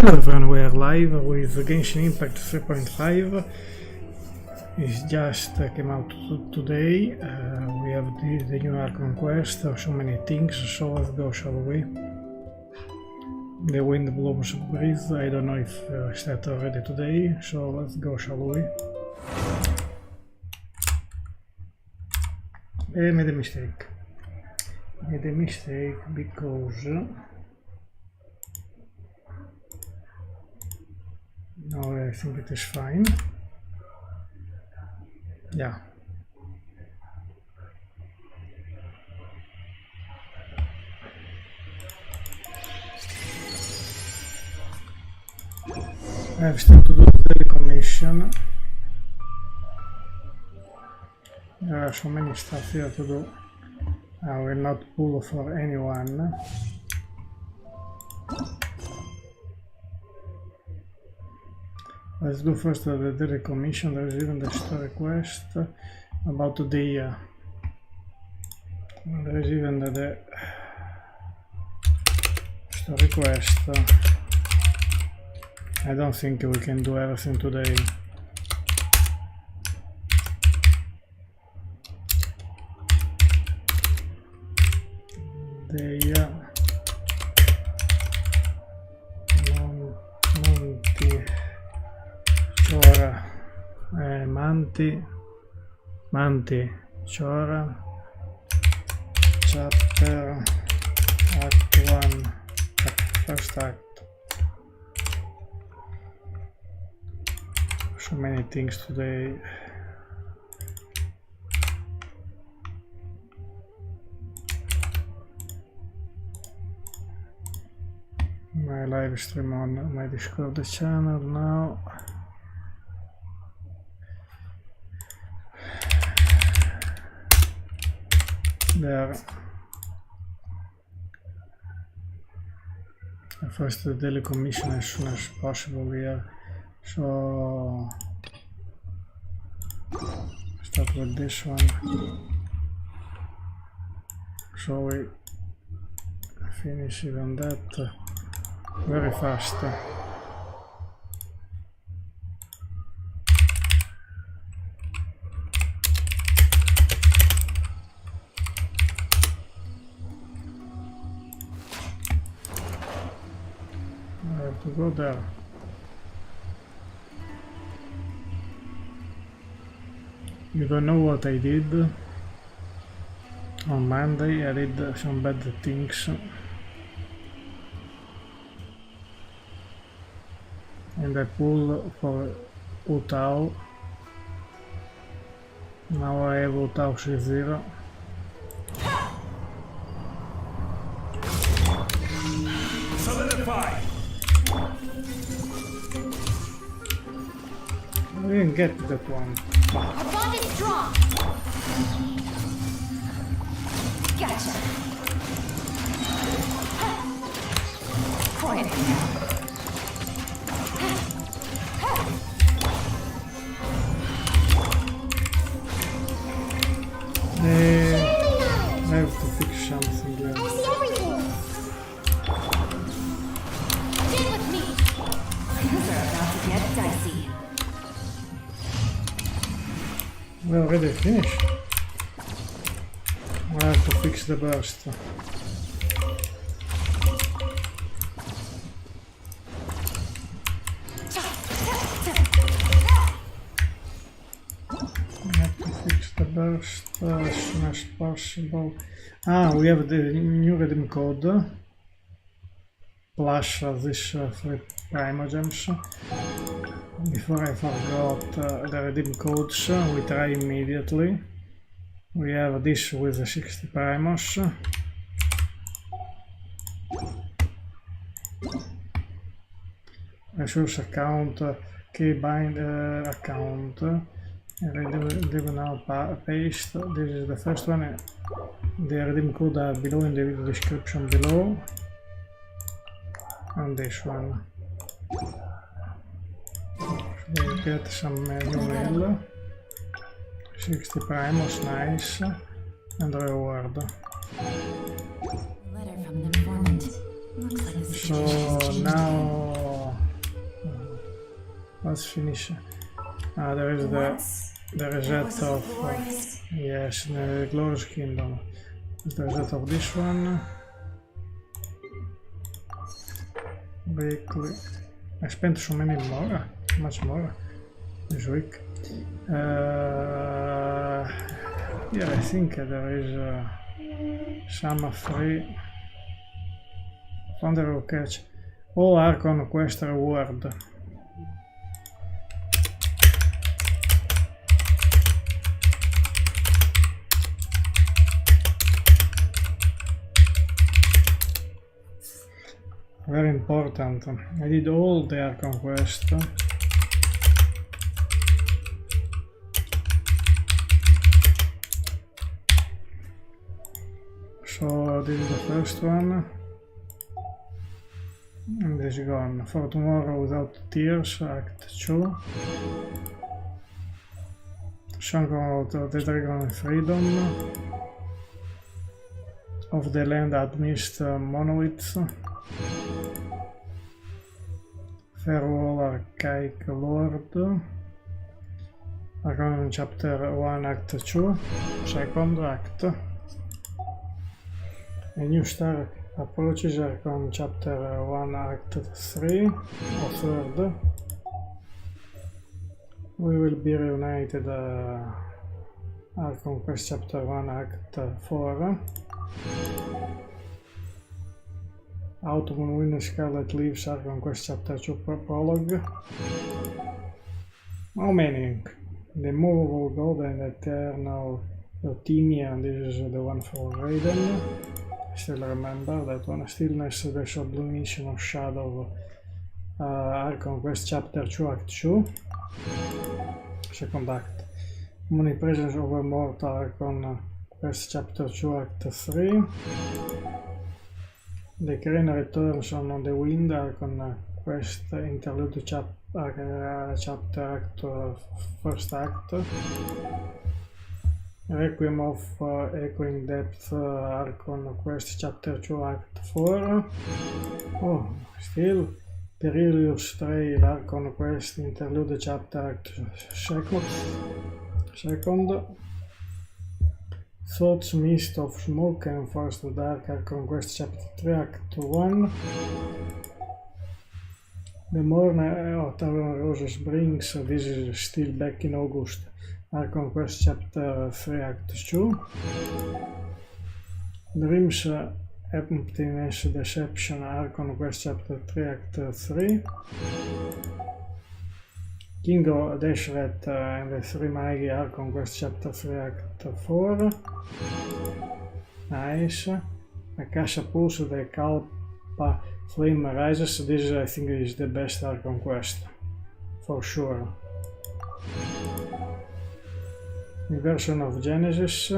Hello everyone, we are live with Genshin Impact 3.5. It just came out today. We have the new Archon quest, so many things, so let's go, shall we? The Windblume breeze, I don't know if I started already today, so let's go, shall we? I made a mistake. Because no, I think it is fine. Yeah. I have still to do the commission. There are so many stuff here to do. I will not pull for anyone. Let's do first the daily commission. There is even the story quest about Dehya. There is even the story quest. I don't think we can do everything today. Dehya. Manti, Chora, Chapter, Act 1, First Act. So many things today. My live stream on my Discord channel now. There. First the daily commission as soon as possible here. So start with this one. So we finish even that very fast. To go there. You don't know what I did on Monday. I did some bad things and I pulled for Utao. Now I have Utao 3-0. Solidify! I didn't get that one. Our bond is strong. Gotcha. Quiet now. I have to fix something there. I see everything. Stay with me. Things are about to get dicey. We already finished. I have to fix the burst. I have to fix the burst as soon as possible. We have the new redeem code. Plus this free Primogems. Before I forgot the redeem codes, we try immediately. We have this with the 60 Primos. Resource account, keybind account. And I do now paste. This is the first one. The redeem code are below in the video description below. And this one. We get some new mail. 60 Primos, nice. And reward. Letter from the informant. Looks like a So now let's finish. There is the reset of yes, the glorious kingdom. The reset of this one. Weekly. I spent so many Mora, much more this week. Yeah, I think there is some free Thunder will catch all Archon quest reward. Very important. I did all the Archon quest. So this is the first one. And this is gone. For tomorrow without tears, Act 2. Song of the Dragon Freedom. Of the Land Amidst Monoliths. Farewell Archaic Lord. Archon Chapter 1 Act 2. Second Act. A new star approaches Archon Chapter 1 Act 3 or 3rd. We will be reunited Archon Quest Chapter 1 Act 4. Autumn Wind Scarlet Leaves Archon Quest Chapter 2 Prologue. How many? The Movable God and Eternal Euthynia, this is the one for Raiden. I still remember that one. Stillness, the Sublimation of Shadow, Archon Quest Chapter 2 Act 2. Second Act. Omnipresence of a Mortal Archon Quest Chapter 2 Act 3. The Crane Returns on the Wind Archon Quest Interlude Chapter Act First Act. Requiem of Echoing Depth Archon Quest Chapter 2 Act 4. Oh, still Perilous Trail Archon Quest Interlude Chapter Act Second. Thoughts Mist of Smoke and Forest of Dark Archon Quest Chapter 3 Act 1. The Morn of Tavern Roses brings, this is still back in August, Archon Quest Chapter 3 Act 2. Dreams Emptiness Deception Archon Quest Chapter 3 Act 3. King of Deshret and the Three Magi Archon Quest Chapter 3 Act 4. Nice. Akasha Pulse, the Kalpa Flame Rises. This is, I think, is the best Archon Quest. For sure. Inversion of Genesis.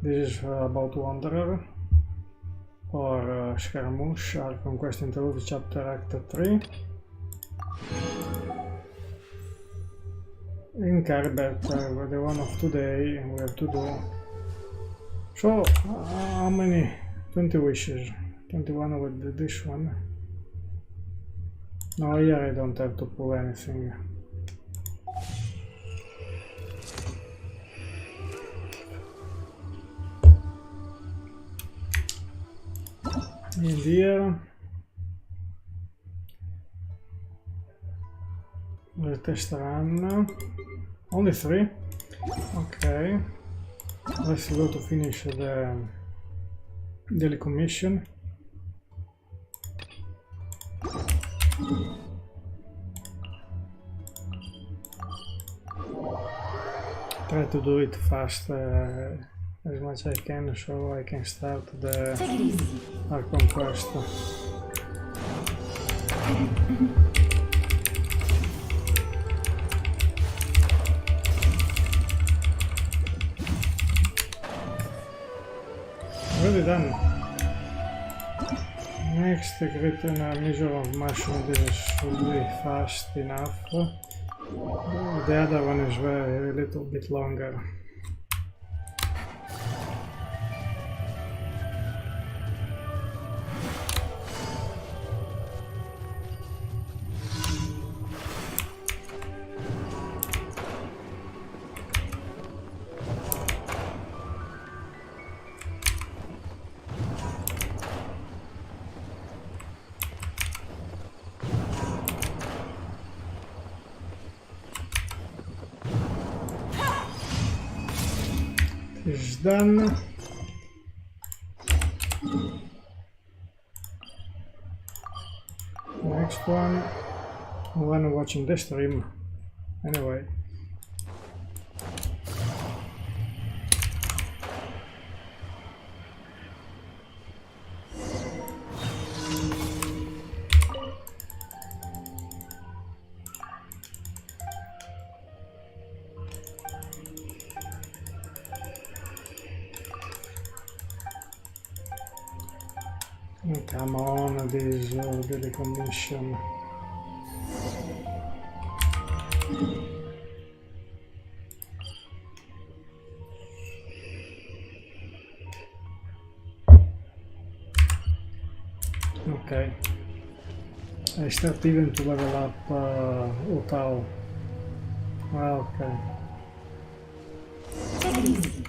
This is about Wanderer. Or Scaramouche, Archon Quest Interlude Chapter Act 3. In Caribert, the one of today, we have to do. So, how many? 20 wishes. 21 with this one. No, here I don't have to pull anything. In here. The test run. Only 3. Okay. Let's go to finish the daily commission. Try to do it fast as much as I can so I can start the Archon quest. Already done. Next, create a measure of mushroom. This should be fast enough. The other one is a little bit longer. done. Next one, when watching the stream, anyway. Come on, this daily commission. Okay. I start even to level up Utao. Okay. Take it easy.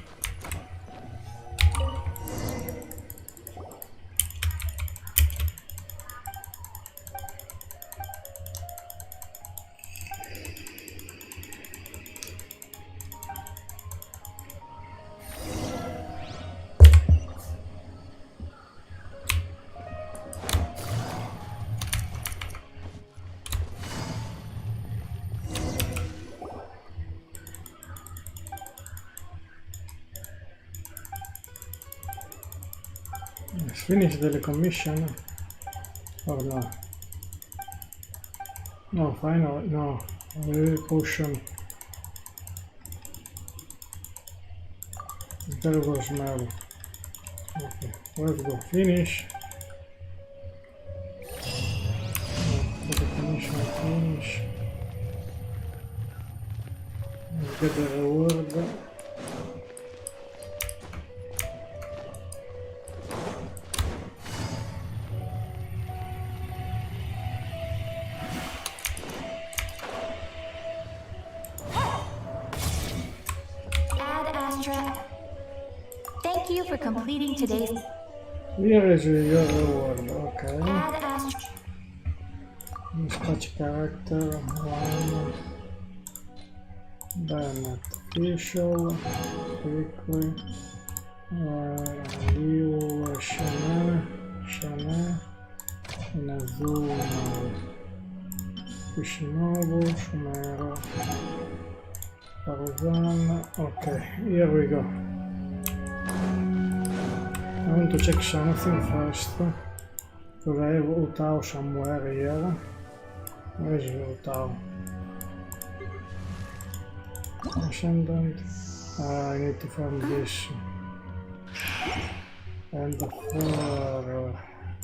Let's finish the commission or no? No, finally, no. Potion. There goes smell. Okay, let's go finish. The commission finish. Get the reward. Thank you for completing today's. Here is your reward, okay. Add Astra. Dispatch character 1. Bennett official. Quickly. Shana. Inazuma. Fishinobu. Mora. Tarzan. Okay, here we go. I want to check something first, because I have Utao somewhere here. Where is Utao? Ascendant. I need to farm this. And for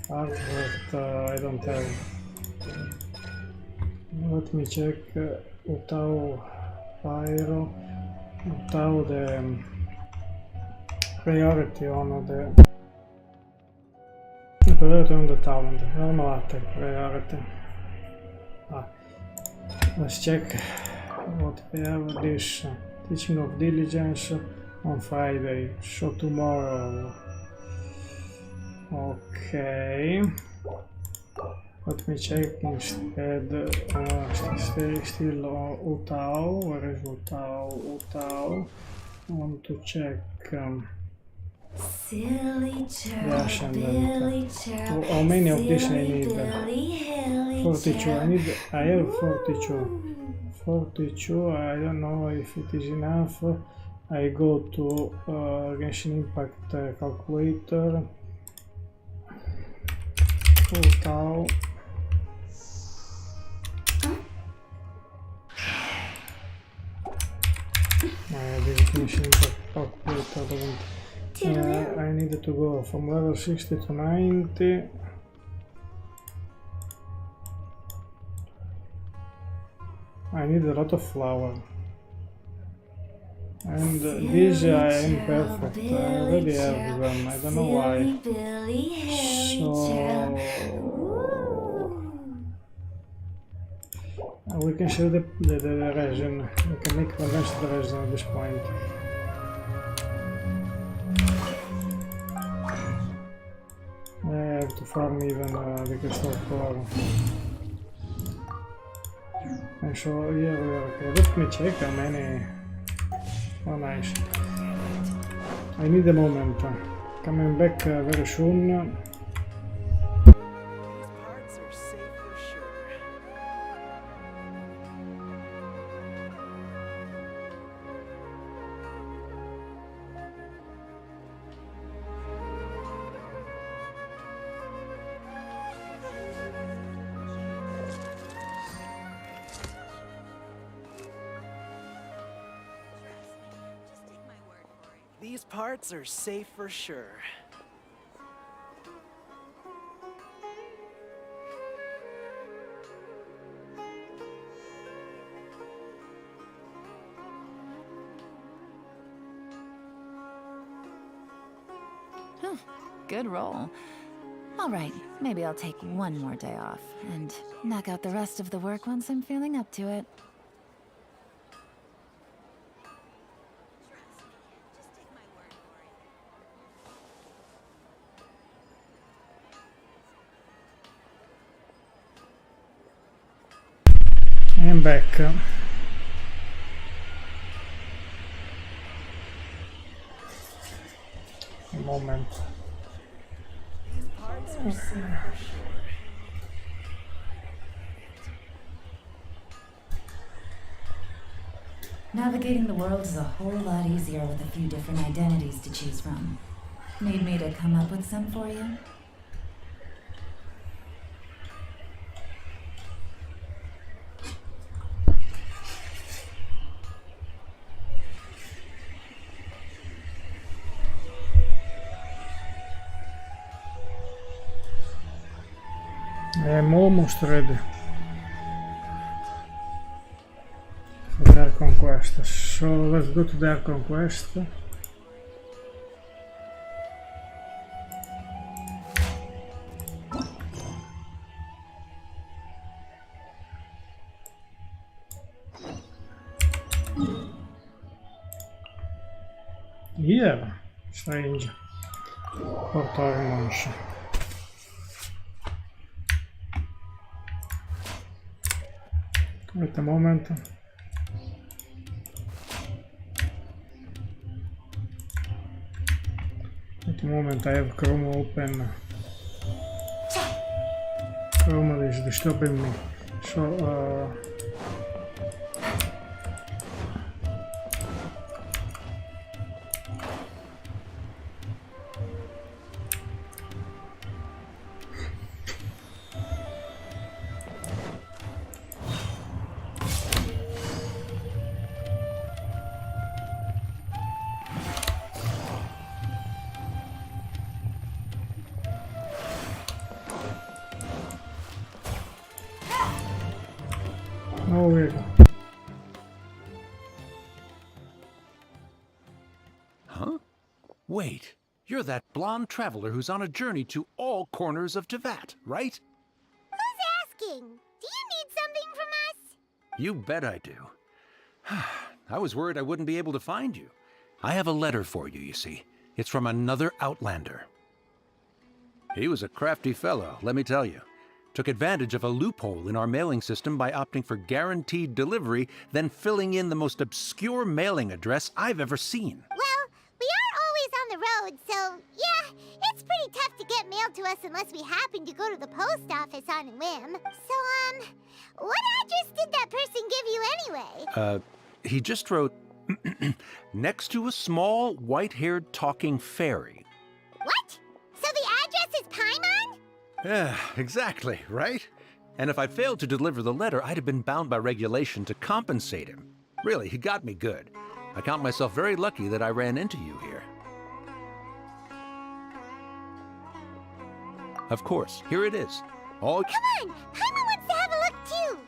artwork, I don't have. Let me check Utao Pyro. Utao the priority on the priority on the talent, normal attack priority. Let's check what we have. This teaching of diligence on Friday, so tomorrow. Okay, let me check instead. Still on Utao. Where is Utao? I want to check. Silly chirp, Billy chirp. How many of these I need? 42. I have 42. 42. I don't know if it is enough. I go to Genshin Impact calculator. Utao. This Genshin Impact calculator doesn't. I needed to go from level 60 to 90. I need a lot of flour. And these I am perfect. I already have them. I don't know why. So we can show the resin. We can make condensed resin at this point. I have to farm even the crystal core. And so here we are. Okay, let me check how many. Oh, nice. I need a moment. Coming back very soon. Parts are safe for sure. These parts are safe for sure. Good roll. All right, maybe I'll take one more day off and knock out the rest of the work once I'm feeling up to it. I am back. A moment. These parts are safe for sure. Navigating the world is a whole lot easier with a few different identities to choose from. Need me to come up with some for you? I am almost ready for the Archon quest. So let's go to the Archon quest. Here, strange. Port Hormones. Wait a moment. At the moment I have Chrome open. Chrome is disturbing me. So oh, here we go. Huh? Wait, you're that blonde traveler who's on a journey to all corners of Teyvat, right? Who's asking? Do you need something from us? You bet I do. I was worried I wouldn't be able to find you. I have a letter for you, you see. It's from another Outlander. He was a crafty fellow, let me tell you. Took advantage of a loophole in our mailing system by opting for guaranteed delivery, then filling in the most obscure mailing address I've ever seen. Well, we are always on the road, so yeah, it's pretty tough to get mail to us unless we happen to go to the post office on a whim. So, what address did that person give you anyway? He just wrote, next to a small, white-haired talking fairy. What? So the address is Paimon? Yeah, exactly, right? And if I failed to deliver the letter, I'd have been bound by regulation to compensate him. Really, he got me good. I count myself very lucky that I ran into you here. Of course, here it is. All... Come on, Paimon wants to have a look too.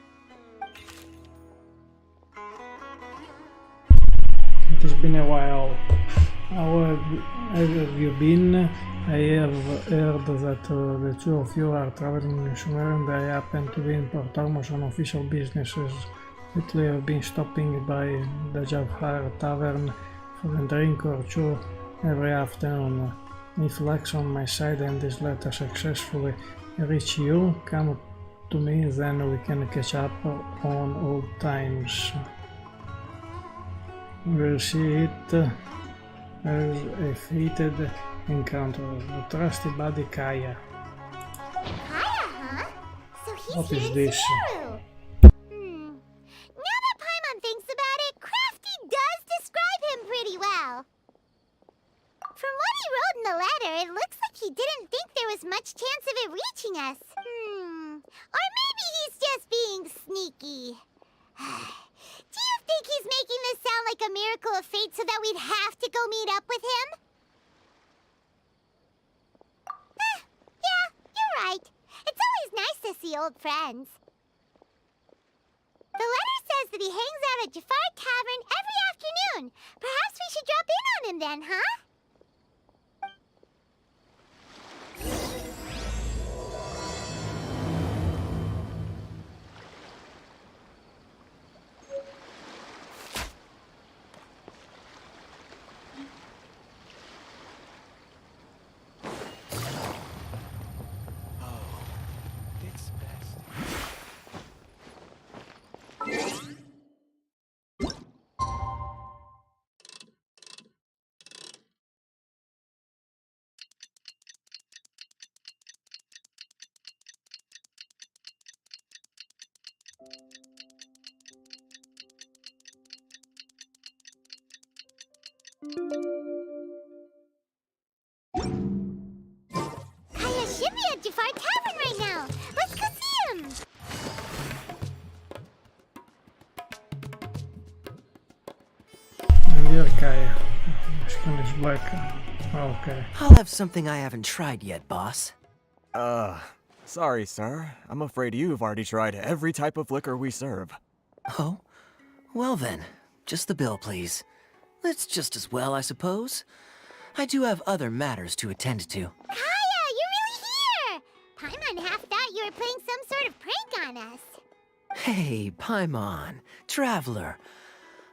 It has been a while. How have you been? I have heard that the two of you are traveling somewhere and I happen to be in Port Hormones on official businesses. Lately I've been stopping by the Javhar Tavern for a drink or two every afternoon. If luck's on my side and this letter successfully reach you, come to me, then we can catch up on old times. We'll see it as a fated encounter. The trusty buddy Khaenri'ah. Khaenri'ah, huh? So he's What here is in this? Sumeru. Now that Paimon thinks about it, Crafty does describe him pretty well. From what he wrote in the letter, it looks like he didn't think there was much chance of it reaching us. Or maybe he's just being sneaky. Do you think he's making this sound like a miracle of fate so that we'd have to go meet up with him? Yeah, you're right. It's always nice to see old friends. The letter says that he hangs out at Jafar Tavern every afternoon. Perhaps we should drop in on him then, huh? Kaya should be at Jafar Tavern right now. Let's go see him. Dear Khaenri'ah. Skin is black. Okay. I'll have something I haven't tried yet, boss. Sorry, sir. I'm afraid you've already tried every type of liquor we serve. Oh? Well then, just the bill, please. It's just as well, I suppose. I do have other matters to attend to. Kaya, you're really here! Paimon half thought you were playing some sort of prank on us. Hey, Paimon, traveler.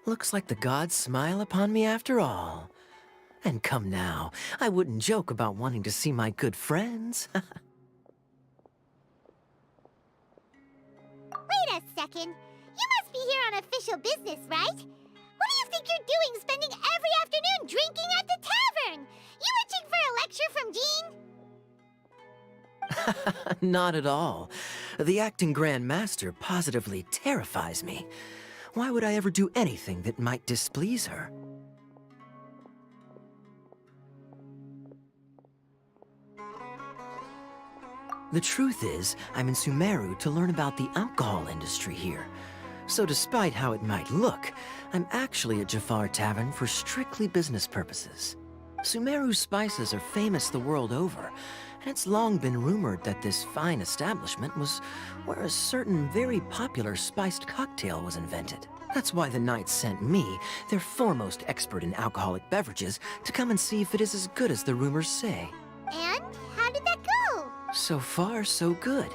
Looks like the gods smile upon me after all. And come now, I wouldn't joke about wanting to see my good friends. Wait a second. You must be here on official business, right? What do you think you're doing spending every afternoon drinking at the tavern? You itching for a lecture from Jean? Not at all. The acting Grand Master positively terrifies me. Why would I ever do anything that might displease her? The truth is, I'm in Sumeru to learn about the alcohol industry here. So despite how it might look, I'm actually at Jafar Tavern for strictly business purposes. Sumeru's spices are famous the world over, and it's long been rumored that this fine establishment was where a certain very popular spiced cocktail was invented. That's why the Knights sent me, their foremost expert in alcoholic beverages, to come and see if it is as good as the rumors say. And how did that go? So far, so good.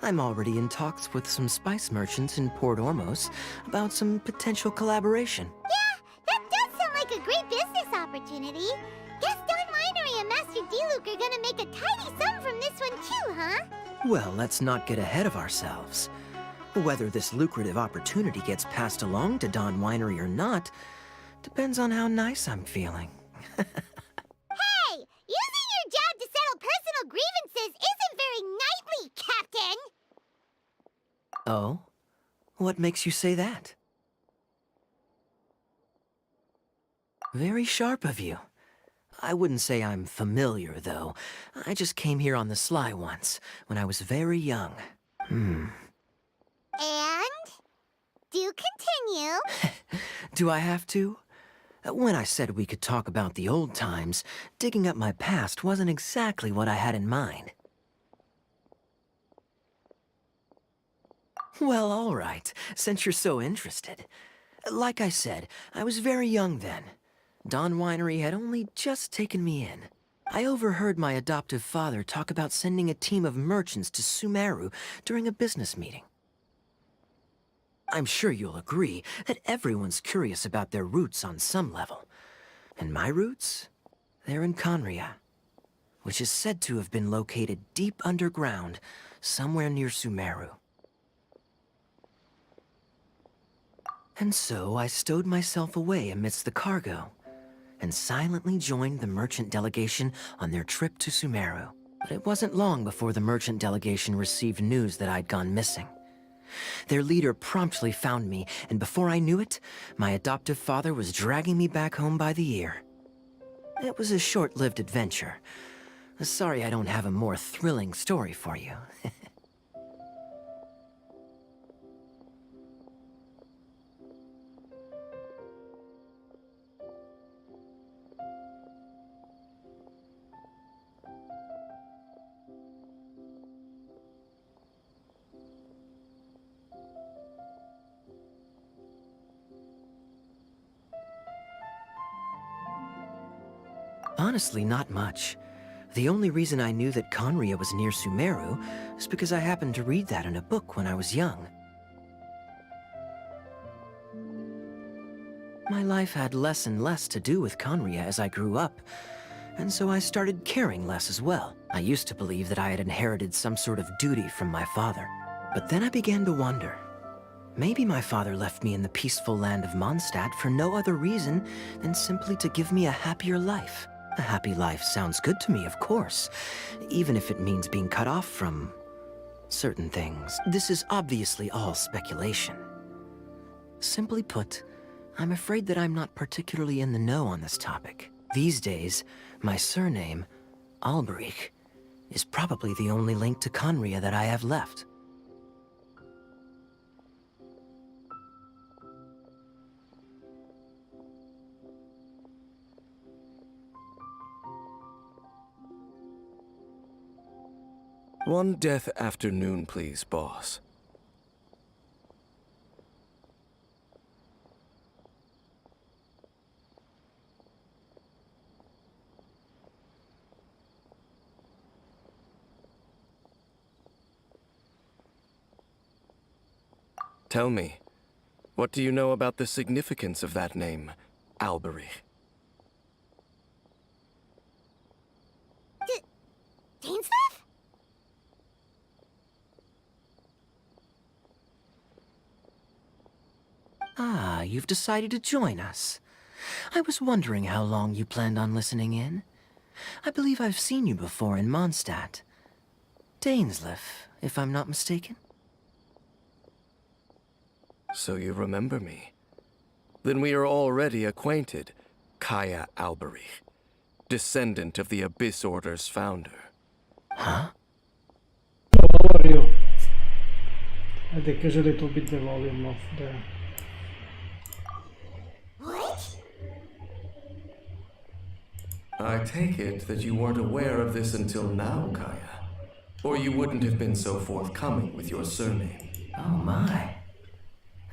I'm already in talks with some spice merchants in Port Ormos about some potential collaboration. Yeah, that does sound like a great business opportunity. Guess Don Winery and Master D-Luke are gonna make a tidy sum from this one too, huh? Well, let's not get ahead of ourselves. Whether this lucrative opportunity gets passed along to Don Winery or not depends on how nice I'm feeling. Hey, using your job to settle personal grievances isn't very knightly, Captain! Oh? What makes you say that? Very sharp of you. I wouldn't say I'm familiar, though. I just came here on the sly once, when I was very young. And? Do continue. Do I have to? When I said we could talk about the old times, digging up my past wasn't exactly what I had in mind. Well, all right, since you're so interested. Like I said, I was very young then. Don Winery had only just taken me in. I overheard my adoptive father talk about sending a team of merchants to Sumeru during a business meeting. I'm sure you'll agree that everyone's curious about their roots on some level. And my roots? They're in Khaenri'ah, which is said to have been located deep underground, somewhere near Sumeru. And so I stowed myself away amidst the cargo, and silently joined the merchant delegation on their trip to Sumeru. But it wasn't long before the merchant delegation received news that I'd gone missing. Their leader promptly found me, and before I knew it, my adoptive father was dragging me back home by the ear. It was a short-lived adventure. Sorry I don't have a more thrilling story for you. Honestly, not much. The only reason I knew that Khaenri'ah was near Sumeru is because I happened to read that in a book when I was young. My life had less and less to do with Khaenri'ah as I grew up, and so I started caring less as well. I used to believe that I had inherited some sort of duty from my father. But then I began to wonder. Maybe my father left me in the peaceful land of Mondstadt for no other reason than simply to give me a happier life. A happy life sounds good to me, of course, even if it means being cut off from certain things. This is obviously all speculation. Simply put, I'm afraid that I'm not particularly in the know on this topic. These days, my surname, Alberich, is probably the only link to Khaenri'ah that I have left. One death afternoon, please, boss. Tell me, what do you know about the significance of that name, Alberich? Dainsleif? Ah, you've decided to join us. I was wondering how long you planned on listening in. I believe I've seen you before in Mondstadt. Dainsleif, if I'm not mistaken. So you remember me. Then we are already acquainted, Kaya Alberich, descendant of the Abyss Order's founder. Huh? How are you? I decrease a little bit the volume of the... What? I take it that you weren't aware of this until now, Kaya. Or you wouldn't have been so forthcoming with your surname. Oh my.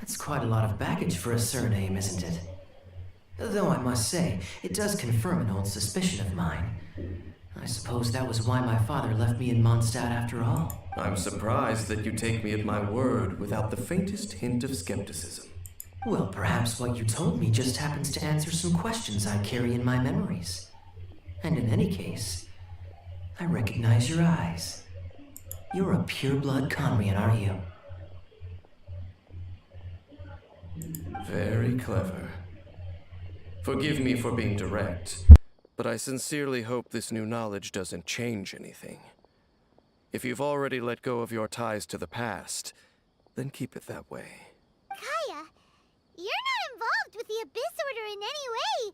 That's quite a lot of baggage for a surname, isn't it? Though I must say, it does confirm an old suspicion of mine. I suppose that was why my father left me in Mondstadt after all. I'm surprised that you take me at my word without the faintest hint of skepticism. Well, perhaps what you told me just happens to answer some questions I carry in my memories. And in any case, I recognize your eyes. You're a pure-blood Khaenri'ah, aren't you? Very clever. Forgive me for being direct, but I sincerely hope this new knowledge doesn't change anything. If you've already let go of your ties to the past, then keep it that way. Kaya, you're not involved with the Abyss Order in any way,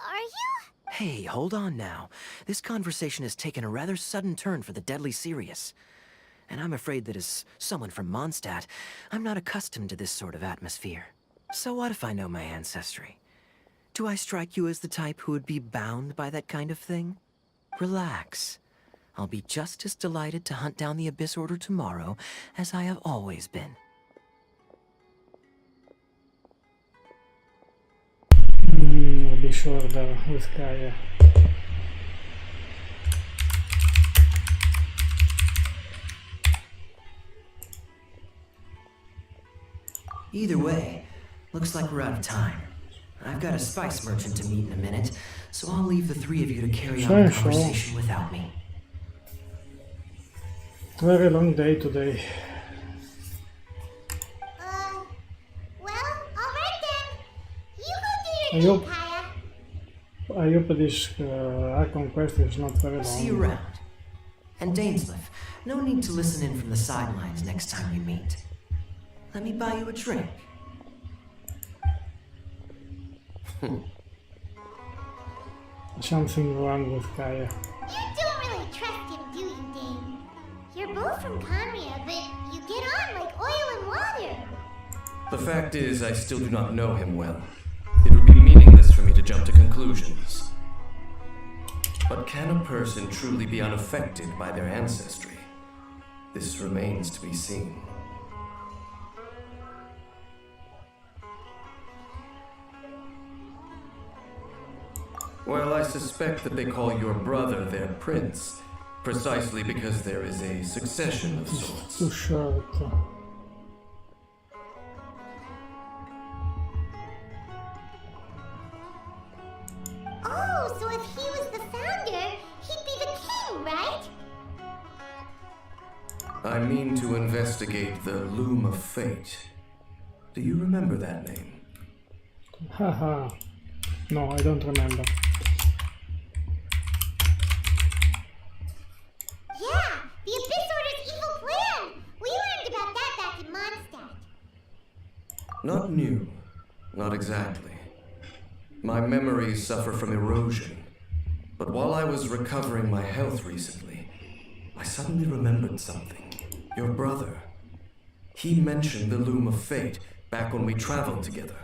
are you? Hey, hold on now. This conversation has taken a rather sudden turn for the deadly serious. And I'm afraid that as someone from Mondstadt, I'm not accustomed to this sort of atmosphere. So what if I know my ancestry? Do I strike you as the type who would be bound by that kind of thing? Relax. I'll be just as delighted to hunt down the Abyss Order tomorrow as I have always been. I'll be sure that with Kaya. Either way, looks like we're out of time. I've got a spice merchant to meet in a minute, so I'll leave the three of you to carry on the conversation without me. Very long day today. Well, alright then. You go do your thing, Kaya. hope this Archon quest is not very long. See you around. And Dainsleif, no need to listen in from the sidelines next time we meet. Let me buy you a drink. Something wrong with Khaenri'ah. You don't really trust him, do you, Dane? You're both from Khaenri'ah, but you get on like oil and water. The fact is, I still do not know him well. It would be meaningless for me to jump to conclusions. But can a person truly be unaffected by their ancestry? This remains to be seen. Well, I suspect that they call your brother their prince, precisely because there is a succession of sorts. Too short. Oh, so if he was the founder, he'd be the king, right? I mean to investigate the Loom of Fate. Do you remember that name? Haha. No, I don't remember. Yeah, the Abyss Order's evil plan! We learned about that back in Mondstadt. Not new. Not exactly. My memories suffer from erosion. But while I was recovering my health recently, I suddenly remembered something. Your brother. He mentioned the Loom of Fate back when we traveled together.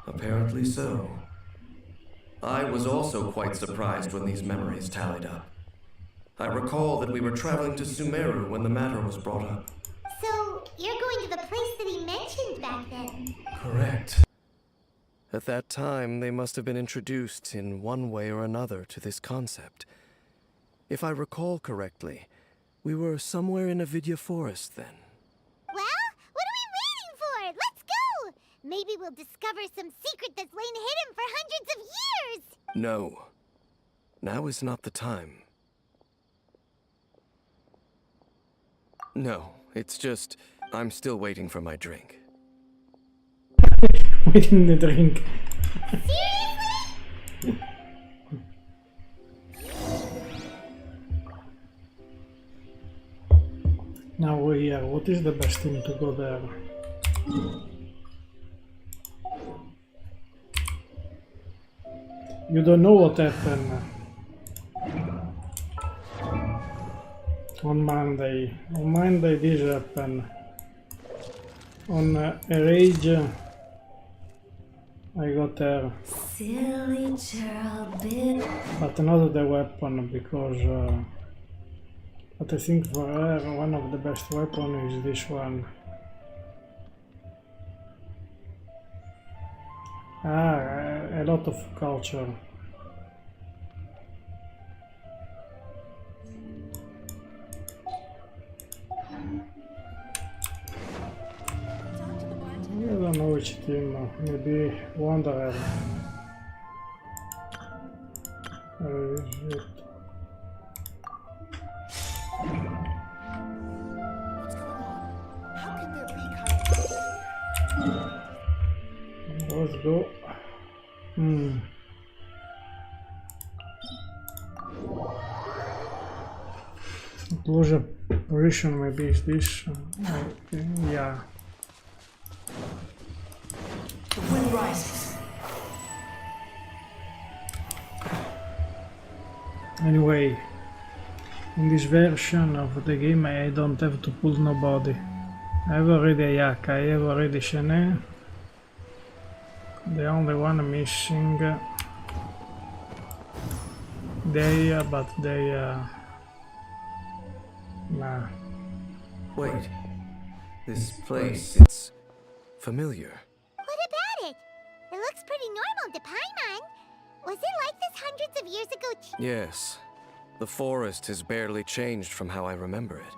Apparently so. I was also quite surprised when these memories tallied up. I recall that we were traveling to Sumeru when the matter was brought up. So, you're going to the place that he mentioned back then? Correct. At that time, they must have been introduced in one way or another to this concept. If I recall correctly, we were somewhere in Avidya Forest then. Well, what are we waiting for? Let's go! Maybe we'll discover some secret that's lain hidden for hundreds of years! No. Now is not the time. No, it's just, I'm still waiting for my drink. Waiting the drink. Seriously? Now we're here. What is the best thing to go there? You don't know what happened on Monday. On Monday this happened. On a rage I got there. Silly child bit. But not the weapon, because but I think for her one of the best weapons is this one. A lot of culture. I don't know which team, maybe Wanderer. Where is it? What's going on? How can there be Khaenri'ah? Let's go. Lose a position, maybe is this. Yeah. The wind rises. Anyway, in this version of the game I don't have to pull nobody. I have already Yak, I have already Shene. The only one missing Dehya, but Dehya... nah. Wait. This place, it's familiar. What about it? It looks pretty normal to Paimon. Was it like this hundreds of years ago? Yes. The forest has barely changed from how I remember it.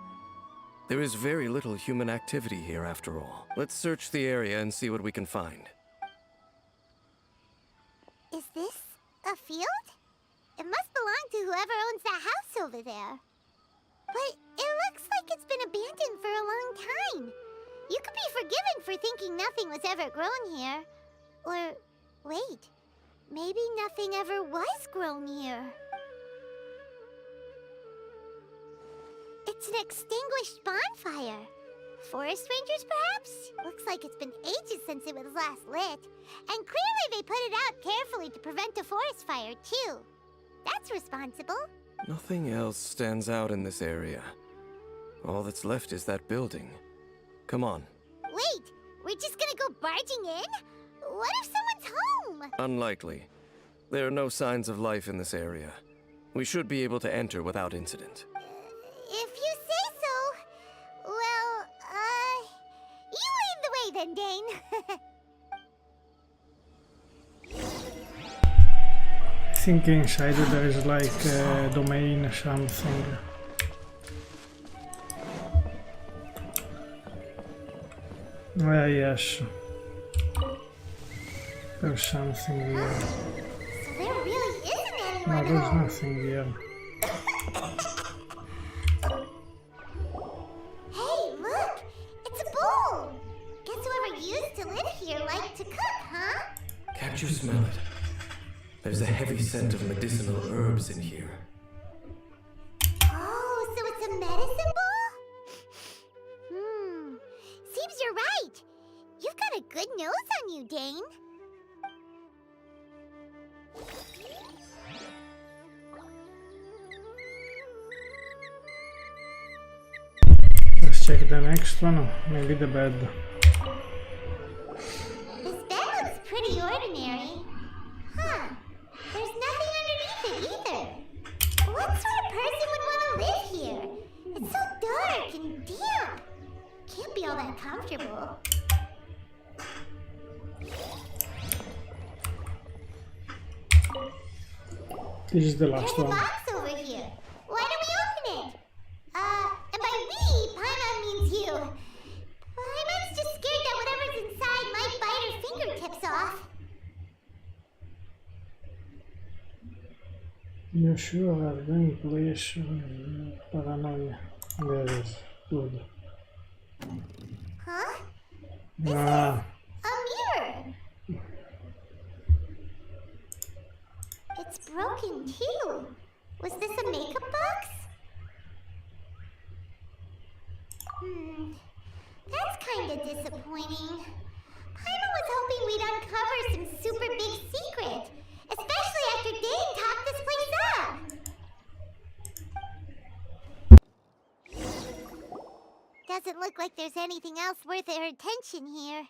There is very little human activity here after all. Let's search the area and see what we can find. Is this a field? It must belong to whoever owns that house over there. But it looks like it's been abandoned for a long time. You could be forgiven for thinking nothing was ever grown here. Or, wait, maybe nothing ever was grown here. It's an extinguished bonfire. Forest rangers, perhaps? Looks like it's been ages since it was last lit. And clearly they put it out carefully to prevent a forest fire, too. That's responsible. Nothing else stands out in this area. All that's left is that building. Come on. Wait, we're just gonna go barging in? What if someone's home? Unlikely. There are no signs of life in this area. We should be able to enter without incident. If you say so. Well, you lead the way then, Dane. I think inside there is like a domain or something. Yes. There's something here. So there really isn't No, anyone there's home. nothing here. Hey, look! It's a bowl! Guess whoever used to live here liked to cook, huh? Can't you smell it? There's a heavy scent of medicinal herbs in here. Oh, so it's a medicine bowl? Seems you're right. You've got a good nose on you, Dane. Let's check the next one. Maybe the bed. This bed looks pretty ordinary. Huh. There's nothing underneath it either. What sort of person would want to live here? It's so dark and damp. Can't be all that comfortable. This is the There's last a one. box over here. Why don't we open it? And by we, Paimon means you. Paimon's just scared that whatever's inside might bite her fingertips off. You sure are going place paranoia. There it is. Good. Huh? Ah, A mirror. It's broken too. Was this a makeup box? That's kinda disappointing. Paimon was hoping we'd uncover some super big secret, especially after Dane talked this place up. Doesn't look like there's anything else worth our attention here.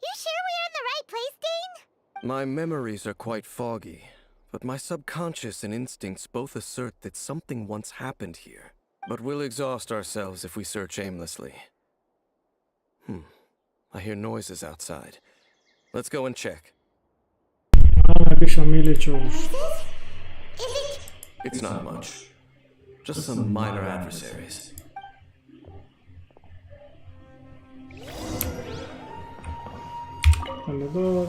You sure we're in the right place, Dane? My memories are quite foggy, but my subconscious and instincts both assert that something once happened here. But we'll exhaust ourselves if we search aimlessly. I hear noises outside. Let's go and check. maybe some militaries. Is it? It's not much. Just some minor adversaries. On the door.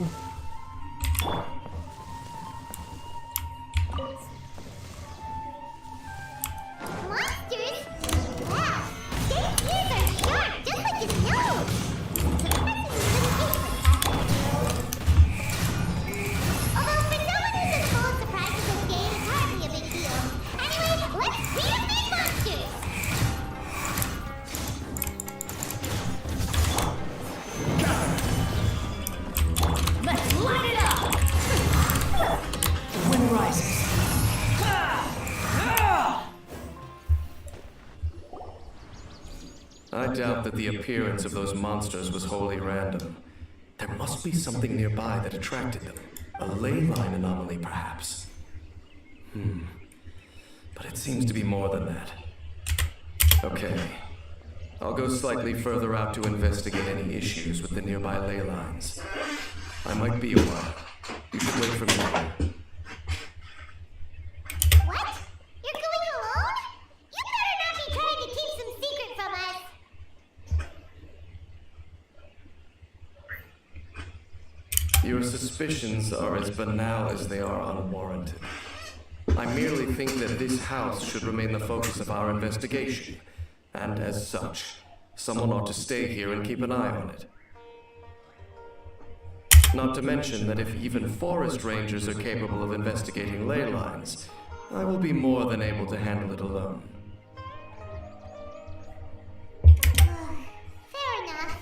Monsters? Wow! Dave's ears are sharp, just like his nose! Although for someone who's as full of surprises as Dave, it's hardly a big deal. Anyway, let's see the big monsters! Let's light it up! The wind rises. I doubt that the appearance of those monsters was wholly random. There must be something nearby that attracted them. A ley line anomaly, perhaps. But it seems to be more than that. Okay. I'll go slightly further out to investigate any issues with the nearby ley lines. I might be a while. You should wait for me here. What? You're going alone? You better not be trying to keep some secret from us! Your suspicions are as banal as they are unwarranted. I merely think that this house should remain the focus of our investigation, and as such, someone ought to stay here and keep an eye on it. Not to mention that if even forest rangers are capable of investigating ley lines, I will be more than able to handle it alone. Fair enough.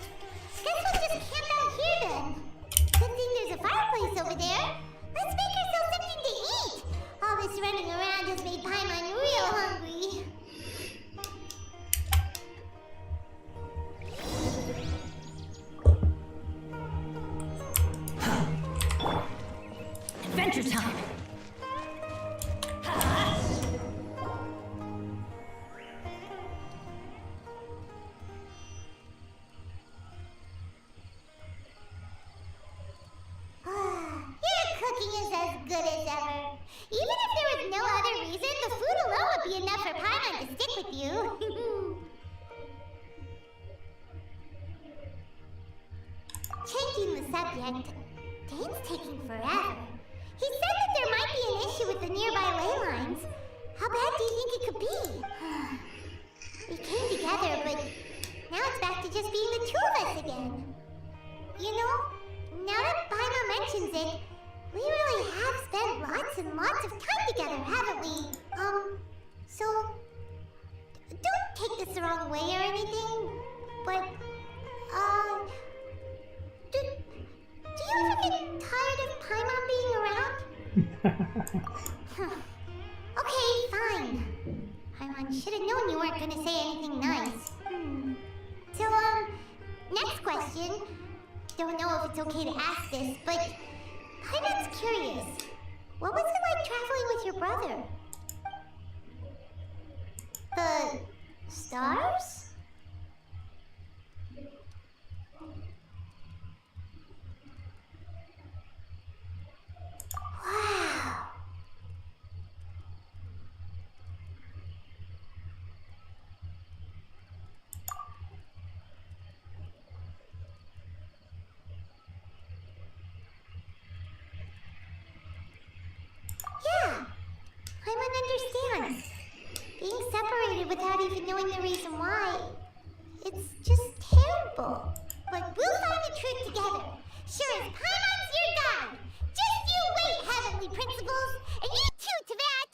Guess we'll just camp out here then. Good thing there's a fireplace over there. Let's make ourselves something to eat. All this running around has made Paimon real hungry. Adventure time! Your cooking is as good as ever. Even if there was no other reason, the food alone would be enough for Paimon to stick with you. Changing the subject, Dane's taking forever. He said that there might be an issue with the nearby ley lines. How bad do you think it could be? We came together, but now it's back to just being the two of us again. You know, now that Paimon mentions it, we really have spent lots and lots of time together, haven't we? So, don't take this the wrong way or anything, but, do you ever get tired of Paimon being around? Okay, fine. Paimon should have known you weren't gonna say anything nice. So, next question. Don't know if it's okay to ask this, but Paimon's curious. What was it like traveling with your brother? The stars? Wow. Yeah, Paimon understands. Being separated without even knowing the reason why, it's just terrible. But we'll find the truth together. Sure as Paimon's your god. Just you wait, heavenly principles, and you too, Teyvat!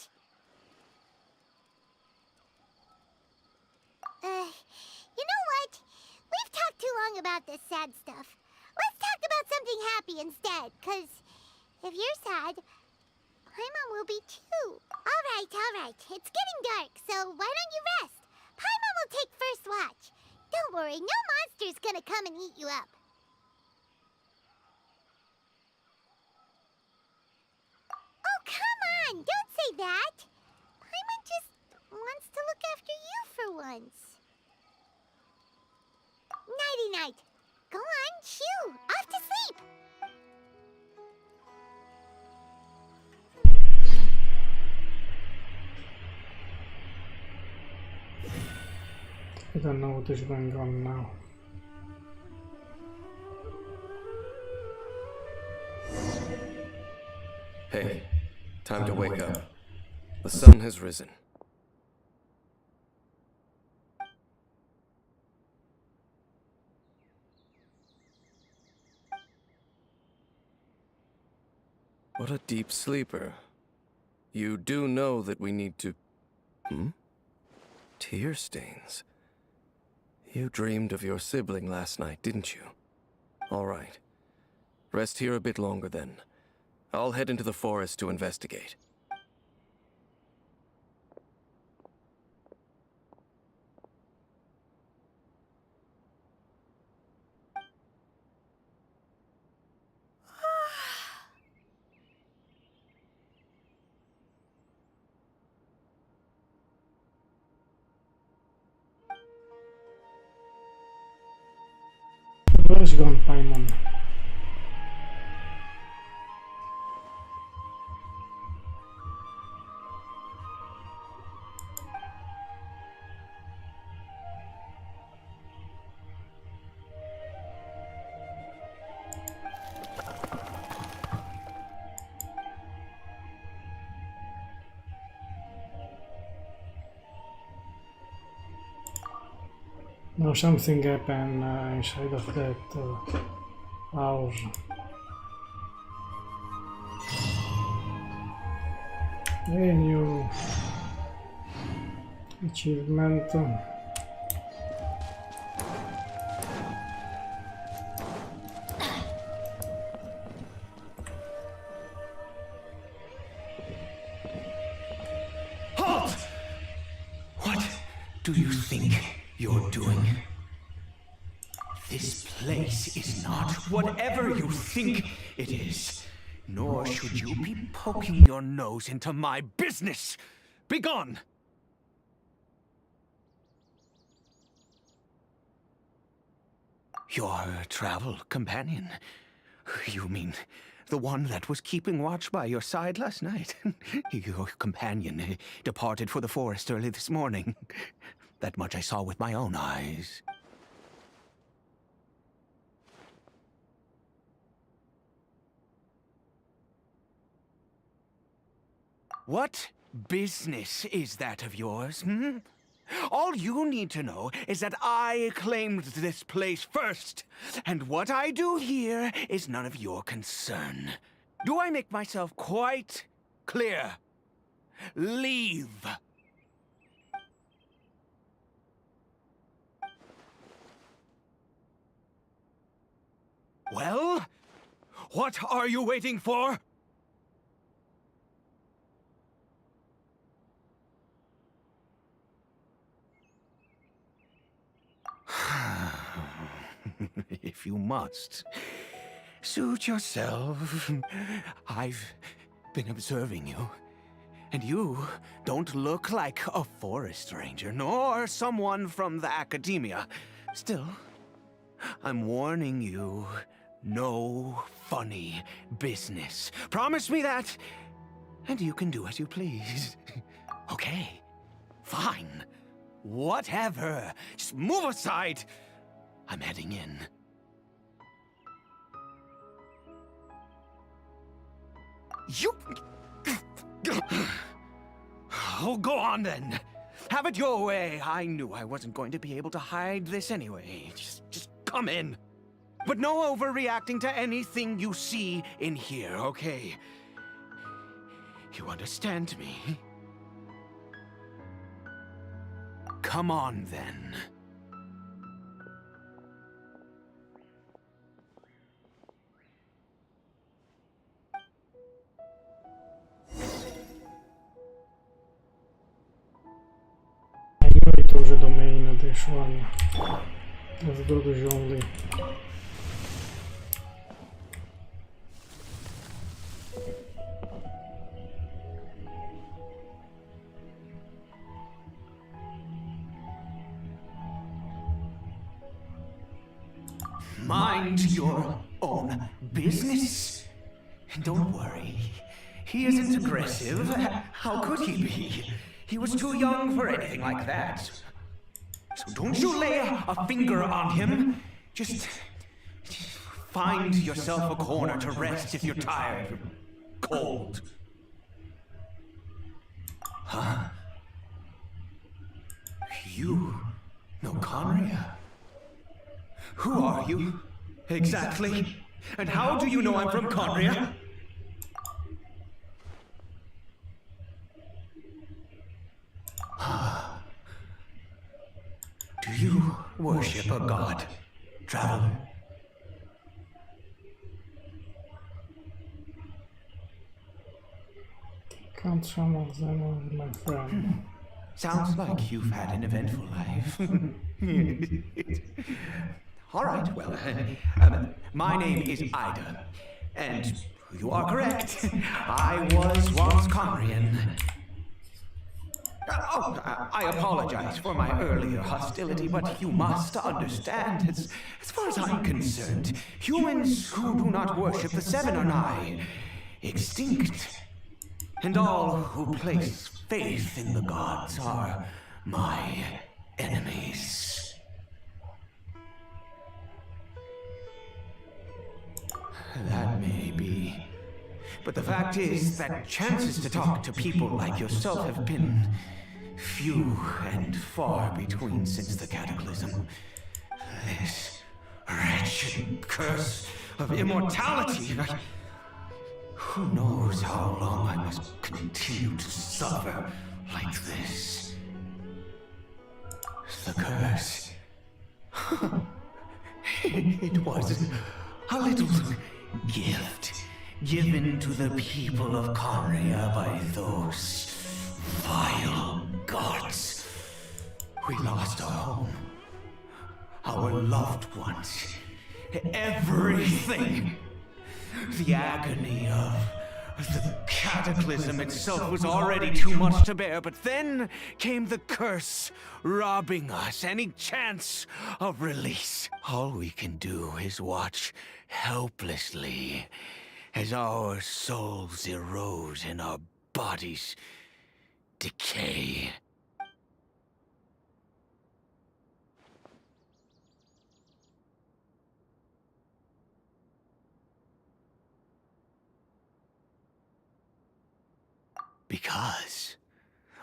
You know what? We've talked too long about this sad stuff. Let's talk about something happy instead, 'cause if you're sad, Paimon will be too. Alright. It's getting dark, so why don't you rest? Paimon will take first watch. Don't worry, no monster's gonna come and eat you up. Oh, come on! Don't say that! Paimon just wants to look after you for once. Nighty-night. Go on, shoo! Off to sleep! I don't know what is going on now. Hey, time to wake up. The sun has risen. What a deep sleeper. You do know that we need to... Tear stains. You dreamed of your sibling last night, didn't you? All right. Rest here a bit longer then. I'll head into the forest to investigate. Where's gone Paimon? No, something happened inside of that house. A new achievement. Halt! What do you think you're doing? This place is not whatever you think it is. Nor should you be poking your nose into my business. Begone! Your travel companion? You mean the one that was keeping watch by your side last night? Your companion departed for the forest early this morning. That much I saw with my own eyes. What business is that of yours, hmm? All you need to know is that I claimed this place first, and what I do here is none of your concern. Do I make myself quite clear? Leave. Well, what are you waiting for? If you must, suit yourself. I've been observing you, and you don't look like a forest ranger, nor someone from the academia. Still, I'm warning you, no funny business. Promise me that, and you can do as you please. Okay, fine. Whatever. Just move aside. I'm heading in. You... Oh, go on then. Have it your way. I knew I wasn't going to be able to hide this anyway. Just come in. But no overreacting to anything you see in here, okay? You understand me? Come on, then. To уже domain odeszłam w drugą dżunglę. Mind your own business. Don't worry. He isn't aggressive. How could he be? He was too young for anything like that. So don't you lay a finger on him. Just find yourself a corner to rest if you're tired or cold. Huh? You know Khaenri'ah? Who are you, exactly? And how do you know I'm from Khaenri'ah? Do you worship a god, traveler? Can't some of them are my friend. Sounds like you've had an eventful life. All right, well, my name is Ida, and you are correct. I was once Khaenri'ah. I apologize for my earlier hostility, but you must understand, as far as I'm concerned, humans who do not worship the Seven are nigh extinct. And all who place faith in the gods are my enemies. That may be. But the fact is that chances to talk to people like yourself have been few and far between since the cataclysm. This wretched curse of immortality. Who knows how long I must continue to suffer like this? The curse. It was a little gift given to the people of Khaenri'ah by those vile gods. We lost our home, our loved ones, everything. The agony of the cataclysm itself was already too much to bear, but then came the curse, robbing us any chance of release. All we can do is watch helplessly as our souls erode and our bodies decay. Because,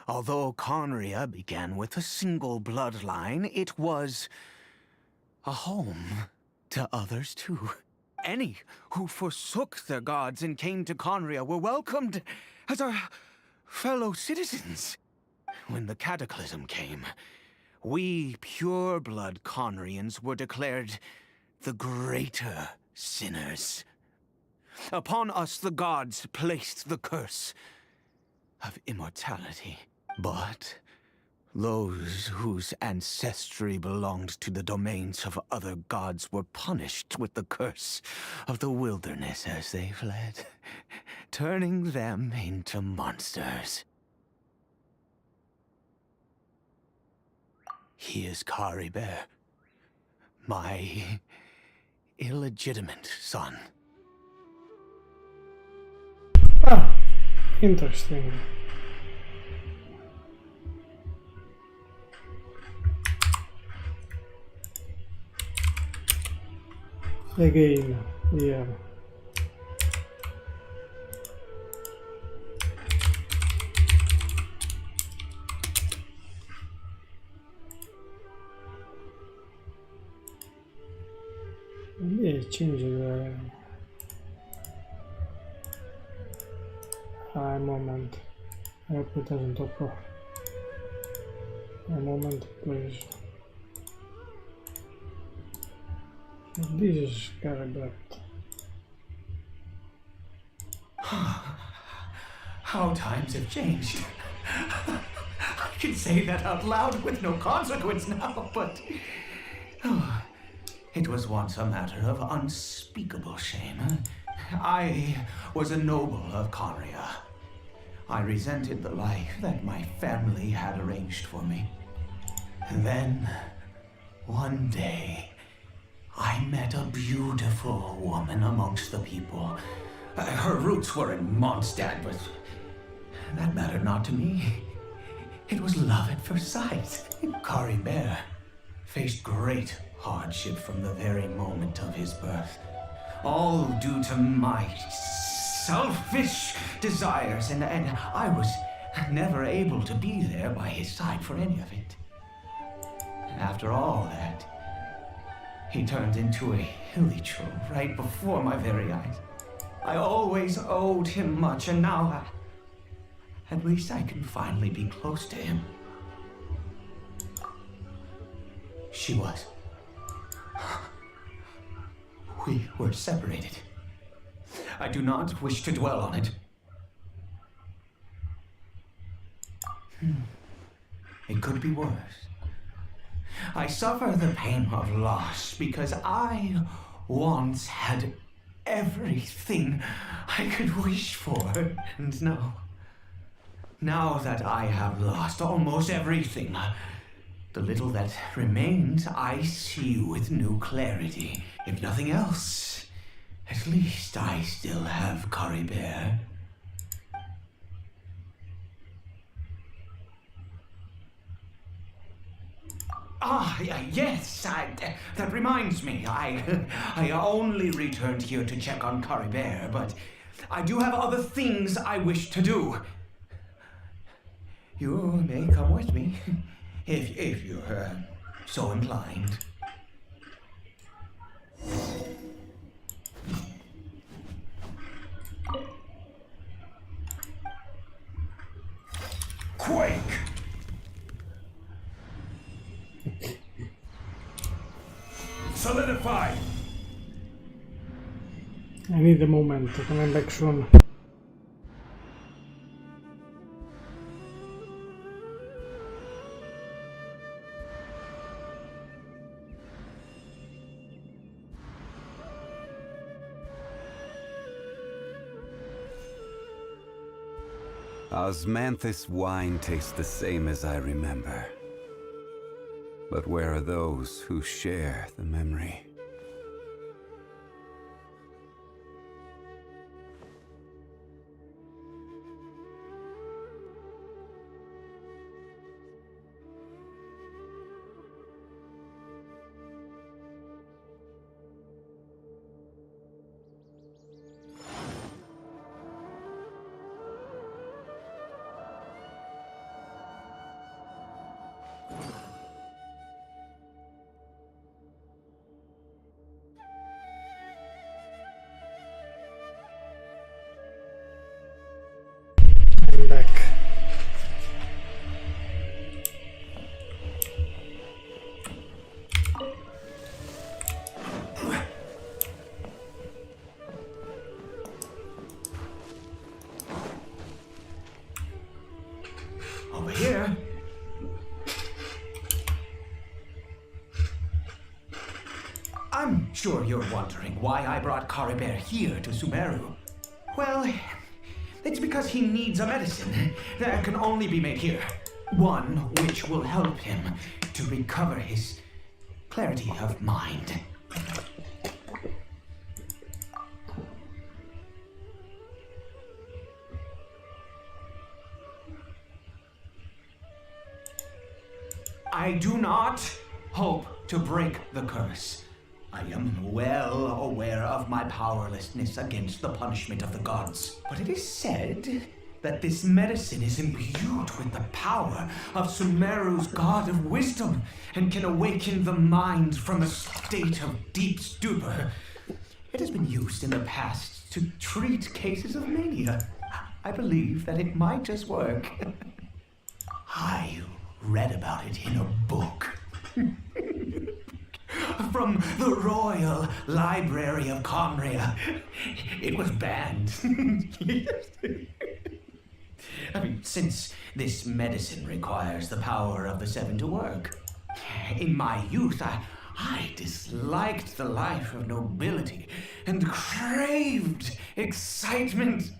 although Khaenri'ah began with a single bloodline, it was a home to others too. Any who forsook their gods and came to Khaenri'ah were welcomed as our fellow citizens. When the cataclysm came, we pure-blood Khaenri'ans were declared the greater sinners. Upon us the gods placed the curse of immortality. But those whose ancestry belonged to the domains of other gods were punished with the curse of the wilderness as they fled, turning them into monsters. He is Caribert, my illegitimate son. Ah, interesting. Again, yeah. Maybe change the moment. I hope it doesn't occur. A moment, please. This is Caribert. How times have changed. I can say that out loud with no consequence now, but it was once a matter of unspeakable shame. I was a noble of Khaenri'ah. I resented the life that my family had arranged for me. And then, one day, I met a beautiful woman amongst the people. Her roots were in Mondstadt, but that mattered not to me. It was love at first sight. Caribert faced great hardship from the very moment of his birth. All due to my selfish desires, and I was never able to be there by his side for any of it. After all that, he turned into a hilly troll right before my very eyes. I always owed him much, and now at least I can finally be close to him. She was. We were separated. I do not wish to dwell on it. It could be worse. I suffer the pain of loss because I once had everything I could wish for, and now that I have lost almost everything, the little that remains I see with new clarity. If nothing else, at least I still have Caribert. Yes, that reminds me. I only returned here to check on Caribert, but I do have other things I wish to do. You may come with me, if you're so inclined. quake! Solidify! I need a moment, coming back soon. Osmanthus wine tastes the same as I remember. But where are those who share the memory? I'm back. Over here. I'm sure you're wondering why I brought Caribert here to Sumeru. Well, it's because he needs a medicine that can only be made here. One which will help him to recover his clarity of mind. I do not hope to break the curse. I am well aware of my powerlessness against the punishment of the gods. But it is said that this medicine is imbued with the power of Sumeru's god of wisdom and can awaken the mind from a state of deep stupor. It has been used in the past to treat cases of mania. I believe that it might just work. I read about it in a book. From the Royal Library of Khaenri'ah. It was banned. I mean, since this medicine requires the power of the Seven to work. In my youth, I disliked the life of nobility and craved excitement.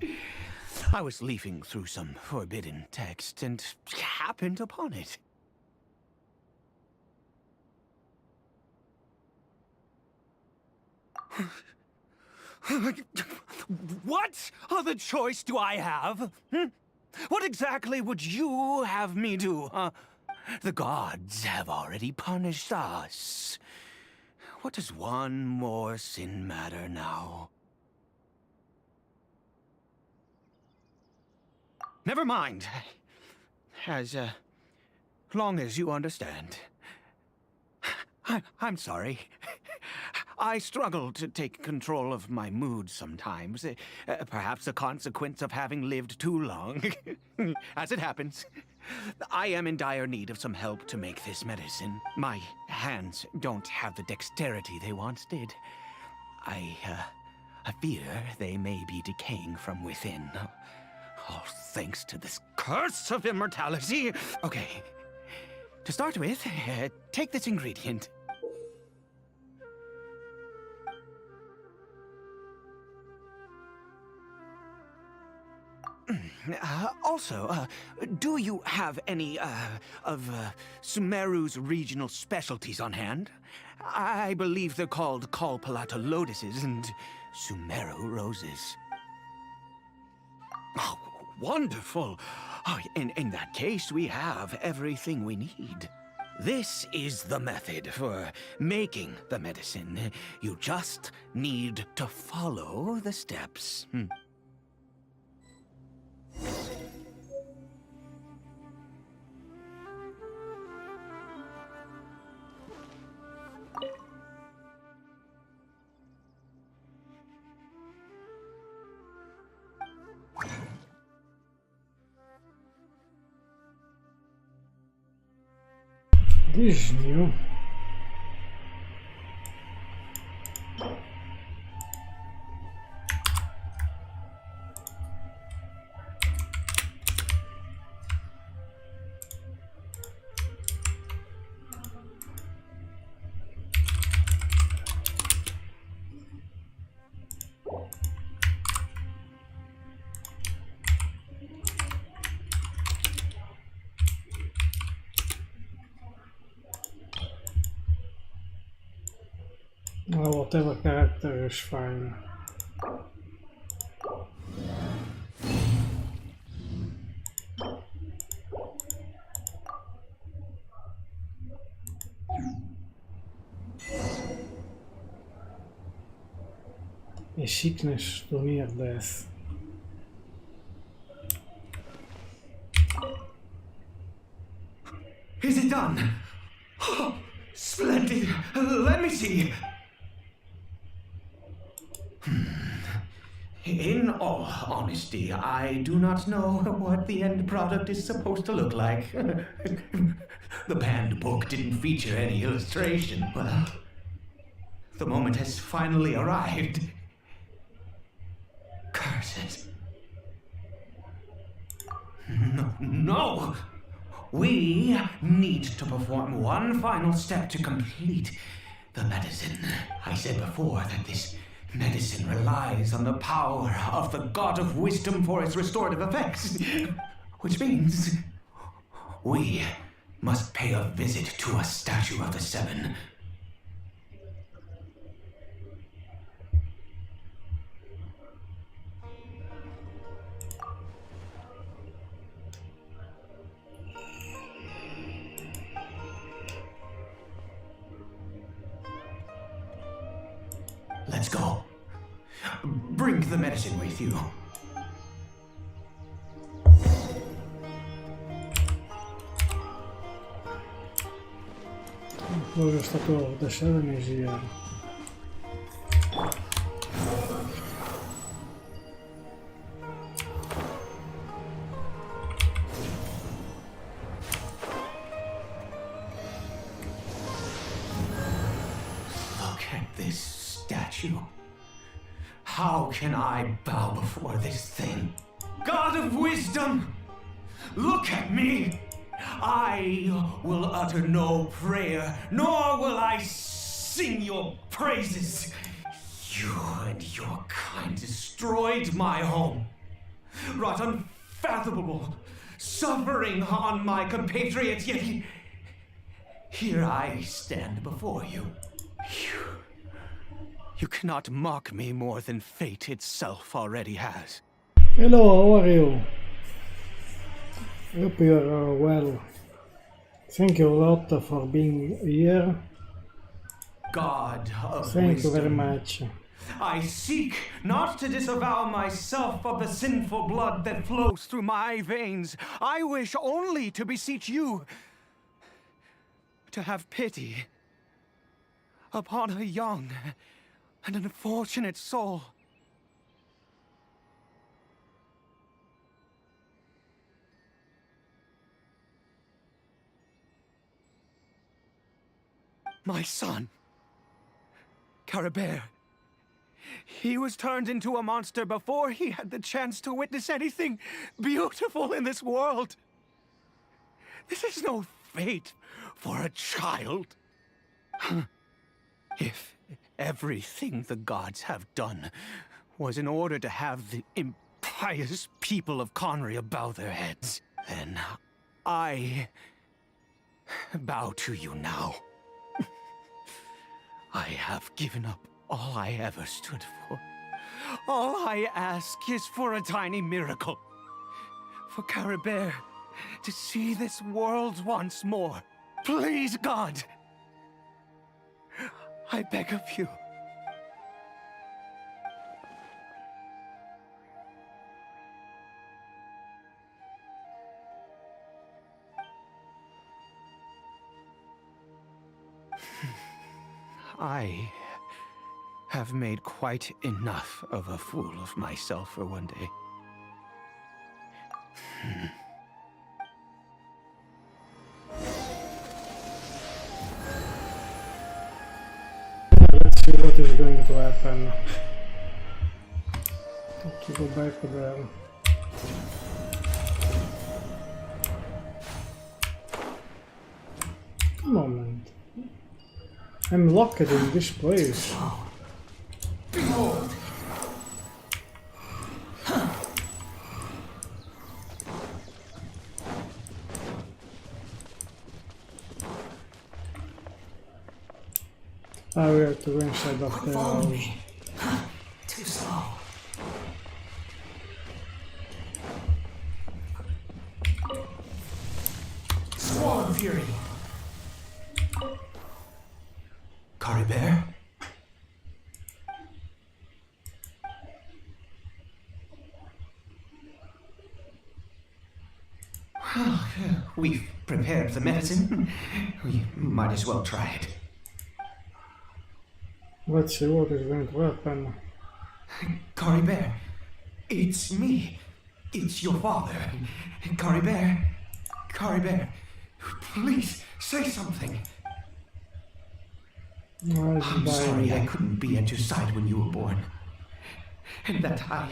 I was leafing through some forbidden text and happened upon it. What other choice do I have? What exactly would you have me do? The gods have already punished us. What does one more sin matter now? Never mind. As long as you understand. I'm sorry. I struggle to take control of my mood sometimes. Perhaps a consequence of having lived too long. As it happens, I am in dire need of some help to make this medicine. My hands don't have the dexterity they once did. I fear they may be decaying from within. All thanks to this curse of immortality. Okay, to start with, take this ingredient. Also, do you have any, of Sumeru's regional specialties on hand? I believe they're called Kalpalata lotuses and Sumeru roses. Oh, wonderful! Oh, in that case, we have everything we need. This is the method for making the medicine. You just need to follow the steps. This is new. Well, whatever character is fine. A sickness to near death. Is it done? Oh, splendid. Let me see. In all honesty, I do not know what the end product is supposed to look like. The banned book didn't feature any illustration. Well, the moment has finally arrived. Curse it. No! We need to perform one final step to complete the medicine. I said before that this medicine relies on the power of the God of Wisdom for its restorative effects. Which means we must pay a visit to a statue of the Seven. Let's go. Bring the medicine with you. Close statue of the Seven is here. Look at this statue. How can I bow before this thing? God of Wisdom! Look at me! I will utter no prayer, nor will I sing your praises. You and your kind destroyed my home, wrought unfathomable suffering on my compatriots, yet here I stand before you. You cannot mock me more than fate itself already has. Hello, how are you? Hope you're well. Thank you a lot for being here. God of Thank wisdom. you very much. I seek not to disavow myself of the sinful blood that flows through my veins. I wish only to beseech you to have pity upon a young and unfortunate soul. My son, Caribert. He was turned into a monster before he had the chance to witness anything beautiful in this world. This is no fate for a child. If everything the gods have done was in order to have the impious people of Khaenri'ah bow their heads, then I bow to you now. I have given up all I ever stood for. All I ask is for a tiny miracle. For Caribert to see this world once more. Please, God! I beg of you. I have made quite enough of a fool of myself for one day. see what is going to happen. To go back there. Moment. I'm locked in this place. Behold! Ah, we have to go inside of the Follow house. me. Too slow. Squall of Fury. Caribert? We've prepared the medicine. We might as well try it. Let's see what is going to happen. Caribert, it's me. It's your father. Caribert, Caribert, please say something. I'm sorry I couldn't be at your side when you were born. And that I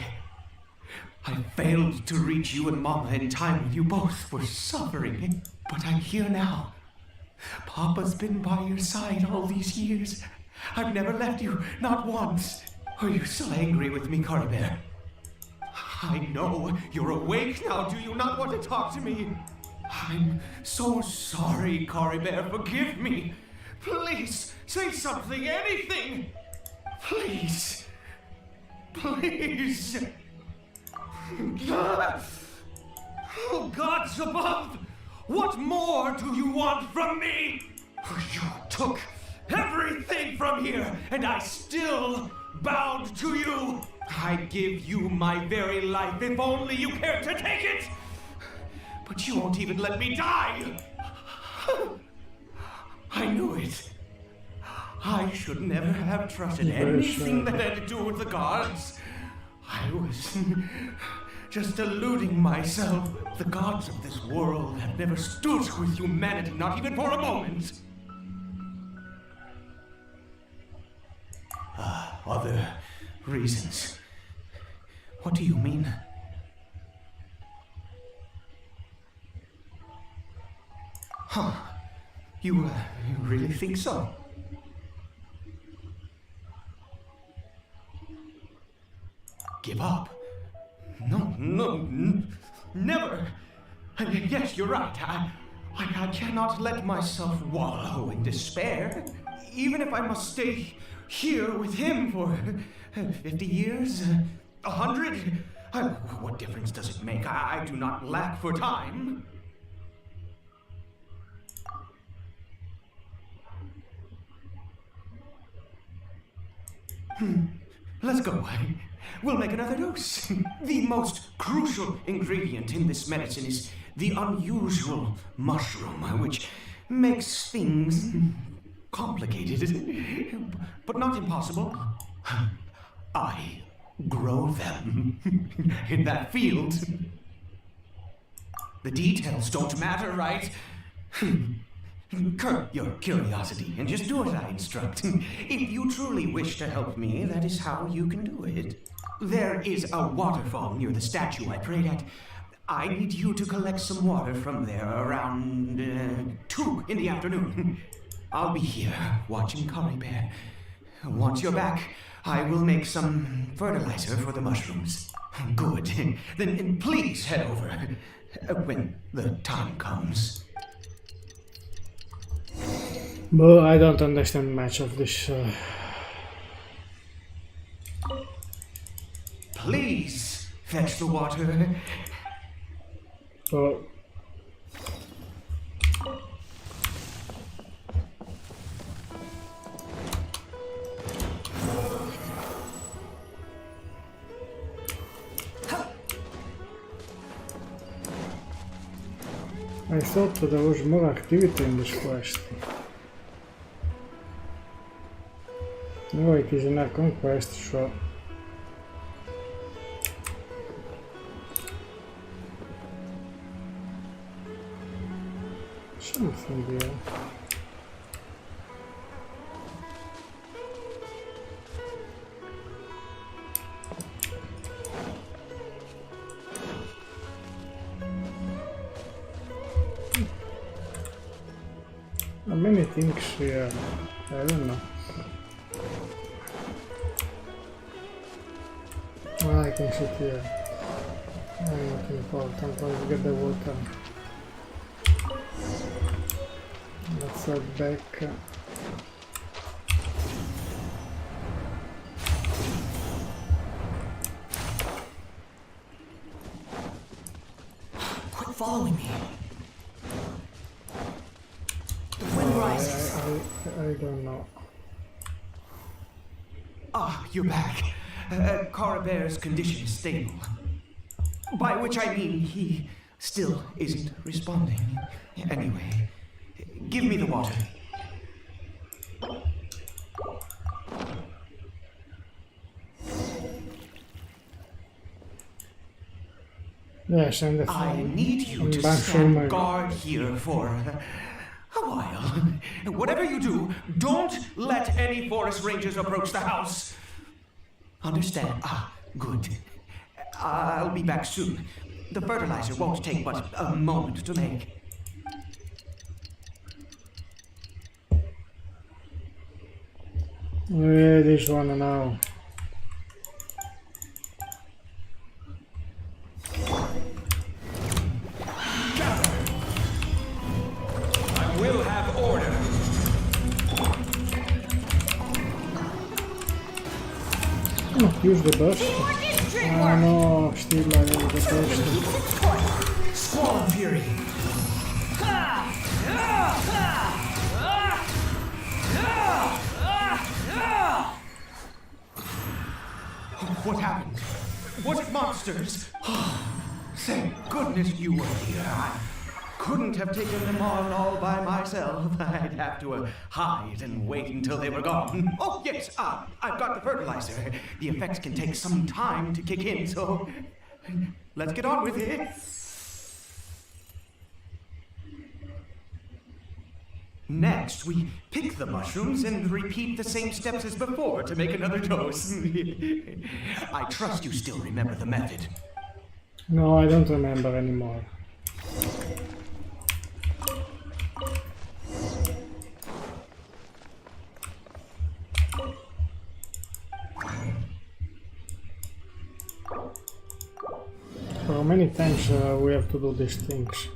failed to reach you and Mama in time when you both were suffering. But I'm here now. Papa's been by your side all these years. I've never left you, not once. Are you still angry with me, Caribert? I know you're awake now. Do you not want to talk to me? I'm so sorry, Caribert. Forgive me. Please, say something, anything. Please. Please. Oh, gods above! What more do you want from me? You took everything from here, and I still bowed to you. I'd give you my very life if only you cared to take it. But you won't even let me die. I knew it. I should never have trusted anything that had to do with the gods. I was just deluding myself. The gods of this world have never stood with humanity, not even for a moment. Other reasons. What do you mean? Huh. You really think so? Give up? No, never. Yes, you're right. I cannot let myself wallow in despair. Even if I must stay here with him for 50 years, 100. What difference does it make? I do not lack for time. Let's go. We'll make another dose. The most crucial ingredient in this medicine is the unusual mushroom, which makes things complicated, but not impossible. I grow them in that field. The details don't matter, right? Curb your curiosity and just do as I instruct. If you truly wish to help me, that is how you can do it. There is a waterfall near the statue I prayed at. I need you to collect some water from there around 2 in the afternoon. I'll be here watching Caribert. Once you're back, I will make some fertilizer for the mushrooms. Good. Then please head over when the time comes. But I don't understand much of this. Please fetch the water. Oh. I thought there was more activity in this quest. No, it is an Archon quest, so... something there. Many things here. I don't know. I can sit here. Not important. Let's get the water. Let's head back. Quit following me. Wind rises. I don't know. Ah, you're back. Caribert's condition is stable. By which I mean he still isn't responding. Anyway, give me the water. Yes, and the I need you to stand guard here for a while. Whatever you do, don't let any forest rangers approach the house. Understand? Ah, good. I'll be back soon. The fertilizer won't take but a moment to make. Yeah, this one now. I will have order. Oh, use the burst. Ah no, still I have the burst. Squall and Fury. What happened? Was it monsters? Thank goodness you were here. I couldn't have taken them on all by myself. I'd have to hide and wait until they were gone. Oh, yes, I've got the fertilizer. The effects can take some time to kick in, so let's get on with it. Next, we pick the mushrooms and repeat the same steps as before to make another dose. I trust you still remember the method. No, I don't remember anymore. How many times we have to do these things?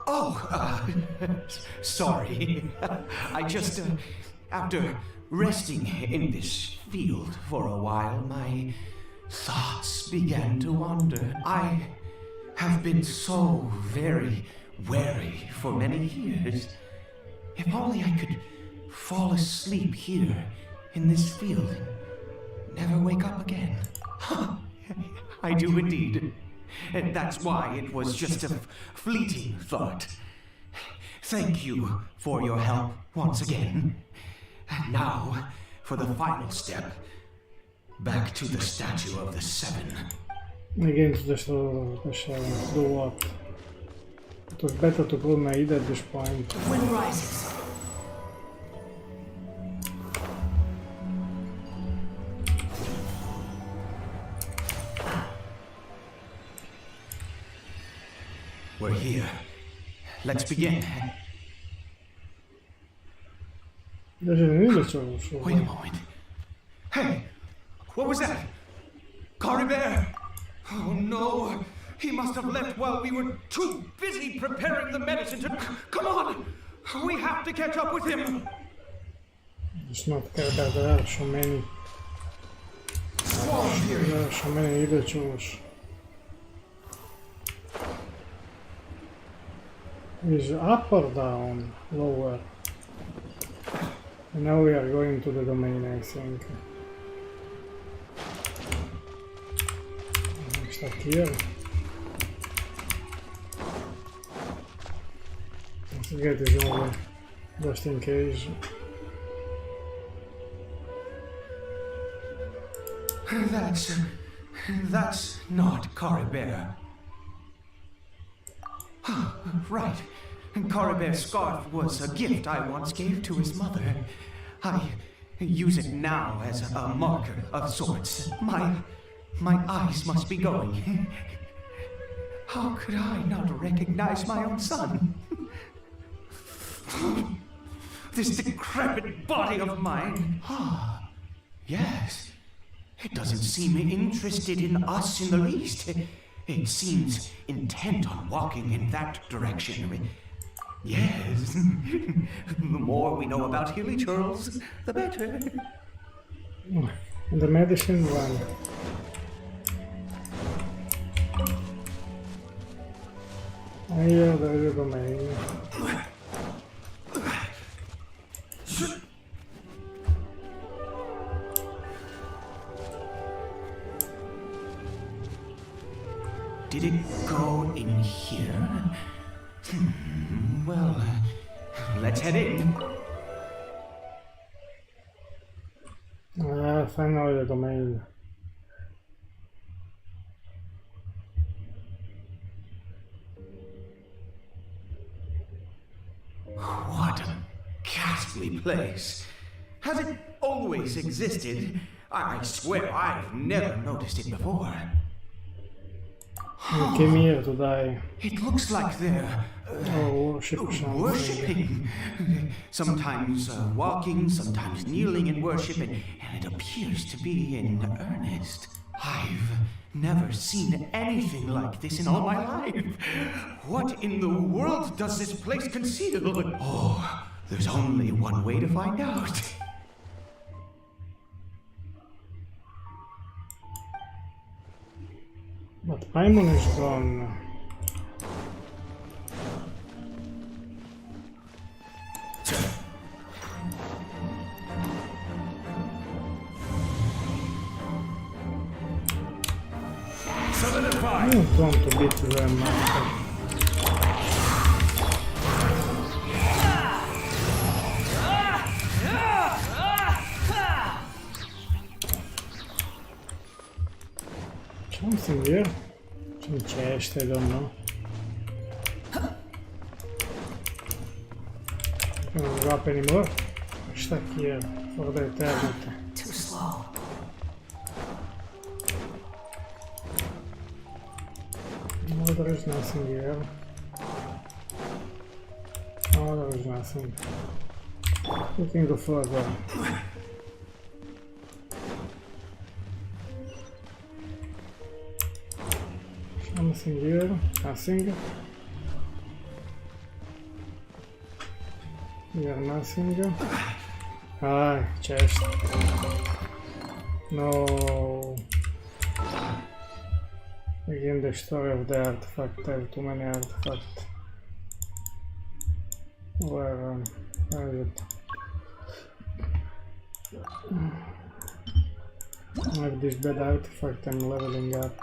Oh, sorry. I just, after resting in this field for a while, my thoughts began to wander. I have been so very wary for many years. If only I could fall asleep here in this field and never wake up again. I do indeed. And that's why it was just a fleeting thought. Thank you for your help once again. And now, for the final step. Back to the statue of the Seven. Against the Seven. Do what? It was better to pull my head at this point. Wind rises. We're here. Let's begin. There's an image also. Wait a moment. Hey! What was that? Caribert! Oh no! He must have left while we were too busy preparing the medicine to... Come on! We have to catch up with him! It's not Caribert, there are so many. There are so many villagers. Is up or down? Lower. And now we are going to the domain, I think. Start here. Let's get this over, just in case. That's not Caribert. Right. Caribert's scarf was a gift I once gave to his mother. I Use it now as a marker of sorts. My eyes must be going. How could I not recognize my own son? This decrepit body of mine. Ah, yes. It doesn't seem interested in us in the least. It seems intent on walking in that direction. Yes. The more we know about Hilly Churls, the better. The medicine one. Here there is a domain. Did it go in here? Well, let's head in. Finally the domain. What a ghastly place. Has it always existed? I swear I've never noticed it before. You came here to die. It looks like they're worshipping. Sometimes walking, sometimes kneeling in worship, and it appears to be in earnest. I've never seen anything like this in all my life. What in the world does this place conceal? Oh, there's only one way to find out. But Paimon is gone. I don't want to beat them up. Something here? Some chest, I don't know. Can't drop anymore. Stuck here for the eternity. Too slow. No, there is nothing here. No, there is nothing. We can go further. Something here, nothing. Here, nothing. Ah, chest. No. Again, the story of the artifact. I have too many artifacts. Where is it? I have this bad artifact, I'm leveling up.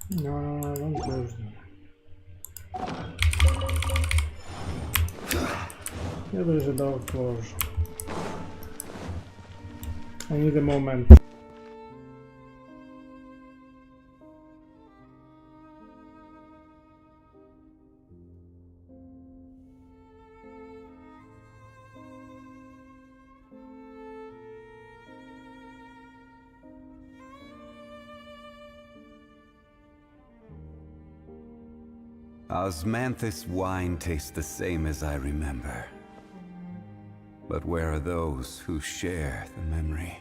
No, don't lose me. Yeah, there is a door closed. I need a moment. Osmanthus wine tastes the same as I remember. But where are those who share the memory?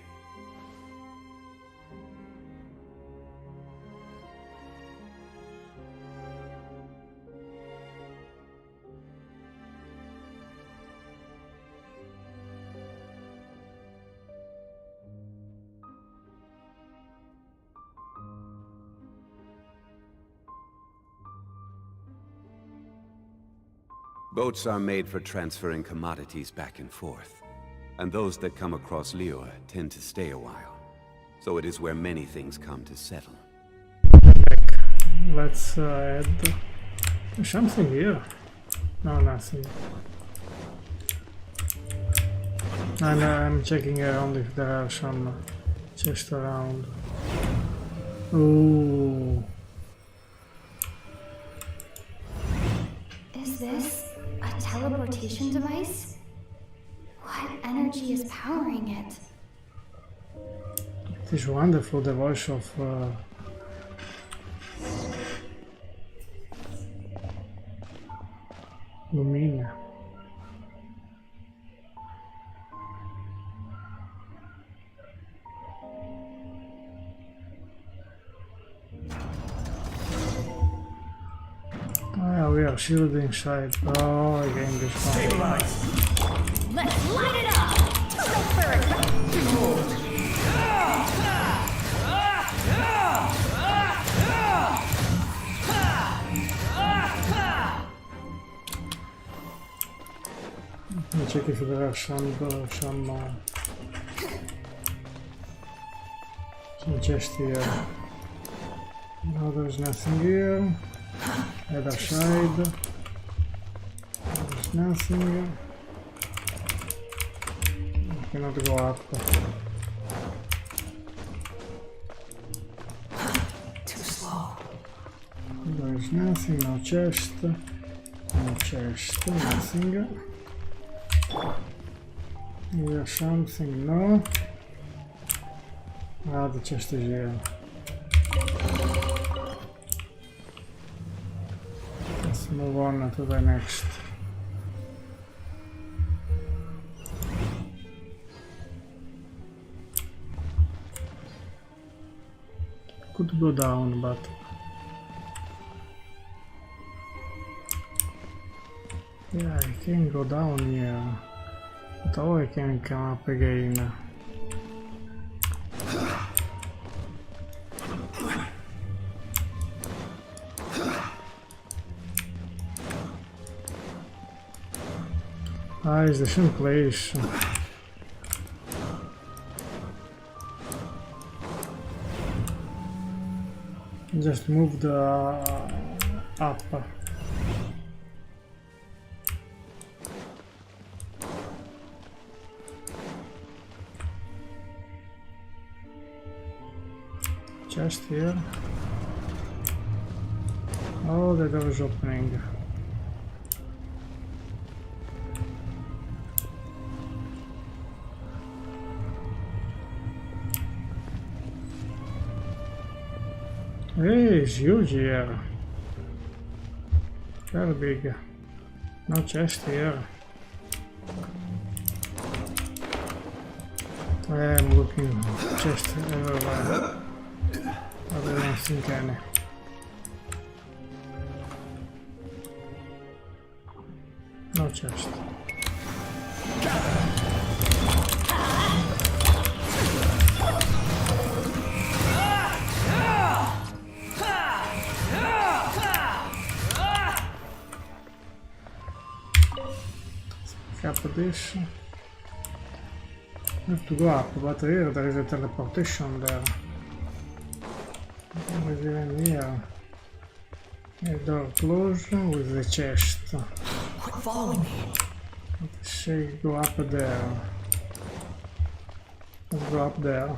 Boats are made for transferring commodities back and forth, and those that come across Liua tend to stay a while. So it is where many things come to settle. Let's add something here. No, nothing. And I'm checking around if there are some chests around. Ooh. this a teleportation device? What energy is powering it? It is wonderful, the voice of Lumina. Oh, we are shielded inside. Oh, again this one. Let's light it up! Let me check if there are some chests here. No, there's nothing here. Other side. There's nothing. I cannot go up. Too slow. There's nothing, no chest. No chest, nothing. Here's something, no. Ah, the chest is here. Let's move on to the next. Could go down, but yeah, I can go down here, but or I can come up again. Ah, it's the same place. Just move the up. Just here. Oh, the door is opening. Hey, it's huge here. Very big. No chest here. I'm looking chest everywhere. I don't think any. No chest. Up this. I have to go up, but here there is a teleportation there. There is even here. A door closed with the chest. Quit following me. Let's say go up there. Let's go up there.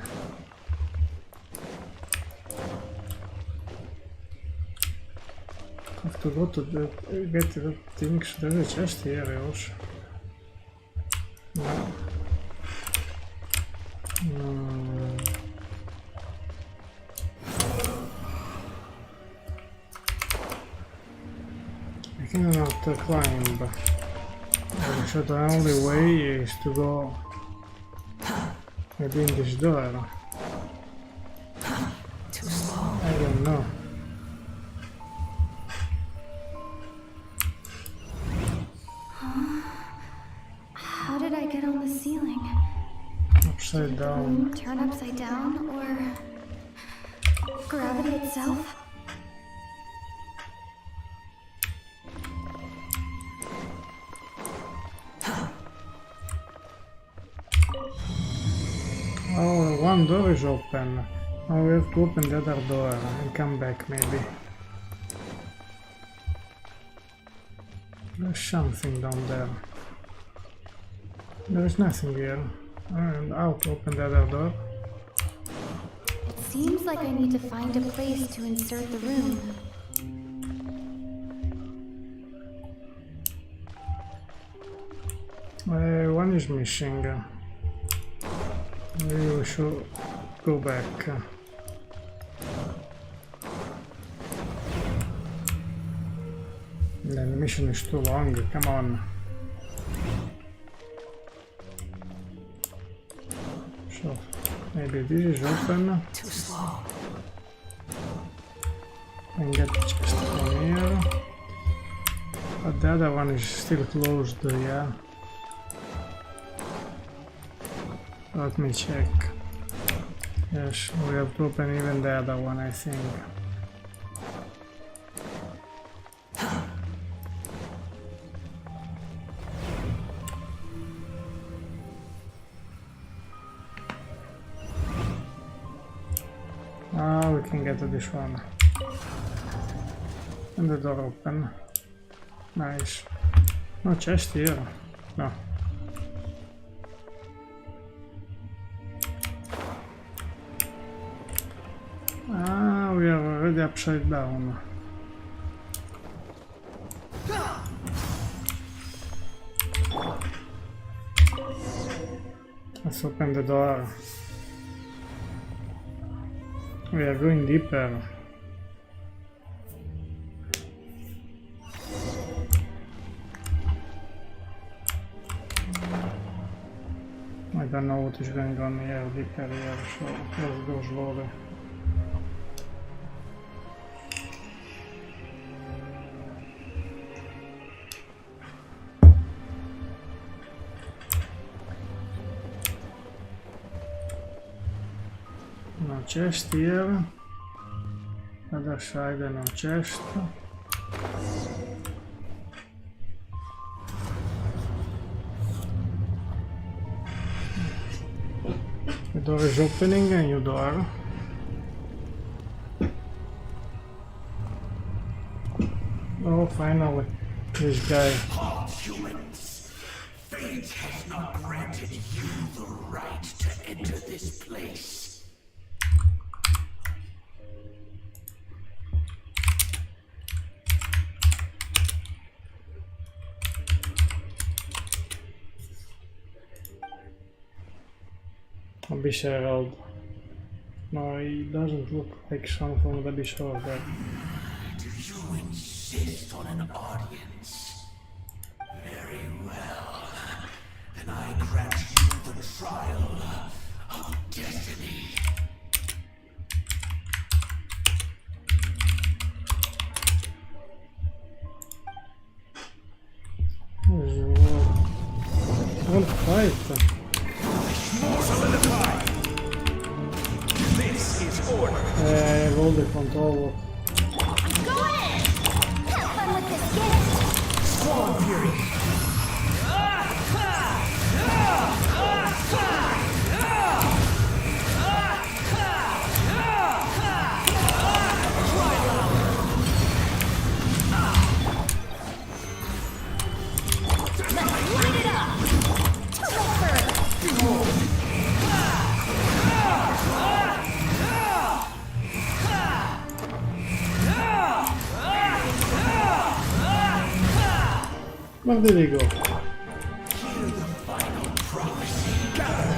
Have to go to the get the things. There's a chest here also. No. I cannot climb. So the only way is to go maybe in this door. Too slow. I don't know. How did I get on the ceiling? Upside down. Turn upside down, or gravity itself? Oh, one door is open. Now we have to open the other door and come back maybe. There's something down there. There is nothing here. And how to open the other door? It seems like I need to find a place to insert the room. One is missing. Maybe we should go back. The mission is too long, come on. So, maybe this is open. Too slow. And get the chest from here. But the other one is still closed, yeah. Let me check. Yes, we have to open even the other one, I think. Now we can get to this one. And the door open. Nice. No chest here. No. Ah, we are already upside down. Let's open the door. We are going deeper. I don't know what is going on here, deeper here, so let's go slowly. No chest here. Other side, no chest. The door is opening, a new door. Oh, finally, this guy. Humans, fate has not granted you the right to enter this place. Abyss Herald. No, he doesn't look like someone from the Abyss Herald. Do you insist on an audience? Very well. Then I grant you the trial of destiny. Don't fight. This is order. Hold the control. Go in! Have fun with this gift! Strong fury. Let's light it up! Where did he go? Hear the final prophecy. Gather.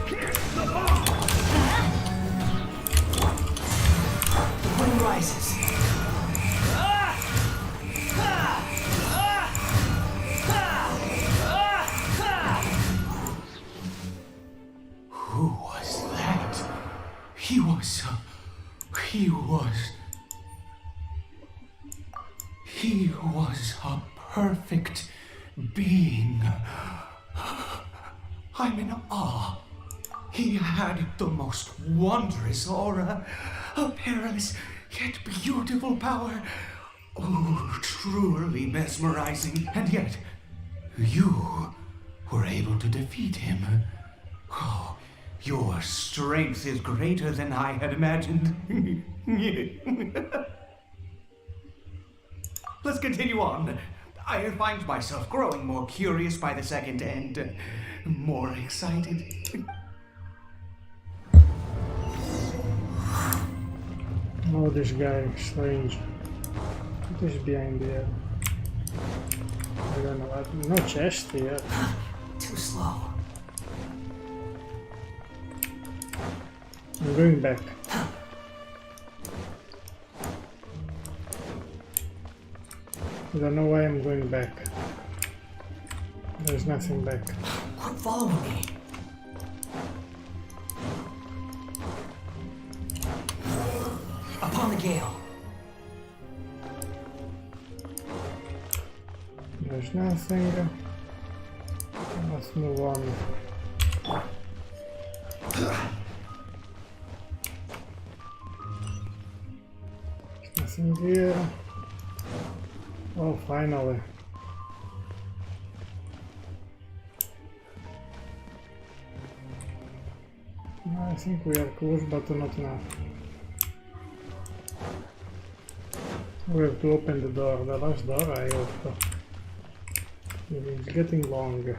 Pierce the bomb. The wind rises. Who was that? He was a perfect being. I'm in awe. He had the most wondrous aura, a perilous yet beautiful power. Oh, truly mesmerizing. And yet, you were able to defeat him. Oh, your strength is greater than I had imagined. Let's continue on. I find myself growing more curious by the second and more excited. Oh, this guy is strange. What is behind there? I don't know what. No chest here. Too slow. I'm going back. I don't know why I'm going back. There's nothing back. Quit following me. Upon the gale. There's nothing. Let's move on. There's nothing here. Oh, finally. I think we are close, but not enough. We have to open the door, the last door, I hope. It's getting long.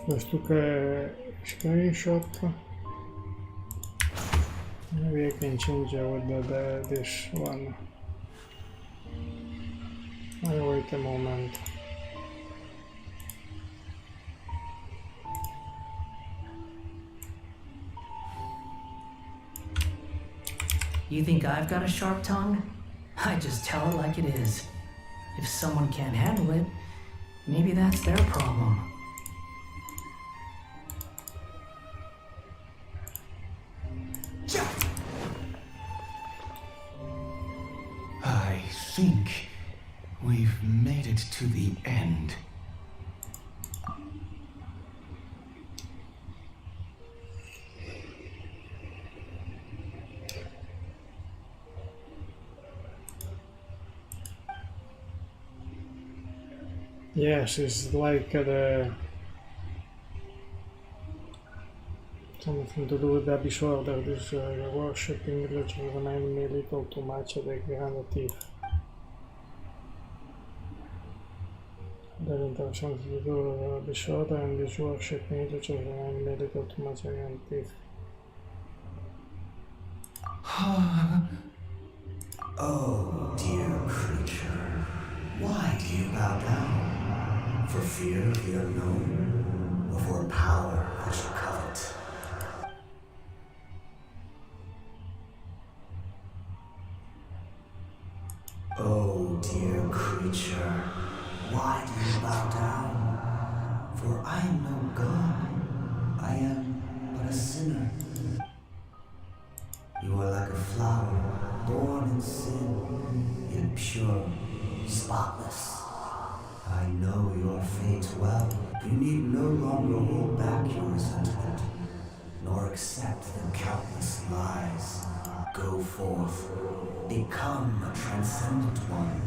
Just took a screenshot. Maybe I can change it with this one. I'll wait a moment. You think I've got a sharp tongue? I just tell it like it is. If someone can't handle it, maybe that's their problem. I think we've made it to the end. Yes, it's like the something to do with the Abyss Order. This worshipping religion remind me a little too much of the Grand Thief. That has something to do with the Abyss Order, and this worshipping religion remind me a little too much of the Grand Thief. Oh, dear creature, why do you bow down? For fear of the unknown, or for power that you covet? Oh, dear creature, why do you bow down? For I am no god, I am but a sinner. You are like a flower, born in sin, yet pure, spotless. I know your fate well. You need no longer hold back your resentment, nor accept the countless lies. Go forth, become a transcendent one.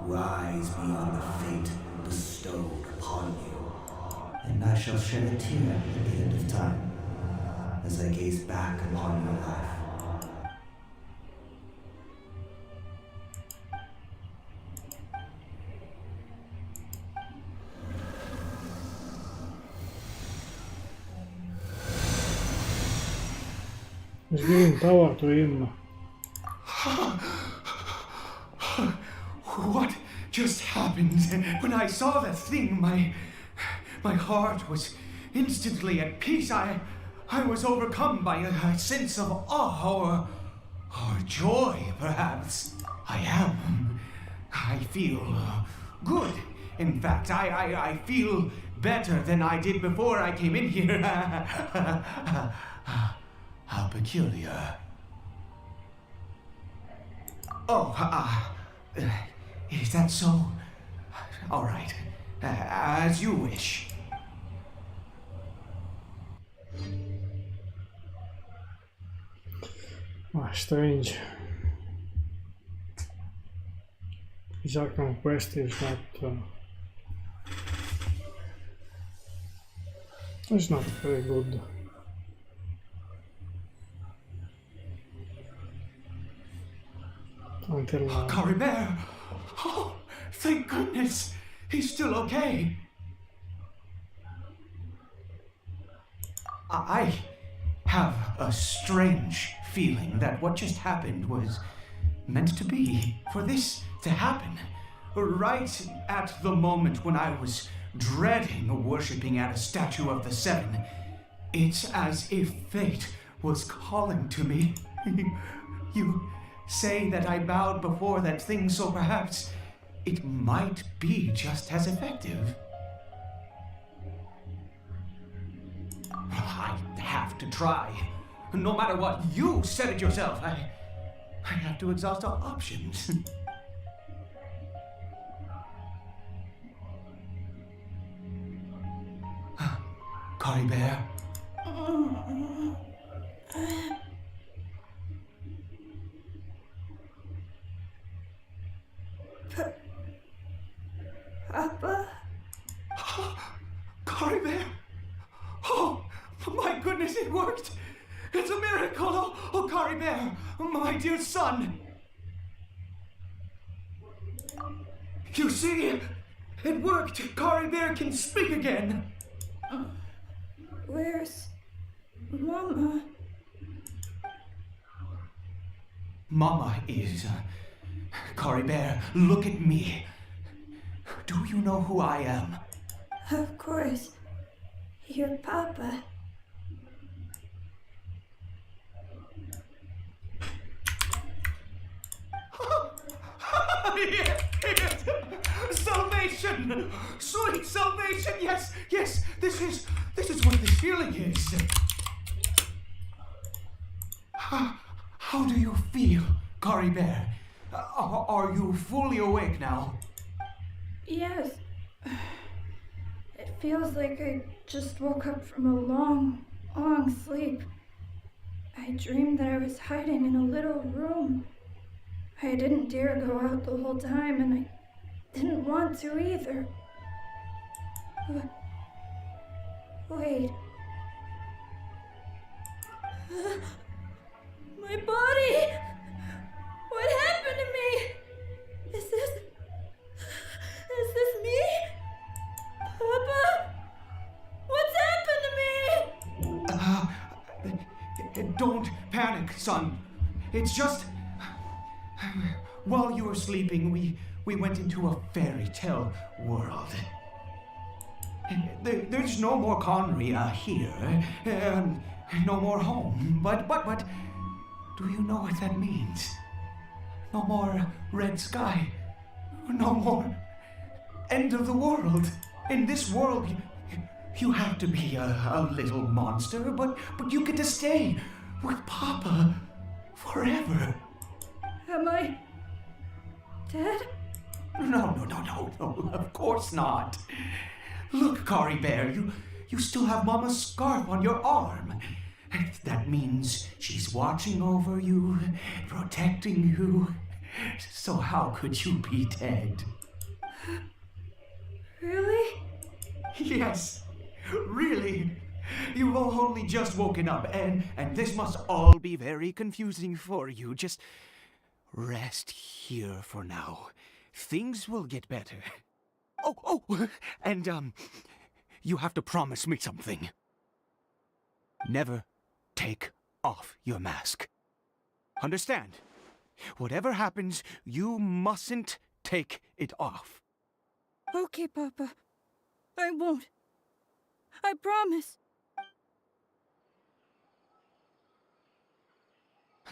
Rise beyond the fate bestowed upon you. And I shall shed a tear at the end of time, as I gaze back upon your life. He's giving power to him. What just happened? When I saw the thing, my heart was instantly at peace. I was overcome by a sense of awe or joy, perhaps. I feel good. In fact, I feel better than I did before I came in here. How peculiar. Oh, is that so? All right, as you wish. Ah, strange. His Archon quest is not... It's not very good. Until now. Caribert! Oh, thank goodness! He's still okay! I have a strange feeling that what just happened was meant to be. For this to happen, right at the moment when I was dreading worshipping at a statue of the Seven, it's as if fate was calling to me. You say that I bowed before that thing, so perhaps it might be just as effective. I have to try. No matter what, you said it yourself. I have to exhaust all options. Caribert. Papa? Caribert! Oh, my goodness, it worked! It's a miracle! Oh, Caribert, my dear son! You see, it worked! Caribert can speak again! Where's Mama? Mama is... Caribert, look at me. Do you know who I am? Of course. Your Papa. Yes, yes. Salvation! Sweet salvation! Yes, yes, this is what this feeling is. How do you feel, Caribert? Are you fully awake now? Yes. It feels like I just woke up from a long, long sleep. I dreamed that I was hiding in a little room. I didn't dare go out the whole time, and I didn't want to either. Wait. My body! What happened to me? Is this me? Papa? What's happened to me? Don't panic, son. It's just... While you were sleeping, we went into a fairy tale world. There's no more Khaenri'ah here, no more home, but, do you know what that means? No more red sky, no more end of the world. In this world, you have to be a little monster, but you get to stay with Papa forever. Am I dead? No, of course not. Look, Caribert, you still have Mama's scarf on your arm. That means she's watching over you, protecting you. So how could you be dead? Really? Yes, really. You've only just woken up, and this must all be very confusing for you. Just rest here for now. Things will get better. Oh, and, you have to promise me something. Never take off your mask. Understand? Whatever happens, you mustn't take it off. Okay, Papa. I won't. I promise.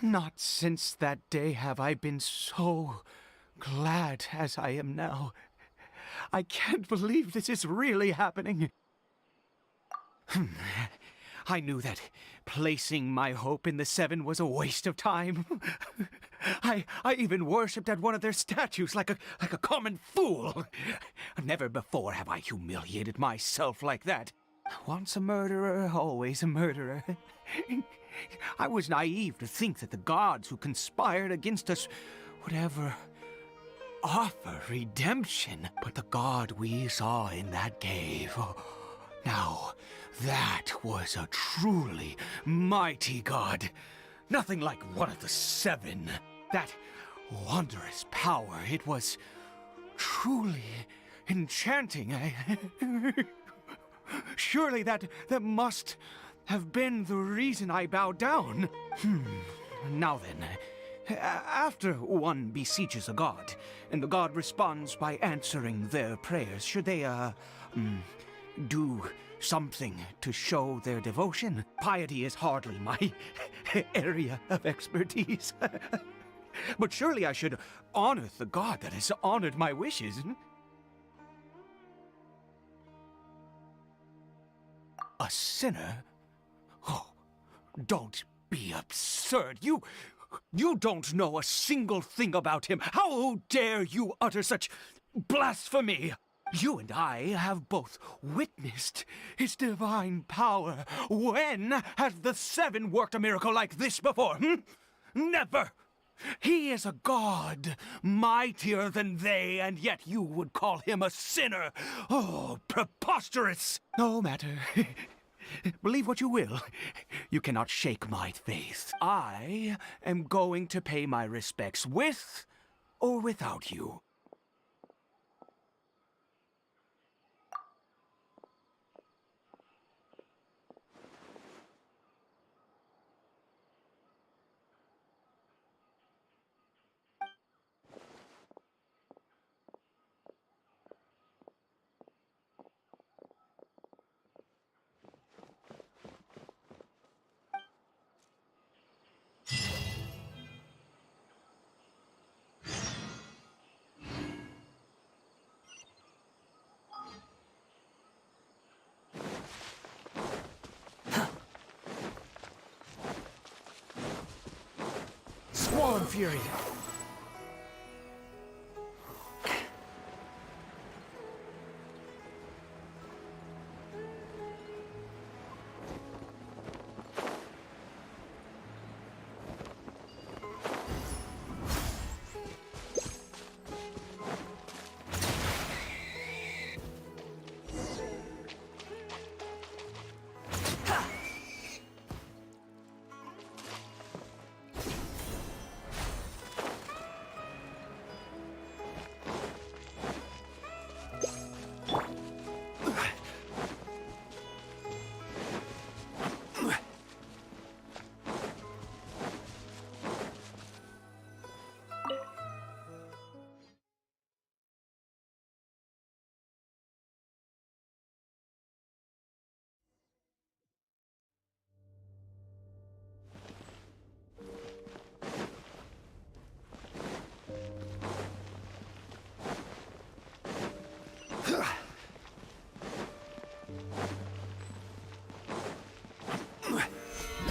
Not since that day have I been so glad as I am now. I can't believe this is really happening. I knew that placing my hope in the Seven was a waste of time. I even worshipped at one of their statues like a common fool. Never before have I humiliated myself like that. Once a murderer, always a murderer. I was naive to think that the gods who conspired against us would ever offer redemption. But the god we saw in that cave, now That was a truly mighty god. Nothing like one of the seven. That wondrous power, it was truly enchanting. Surely that must have been the reason I bowed down. Now then, after one beseeches a god, and the god responds by answering their prayers, should they, do something to show their devotion? Piety is hardly my area of expertise. But surely I should honor the god that has honored my wishes. A sinner? Oh, don't be absurd. You don't know a single thing about him. How dare you utter such blasphemy? You and I have both witnessed his divine power. When has the seven worked a miracle like this before? Never! He is a god, mightier than they, and yet you would call him a sinner. Oh, preposterous! No matter. Believe what you will. You cannot shake my faith. I am going to pay my respects with or without you. Squall Fury!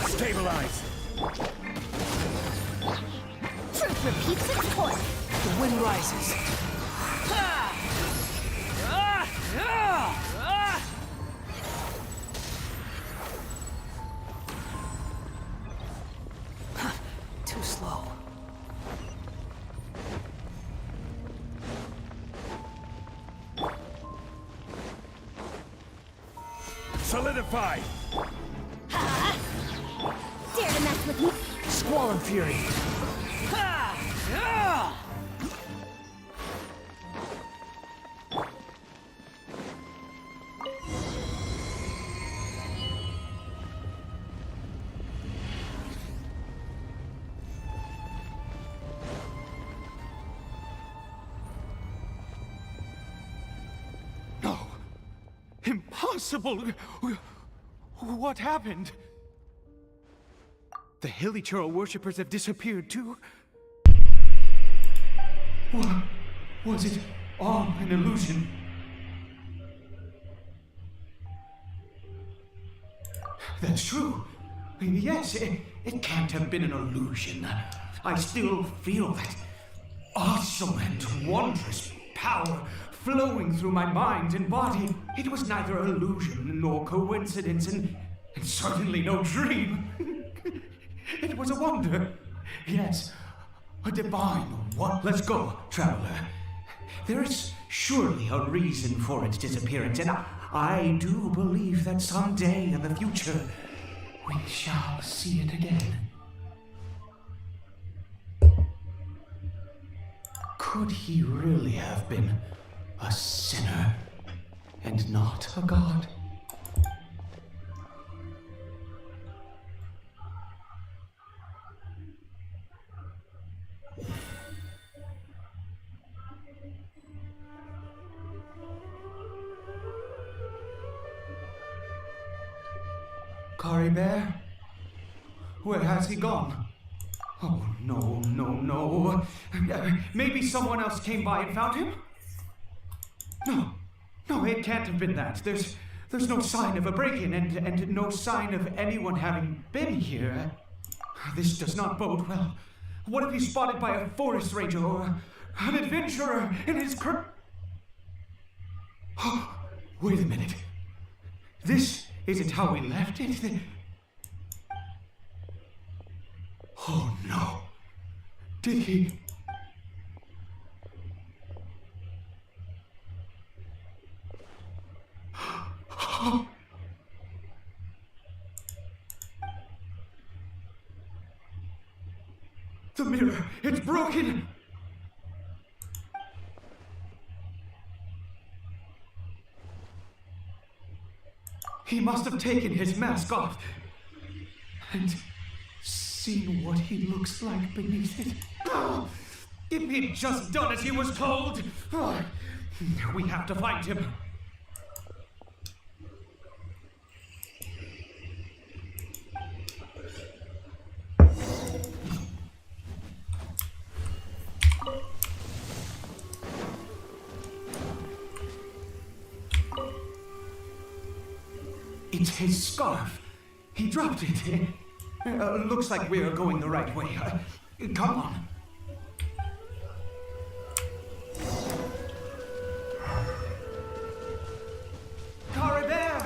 Stabilize! Truth repeats its course. The wind rises. Too slow. Solidify! Dare to mess with me? Squall and Fury! No! Impossible! What happened? The Hilichurl worshippers have disappeared too? Was it all an illusion? That's true. Yes, it can't have been an illusion. I still feel that awesome and wondrous power flowing through my mind and body. It was neither illusion nor coincidence, and certainly no dream. It was a wonder. Yes, a divine one. Let's go, traveler. There is surely a reason for its disappearance, and I do believe that someday in the future, we shall see it again. Could he really have been a sinner and not a god? Caribert? Where has he gone? Oh, no, no, no. Maybe someone else came by and found him? No, it can't have been that. There's no sign of a break-in and no sign of anyone having been here. This does not bode well. What if he's spotted by a forest ranger or an adventurer in his Wait a minute. This isn't how we left it. Oh no. Did he? The mirror, it's broken! He must have taken his mask off and seen what he looks like beneath it. Oh, if he'd just done as he was told! Oh, we have to find him. It's his scarf. He dropped it. Looks like we're going the right way. Come on. Caribert!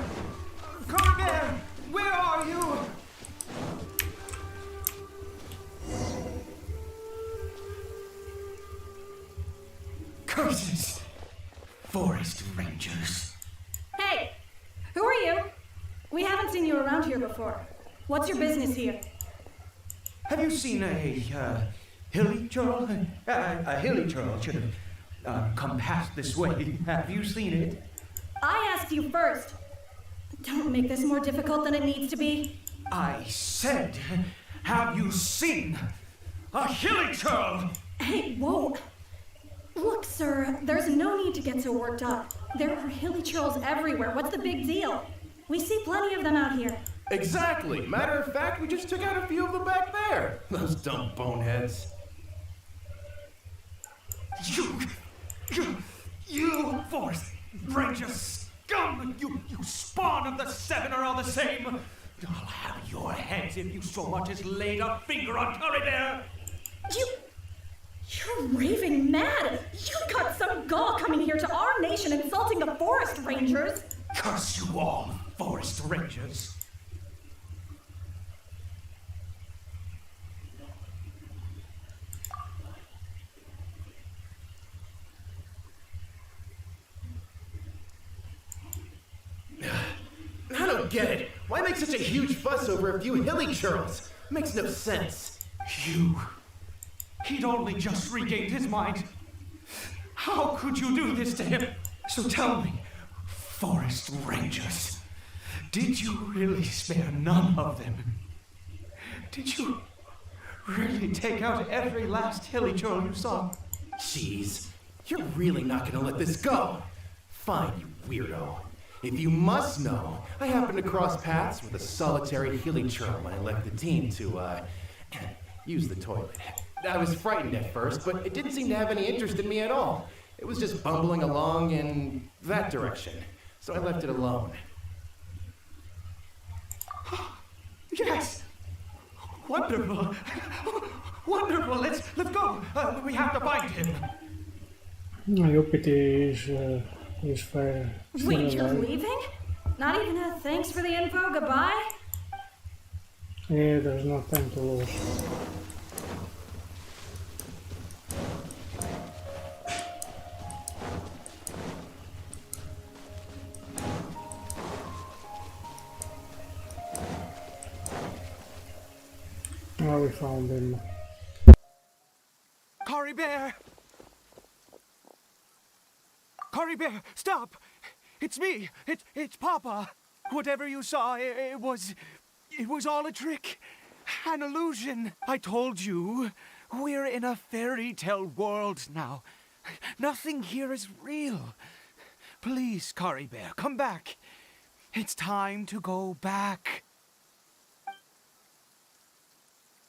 Caribert! Where are you? Curses! Forest rangers. Hey! Who are you? We haven't seen you around here before. What's your business here? Have you seen a hilly churl? A hilly churl should have come past this way. Have you seen it? I asked you first. Don't make this more difficult than it needs to be. I said, have you seen a hilly churl? Hey, whoa. Look, sir, there's no need to get so worked up. There are hilly churls everywhere. What's the big deal? We see plenty of them out here. Exactly. Matter of fact, we just took out a few of them back there. Those dumb boneheads. You forest ranger scum! You spawn of the seven are all the same! I'll have your heads if you so much as laid a finger on Caribert! You're raving mad! You got some gall coming here to our nation insulting the forest rangers! Curse you all, forest rangers! I don't get it. Why make such a huge fuss over a few hilly churls? Makes no sense. He'd only just regained his mind. How could you do this to him? So tell me, forest rangers, did you really spare none of them? Did you really take out every last hilly churl you saw? Jeez, you're really not gonna let this go. Fine, you weirdo. If you must know, I happened to cross paths with a solitary hilly churl when I left the team to, use the toilet. I was frightened at first, but it didn't seem to have any interest in me at all. It was just bumbling along in that direction, so I left it alone. Yes! Wonderful! Wonderful! Let's go! We have to find him! I hope it is fair. Wait, you're leaving? Not even a thanks for the info, goodbye? Yeah, there's no time to lose. Now we found him. Caribert! Caribert, stop! It's me! It's Papa! Whatever you saw, it was all a trick. An illusion. I told you, we're in a fairy tale world now. Nothing here is real. Please, Caribert, come back. It's time to go back.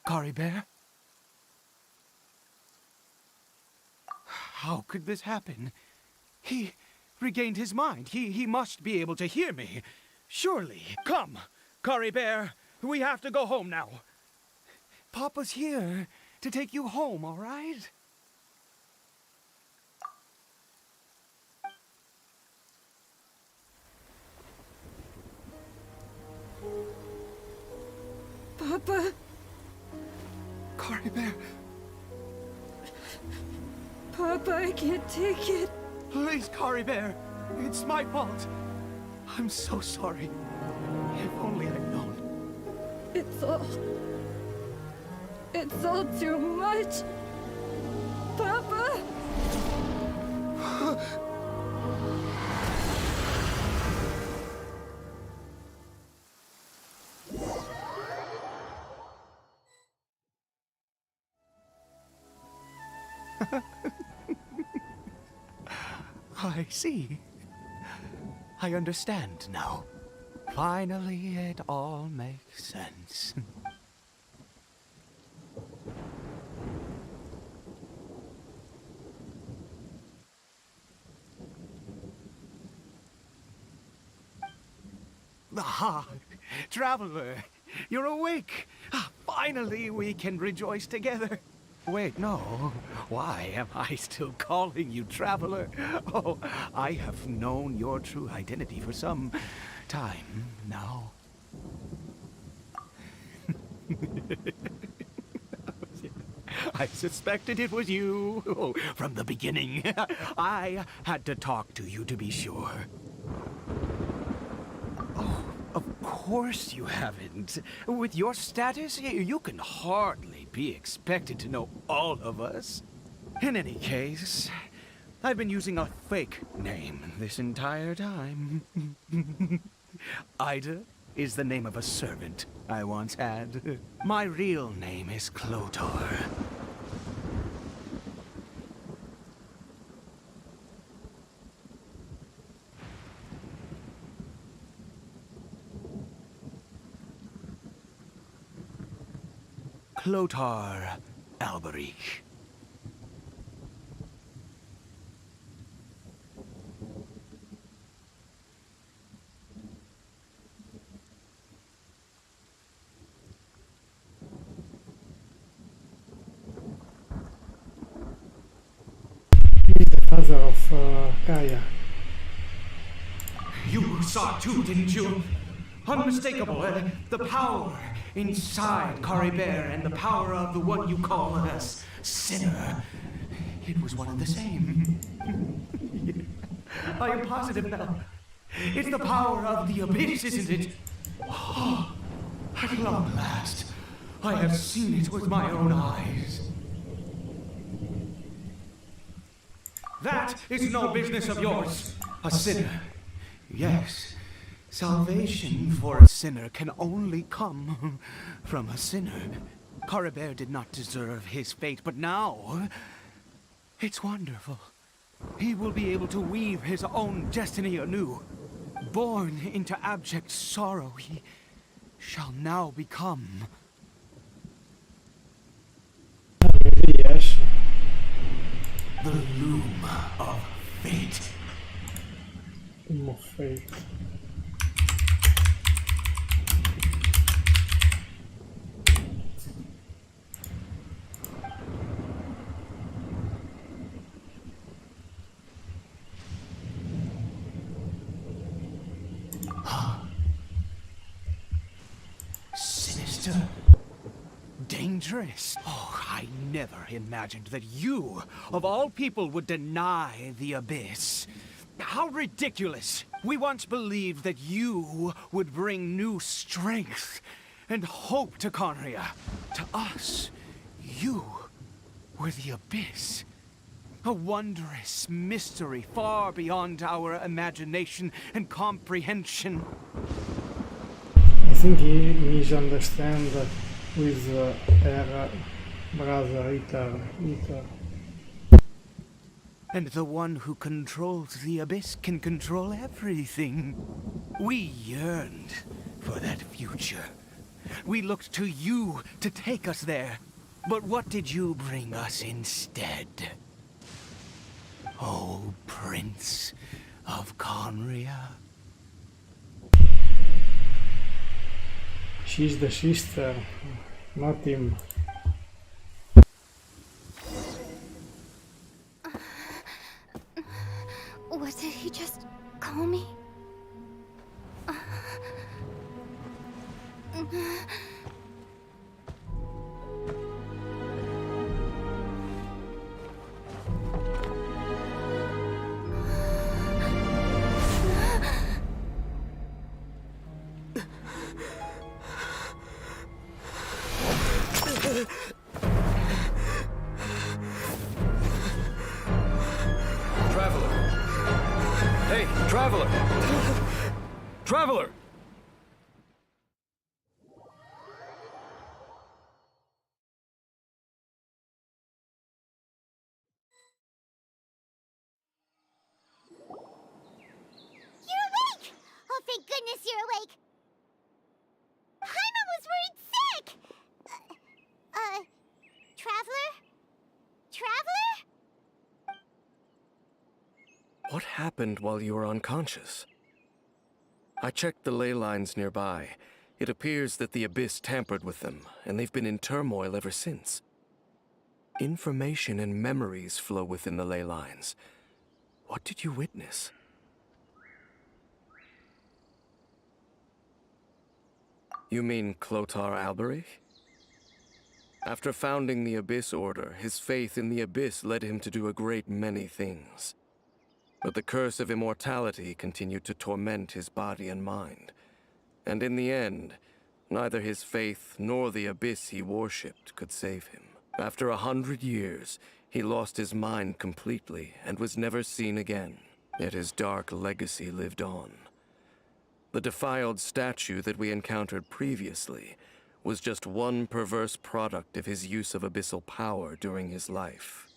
Caribert? How could this happen? He regained his mind. He must be able to hear me. Surely. Come, Caribert. We have to go home now. Papa's here to take you home, all right? Papa? Caribert. Papa, I can't take it. Please, Caribert. It's my fault. I'm so sorry. If only I'd known. It's all too much. Papa? I see. I understand now. Finally, it all makes sense. Ah, Traveler, you're awake. Finally, we can rejoice together. Wait, no. Why am I still calling you Traveler? Oh, I have known your true identity for some time now. I suspected it was you from the beginning. I had to talk to you to be sure. Oh, of course you haven't. With your status, you can hardly be expected to know all of us. In any case, I've been using a fake name this entire time. Ida is the name of a servant I once had. My real name is Clotar. Clotar Alberic. He's the father of Khaenri'ah. You saw it too, didn't you? Unmistakable, the power inside Caribert and the power of the one you call a sinner. It was one and the same. I am positive now. It's the power of the abyss, isn't it? Oh, at long last, I have seen it with my own eyes. That is no business of yours. A sinner. Yes. Salvation for a sinner can only come from a sinner. Caribert did not deserve his fate, but now it's wonderful. He will be able to weave his own destiny anew. Born into abject sorrow, he shall now become... Yes. the loom of fate. Loom of fate. Sinister. Dangerous. Oh, I never imagined that you, of all people, would deny the abyss. How ridiculous. We once believed that you would bring new strength and hope to Khaenri'ah. To us, you were the Abyss. A wondrous mystery far beyond our imagination and comprehension. I think he misunderstands with her brother Ether. And the one who controls the Abyss can control everything. We yearned for that future. We looked to you to take us there. But what did you bring us instead? Oh, Prince of Khaenri'ah. She's the sister, not him. What did he just call me? Traveler! You're awake! Oh, thank goodness you're awake! Paimon was worried sick! Traveler? Traveler? What happened while you were unconscious? I checked the ley lines nearby. It appears that the Abyss tampered with them, and they've been in turmoil ever since. Information and memories flow within the ley lines. What did you witness? You mean Clotar Alberich? After founding the Abyss Order, his faith in the Abyss led him to do a great many things. But the curse of immortality continued to torment his body and mind. And in the end, neither his faith nor the Abyss he worshipped could save him. After 100 years, he lost his mind completely and was never seen again. Yet his dark legacy lived on. The defiled statue that we encountered previously was just one perverse product of his use of abyssal power during his life.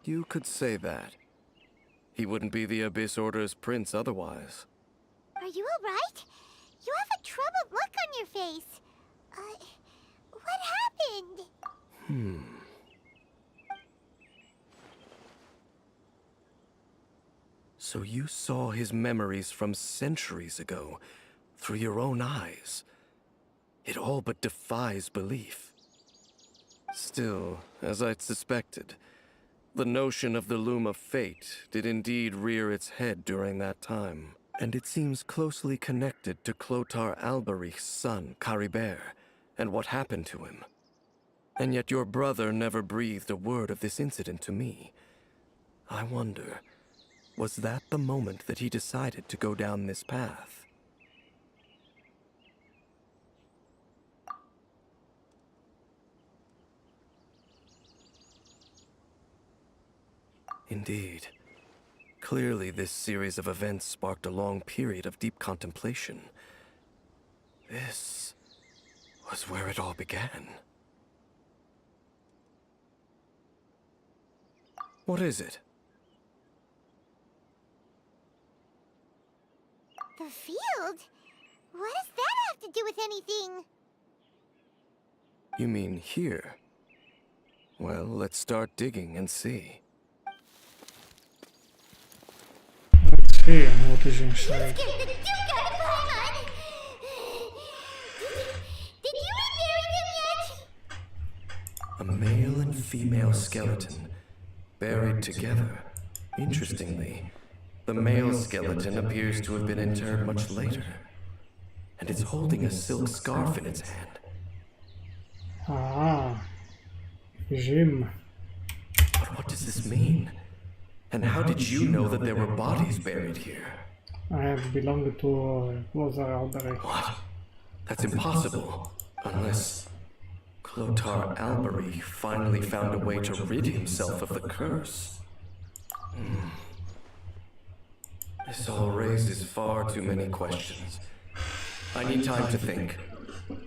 You could say that. He wouldn't be the Abyss Order's prince otherwise. Are you alright? You have a troubled look on your face. What happened? So you saw his memories from centuries ago, through your own eyes. It all but defies belief. Still, as I'd suspected, the notion of the Loom of Fate did indeed rear its head during that time, and it seems closely connected to Clotar Alberich's son, Caribert, and what happened to him. And yet your brother never breathed a word of this incident to me. I wonder, was that the moment that he decided to go down this path? Indeed. Clearly, this series of events sparked a long period of deep contemplation. This was where it all began. What is it? The field? What does that have to do with anything? You mean here? Well, let's start digging and see. Hey, what is inside? Did you rebury them yet? A male and female skeleton, buried together. Interestingly, the male skeleton appears to have been interred much later, and it's holding a silk scarf in its hand. Ah, Jim. But what does this mean? And how did you know that there were bodies buried here? I have belonged to a closer outbreak. What? That's impossible. Unless Clotar Albury finally found a way to rid himself of the curse. This all raises far too many questions. I need time to think,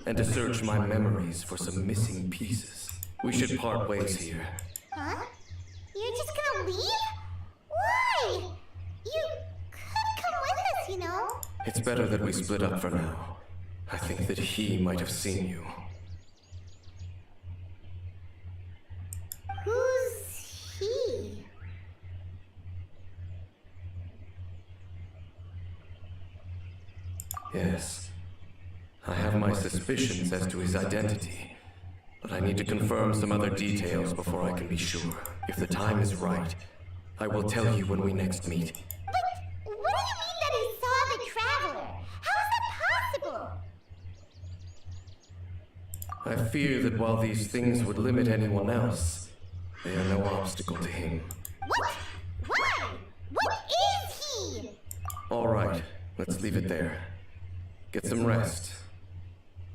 and to search my memories for some missing pieces. We should part ways here. Huh? You're just gonna leave? Why? You could come with us, you know? It's better that we split up for now. I think that he might have seen you. Who's he? Yes. I have my suspicions as to his identity, but I need to confirm some other details before I can be sure. If the time is right, I will tell you when we next meet. But what do you mean that he saw the Traveler? How is that possible? I fear that while these things would limit anyone else, they are no obstacle to him. What? Why? What is he? All right, let's leave it there. Get some rest.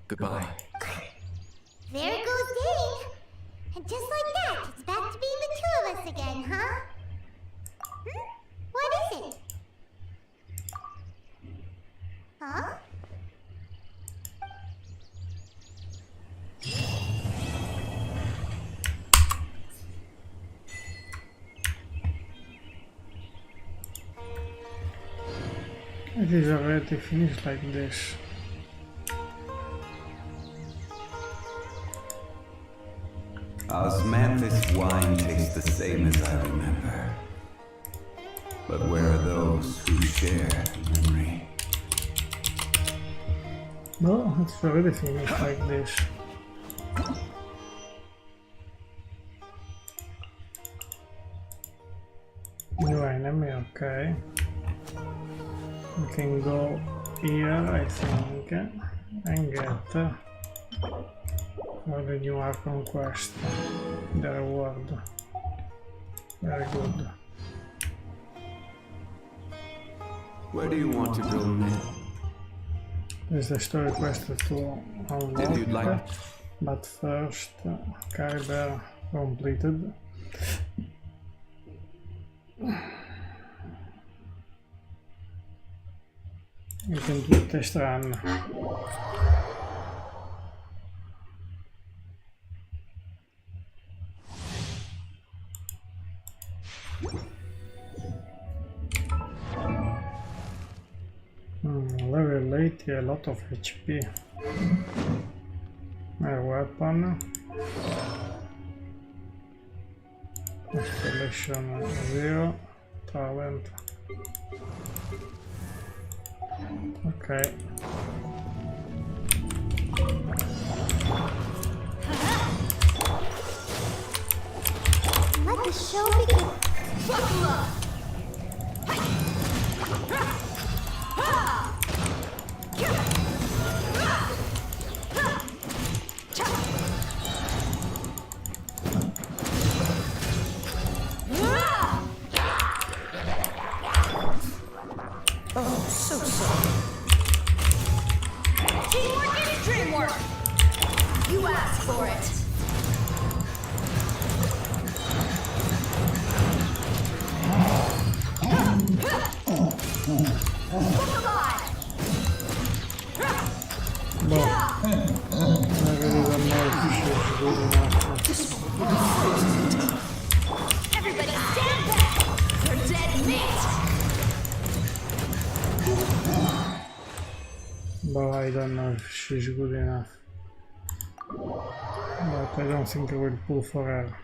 Goodbye. There goes Dave. And just like that, it's back to being the two of us again, huh? What is it? Huh? It is already finished like this. Osmanthus wine tastes the same as I remember. But where are those who share memory? No, it's already finished like this. New enemy, okay. We can go here, I think, and get for the new Archon quest, the reward. Very good. Where do you want to go next? There's the story quest to unlock, If you'd like. but first, Caribert completed. We can do a test run. Level 80, a lot of HP. My weapon. Installation 0. Talent. Okay. Let the show begin. Buckle up! Oh, so sorry. Teamwork is dreamwork! You asked for it! Look alive! Everybody stand back! You're dead meat! But I don't know if she's good enough. But I don't think I will pull for her.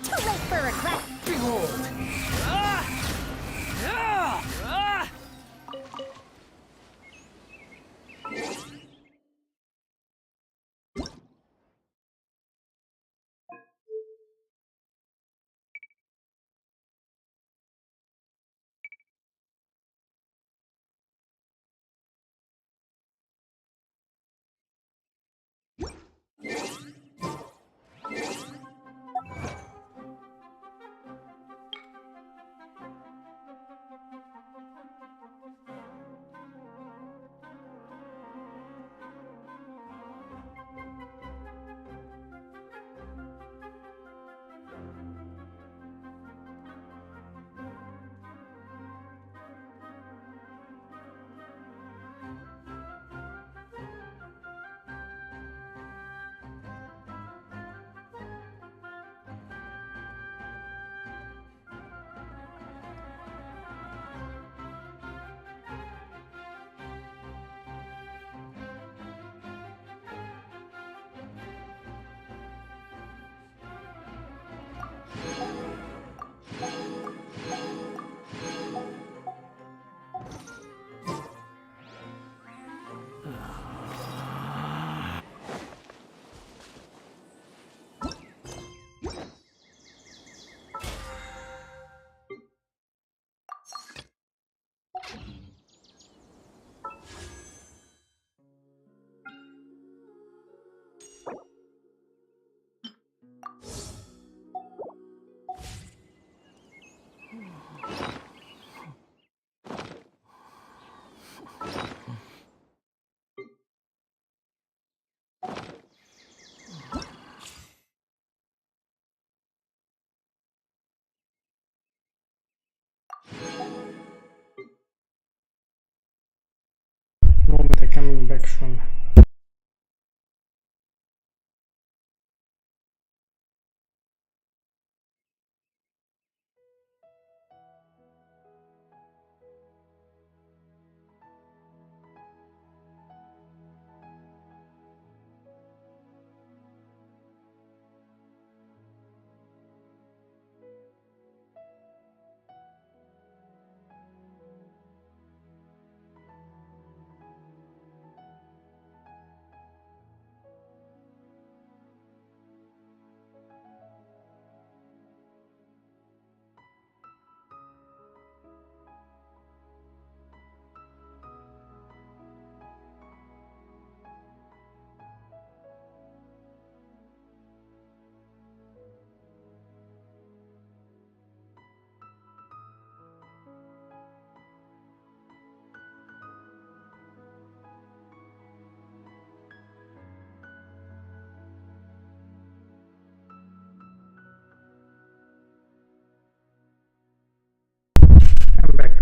Too late for regret. Behold! Moment, they're coming back soon.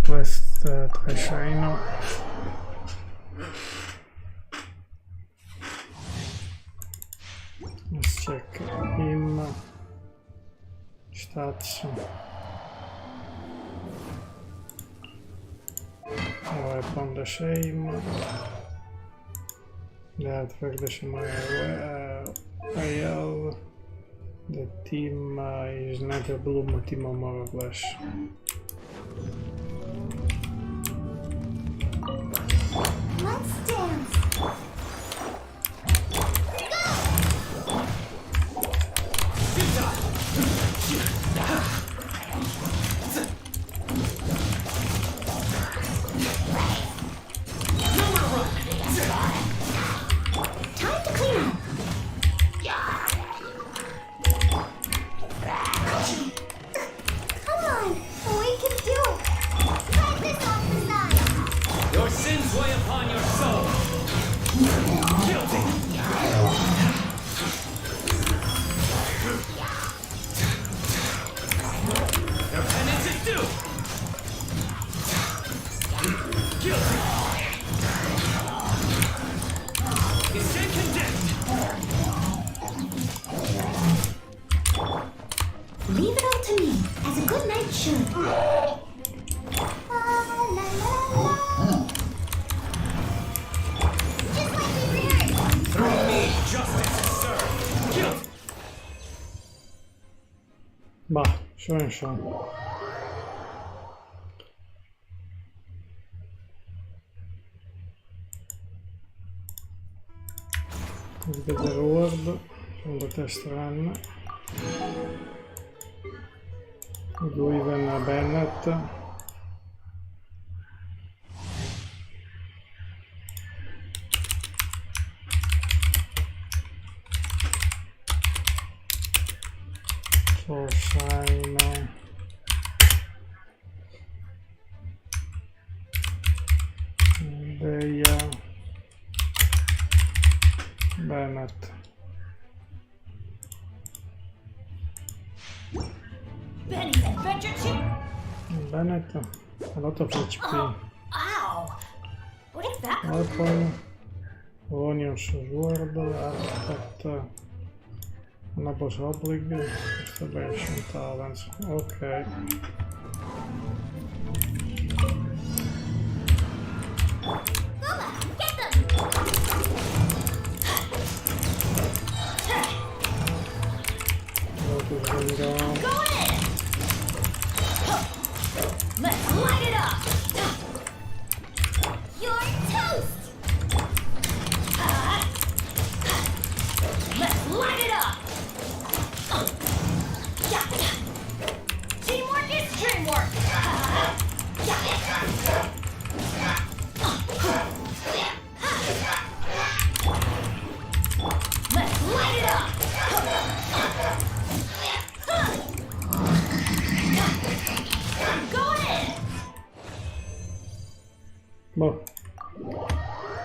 Quest tra Cyno. Let's check him. Stats. Weapon the same. The artifact the same IL. The team is Windblume, team of Mora Goulash. Let's dance. Time to clean up. Come on, we can do it. Cut this off the side. Your sins weigh upon your soul. Guilty. Your penance is due. Guilty. You stand condemned. Leave it all to me, as a good knight should. Just like we rehearsed. Through me, justice is served. Guilty. Bah, schon. Let's get the reward from the test run. We do even a Bennett. So Cyno. Dehya. Bennett. Benny's adventure chick? Bennett, a lot of HP. Oh, ow! What is that? Weapon, Onion Sword, Artifact, Anabos Oblig, Installation Talents. Okay. Get them! What is going on? Go in! Let's light it up! You're toast!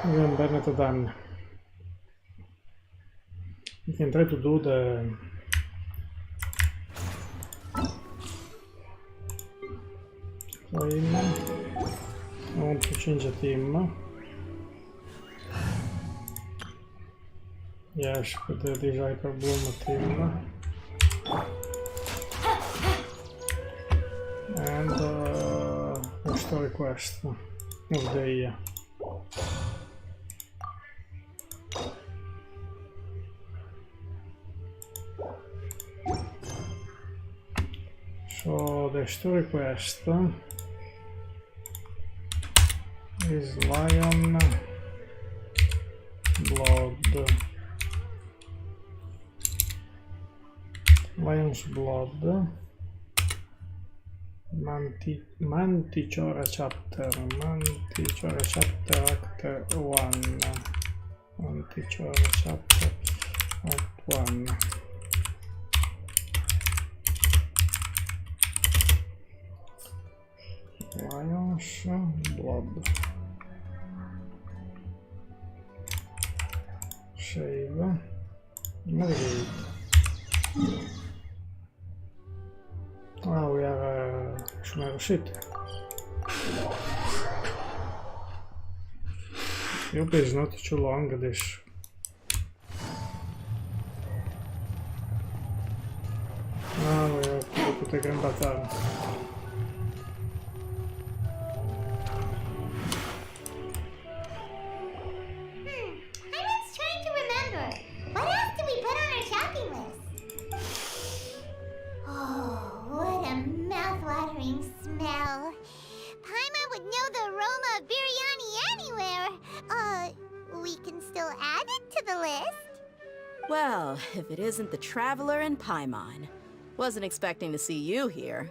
Even Bennett done. We can try to do the claim. I want to change a team. Yes, put this Hyperbloom team. And a story quest of Dehya. So the story quest is Lionsblood, Manticore chapter act 1, Manticore chapter act 1. Lionsblood. Save. Navigate. Oh, we are Shumero City. I hope it's not too long, this. Ah, we have to put a Grand Battalion. Well, if it isn't the Traveler and Paimon. Wasn't expecting to see you here.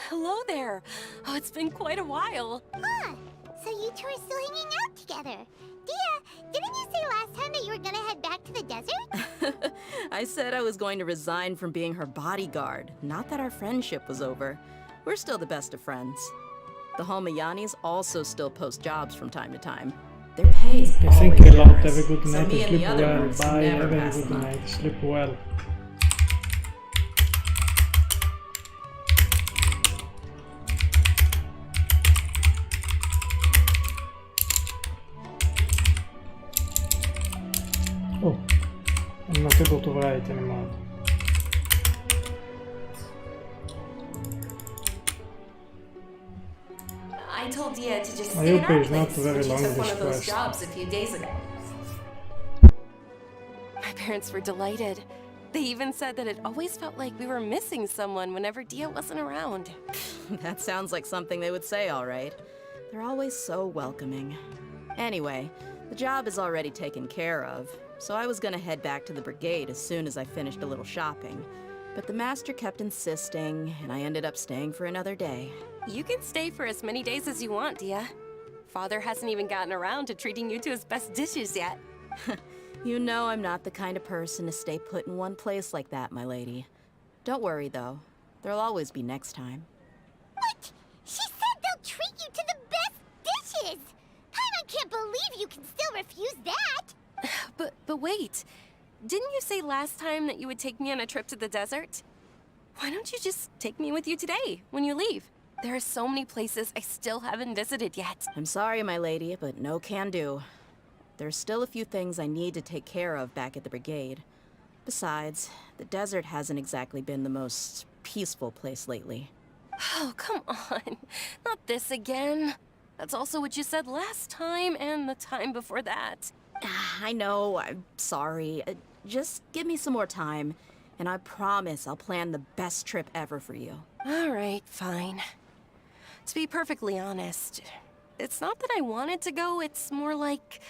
Hello there. Oh, it's been quite a while. Huh. So you two are still hanging out together. Dehya, didn't you say last time that you were gonna head back to the desert? I said I was going to resign from being her bodyguard, not that our friendship was over. We're still the best of friends. The Halmayanis also still post jobs from time to time. Their pay is I think always a lot. generous, Have a good so night me and and sleep the other well. groups Bye. never Have a pass good them up. night. Sleep well. Oh, I'm not able to write anymore. I told Dehya to just I stay in hope our it's not place very when she long, took one this of those quest. jobs a few days ago. My parents were delighted. They even said that it always felt like we were missing someone whenever Dehya wasn't around. That sounds like something they would say, all right. They're always so welcoming. Anyway, the job is already taken care of, so I was gonna head back to the brigade as soon as I finished a little shopping. But the master kept insisting, and I ended up staying for another day. You can stay for as many days as you want, Dehya. Father hasn't even gotten around to treating you to his best dishes yet. You know I'm not the kind of person to stay put in one place like that, my lady. Don't worry, though. There'll always be next time. What? She said they'll treat you to the best dishes! I can't believe you can still refuse that! But wait. Didn't you say last time that you would take me on a trip to the desert? Why don't you just take me with you today, when you leave? There are so many places I still haven't visited yet. I'm sorry, my lady, but no can do. There's still a few things I need to take care of back at the brigade. Besides, the desert hasn't exactly been the most peaceful place lately. Oh, come on. Not this again. That's also what you said last time and the time before that. I know, I'm sorry. Just give me some more time, and I promise I'll plan the best trip ever for you. All right, fine. To be perfectly honest, it's not that I wanted to go, it's more like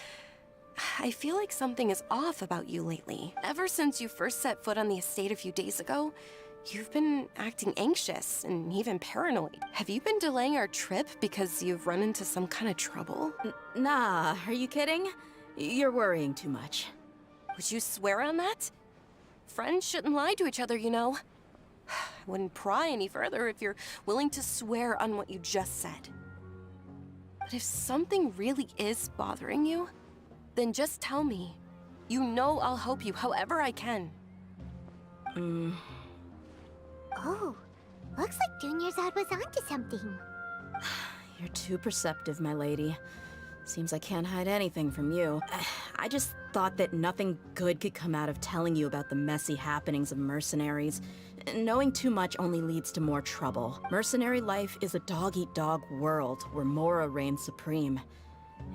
I feel like something is off about you lately. Ever since you first set foot on the estate a few days ago, you've been acting anxious and even paranoid. Have you been delaying our trip because you've run into some kind of trouble? Nah, are you kidding? You're worrying too much. Would you swear on that? Friends shouldn't lie to each other, you know. I wouldn't pry any further if you're willing to swear on what you just said. But if something really is bothering you, then just tell me. You know I'll help you however I can. Oh, looks like Dunyarzad was onto something. You're too perceptive, my lady. Seems I can't hide anything from you. I just thought that nothing good could come out of telling you about the messy happenings of mercenaries. Knowing too much only leads to more trouble. Mercenary life is a dog-eat-dog world where Mora reigns supreme.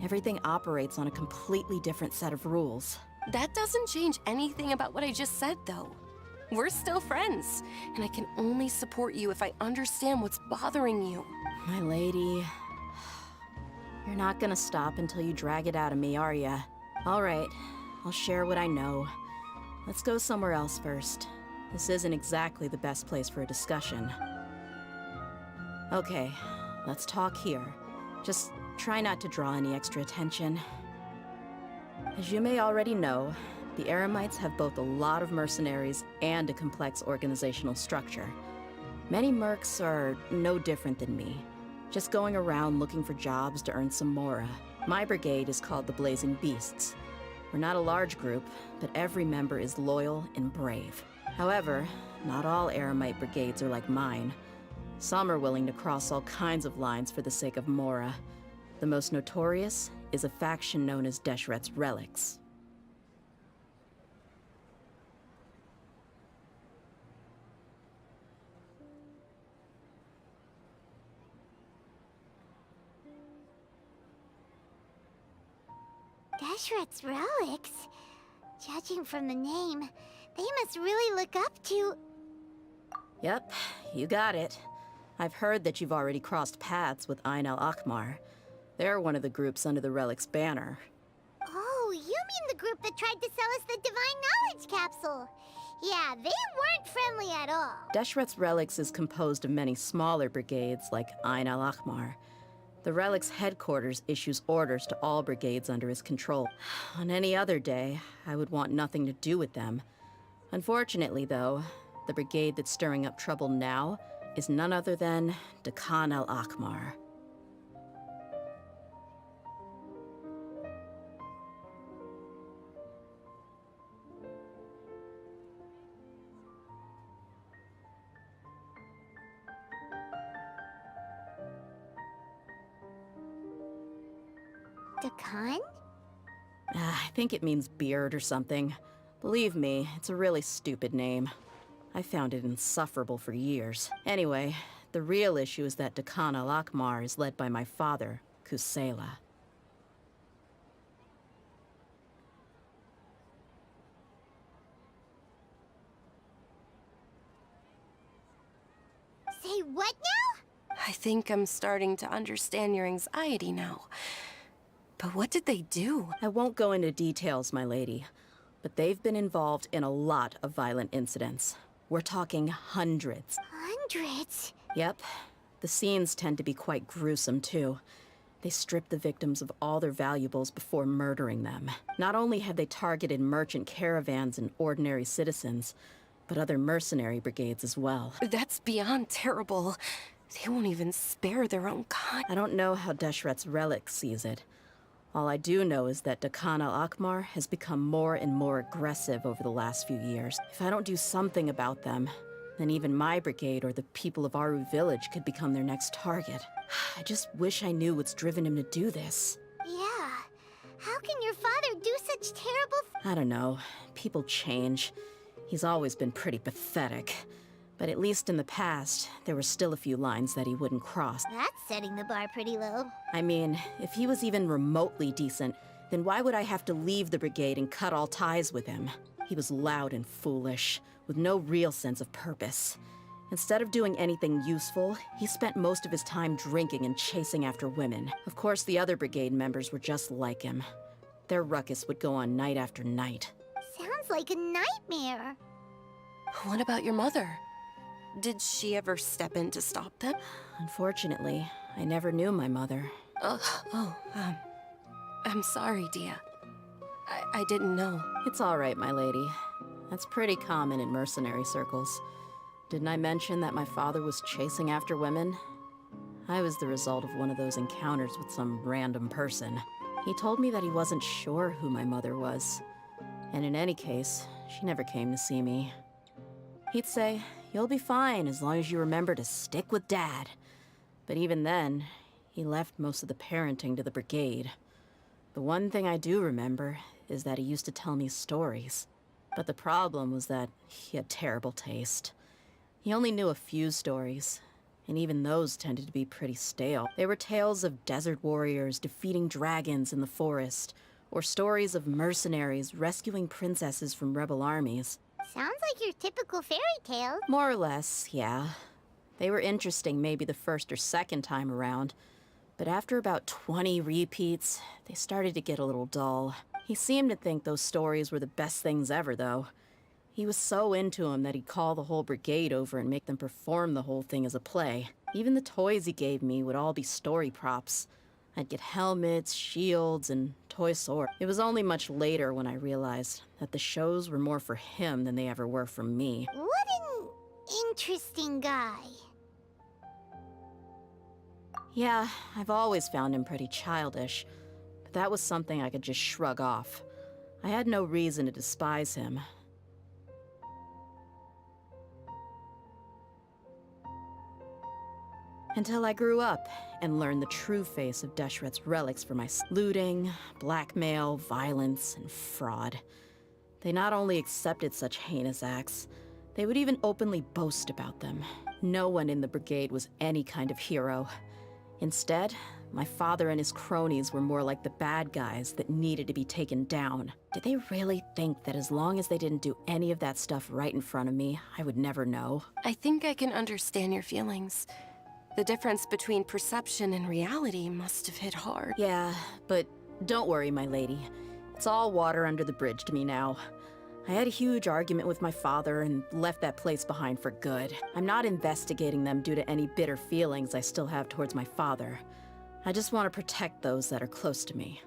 Everything operates on a completely different set of rules. That doesn't change anything about what I just said, though. We're still friends, and I can only support you if I understand what's bothering you. My lady... You're not gonna stop until you drag it out of me, are ya? All right, I'll share what I know. Let's go somewhere else first. This isn't exactly the best place for a discussion. Okay, let's talk here. Just try not to draw any extra attention. As you may already know, the Eremites have both a lot of mercenaries and a complex organizational structure. Many mercs are no different than me, just going around looking for jobs to earn some Mora. My brigade is called the Blazing Beasts. We're not a large group, but every member is loyal and brave. However, not all Eremite brigades are like mine. Some are willing to cross all kinds of lines for the sake of Mora. The most notorious is a faction known as Deshret's Relics. Deshret's Relics? Judging from the name, they must really look up to... Yep, you got it. I've heard that you've already crossed paths with Al-Ahmar. They're one of the groups under the Relic's banner. Oh, you mean the group that tried to sell us the Divine Knowledge Capsule? Yeah, they weren't friendly at all. Deshret's Relics is composed of many smaller brigades like Al-Ahmar. The Relic's headquarters issues orders to all brigades under his control. On any other day, I would want nothing to do with them. Unfortunately, though, the brigade that's stirring up trouble now is none other than Deccan Al-Ahmar. Deccan? I think it means beard or something. Believe me, it's a really stupid name. I found it insufferable for years. Anyway, the real issue is that Deccan Al-Ahmar is led by my father, Kusela. Say what now? I think I'm starting to understand your anxiety now. But what did they do? I won't go into details, my lady, but they've been involved in a lot of violent incidents. We're talking hundreds. Hundreds? Yep. The scenes tend to be quite gruesome, too. They strip the victims of all their valuables before murdering them. Not only have they targeted merchant caravans and ordinary citizens, but other mercenary brigades as well. That's beyond terrible. They won't even spare their own kind. I don't know how Deshret's Relic sees it. All I do know is that Deccan Al-Ahmar has become more and more aggressive over the last few years. If I don't do something about them, then even my brigade or the people of Aru village could become their next target. I just wish I knew what's driven him to do this. Yeah. How can your father do such terrible... I don't know. People change. He's always been pretty pathetic. But at least in the past, there were still a few lines that he wouldn't cross. That's setting the bar pretty low. I mean, if he was even remotely decent, then why would I have to leave the brigade and cut all ties with him? He was loud and foolish, with no real sense of purpose. Instead of doing anything useful, he spent most of his time drinking and chasing after women. Of course, the other brigade members were just like him. Their ruckus would go on night after night. Sounds like a nightmare. What about your mother? Did she ever step in to stop them? Unfortunately, I never knew my mother. I'm sorry, Dehya. I didn't know. It's all right, my lady. That's pretty common in mercenary circles. Didn't I mention that my father was chasing after women? I was the result of one of those encounters with some random person. He told me that he wasn't sure who my mother was. And in any case, she never came to see me. He'd say, "You'll be fine as long as you remember to stick with Dad." But even then, he left most of the parenting to the brigade. The one thing I do remember is that he used to tell me stories. But the problem was that he had terrible taste. He only knew a few stories, and even those tended to be pretty stale. They were tales of desert warriors defeating dragons in the forest, or stories of mercenaries rescuing princesses from rebel armies. Sounds like your typical fairy tale. More or less, yeah. They were interesting maybe the first or second time around, but after about 20 repeats, they started to get a little dull. He seemed to think those stories were the best things ever, though. He was so into them that he'd call the whole brigade over and make them perform the whole thing as a play. Even the toys he gave me would all be story props. I'd get helmets, shields, and toy swords. It was only much later when I realized that the shows were more for him than they ever were for me. What an interesting guy. Yeah, I've always found him pretty childish, but that was something I could just shrug off. I had no reason to despise him. Until I grew up and learned the true face of Deshret's relics for my looting, blackmail, violence, and fraud. They not only accepted such heinous acts, they would even openly boast about them. No one in the brigade was any kind of hero. Instead, my father and his cronies were more like the bad guys that needed to be taken down. Did they really think that as long as they didn't do any of that stuff right in front of me, I would never know? I think I can understand your feelings. The difference between perception and reality must have hit hard. Yeah, but don't worry, my lady. It's all water under the bridge to me now. I had a huge argument with my father and left that place behind for good. I'm not investigating them due to any bitter feelings I still have towards my father. I just want to protect those that are close to me.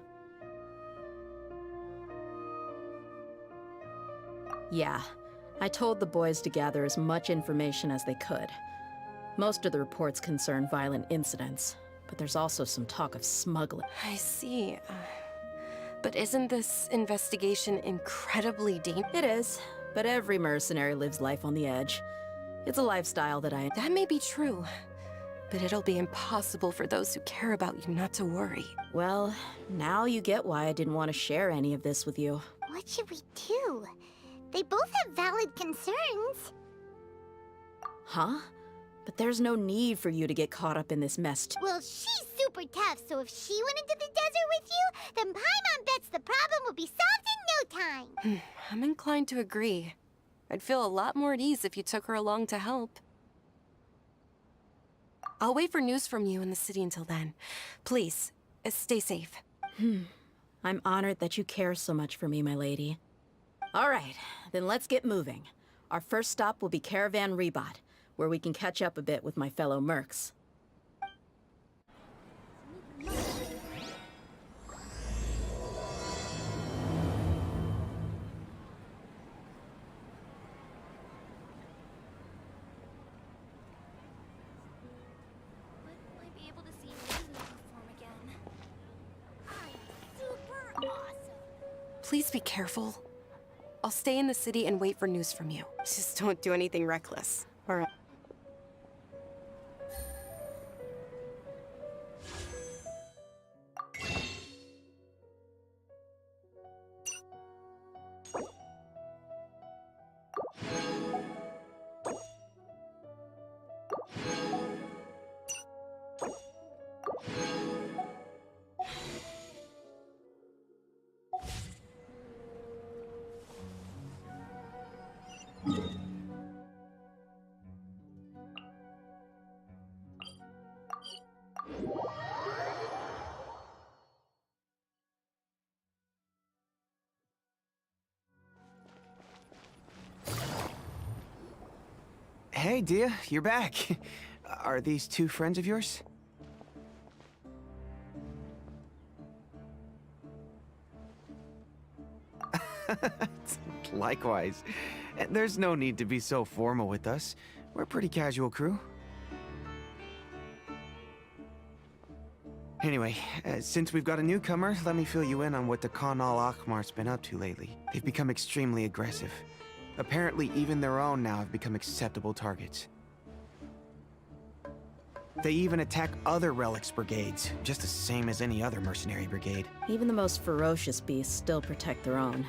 Yeah, I told the boys to gather as much information as they could. Most of the reports concern violent incidents, but there's also some talk of smuggling. I see. But isn't this investigation incredibly dangerous? It is, but every mercenary lives life on the edge. It's a lifestyle that I... That may be true, but it'll be impossible for those who care about you not to worry. Well, now you get why I didn't want to share any of this with you. What should we do? They both have valid concerns. Huh? But there's no need for you to get caught up in this mess. Well, she's super tough, so if she went into the desert with you, then Paimon bets the problem will be solved in no time. I'm inclined to agree. I'd feel a lot more at ease if you took her along to help. I'll wait for news from you in the city until then. Please, stay safe. I'm honored that you care so much for me, my lady. All right, then let's get moving. Our first stop will be Caravan Rebot, where we can catch up a bit with my fellow mercs. Please be careful. I'll stay in the city and wait for news from you. Just don't do anything reckless. All right. Hey, Dehya, you're back. Are these two friends of yours? Likewise. There's no need to be so formal with us. We're a pretty casual crew. Anyway, since we've got a newcomer, let me fill you in on what the Khan Al-Ahmar's been up to lately. They've become extremely aggressive. Apparently, even their own now have become acceptable targets. They even attack other relics brigades, just the same as any other mercenary brigade. Even the most ferocious beasts still protect their own.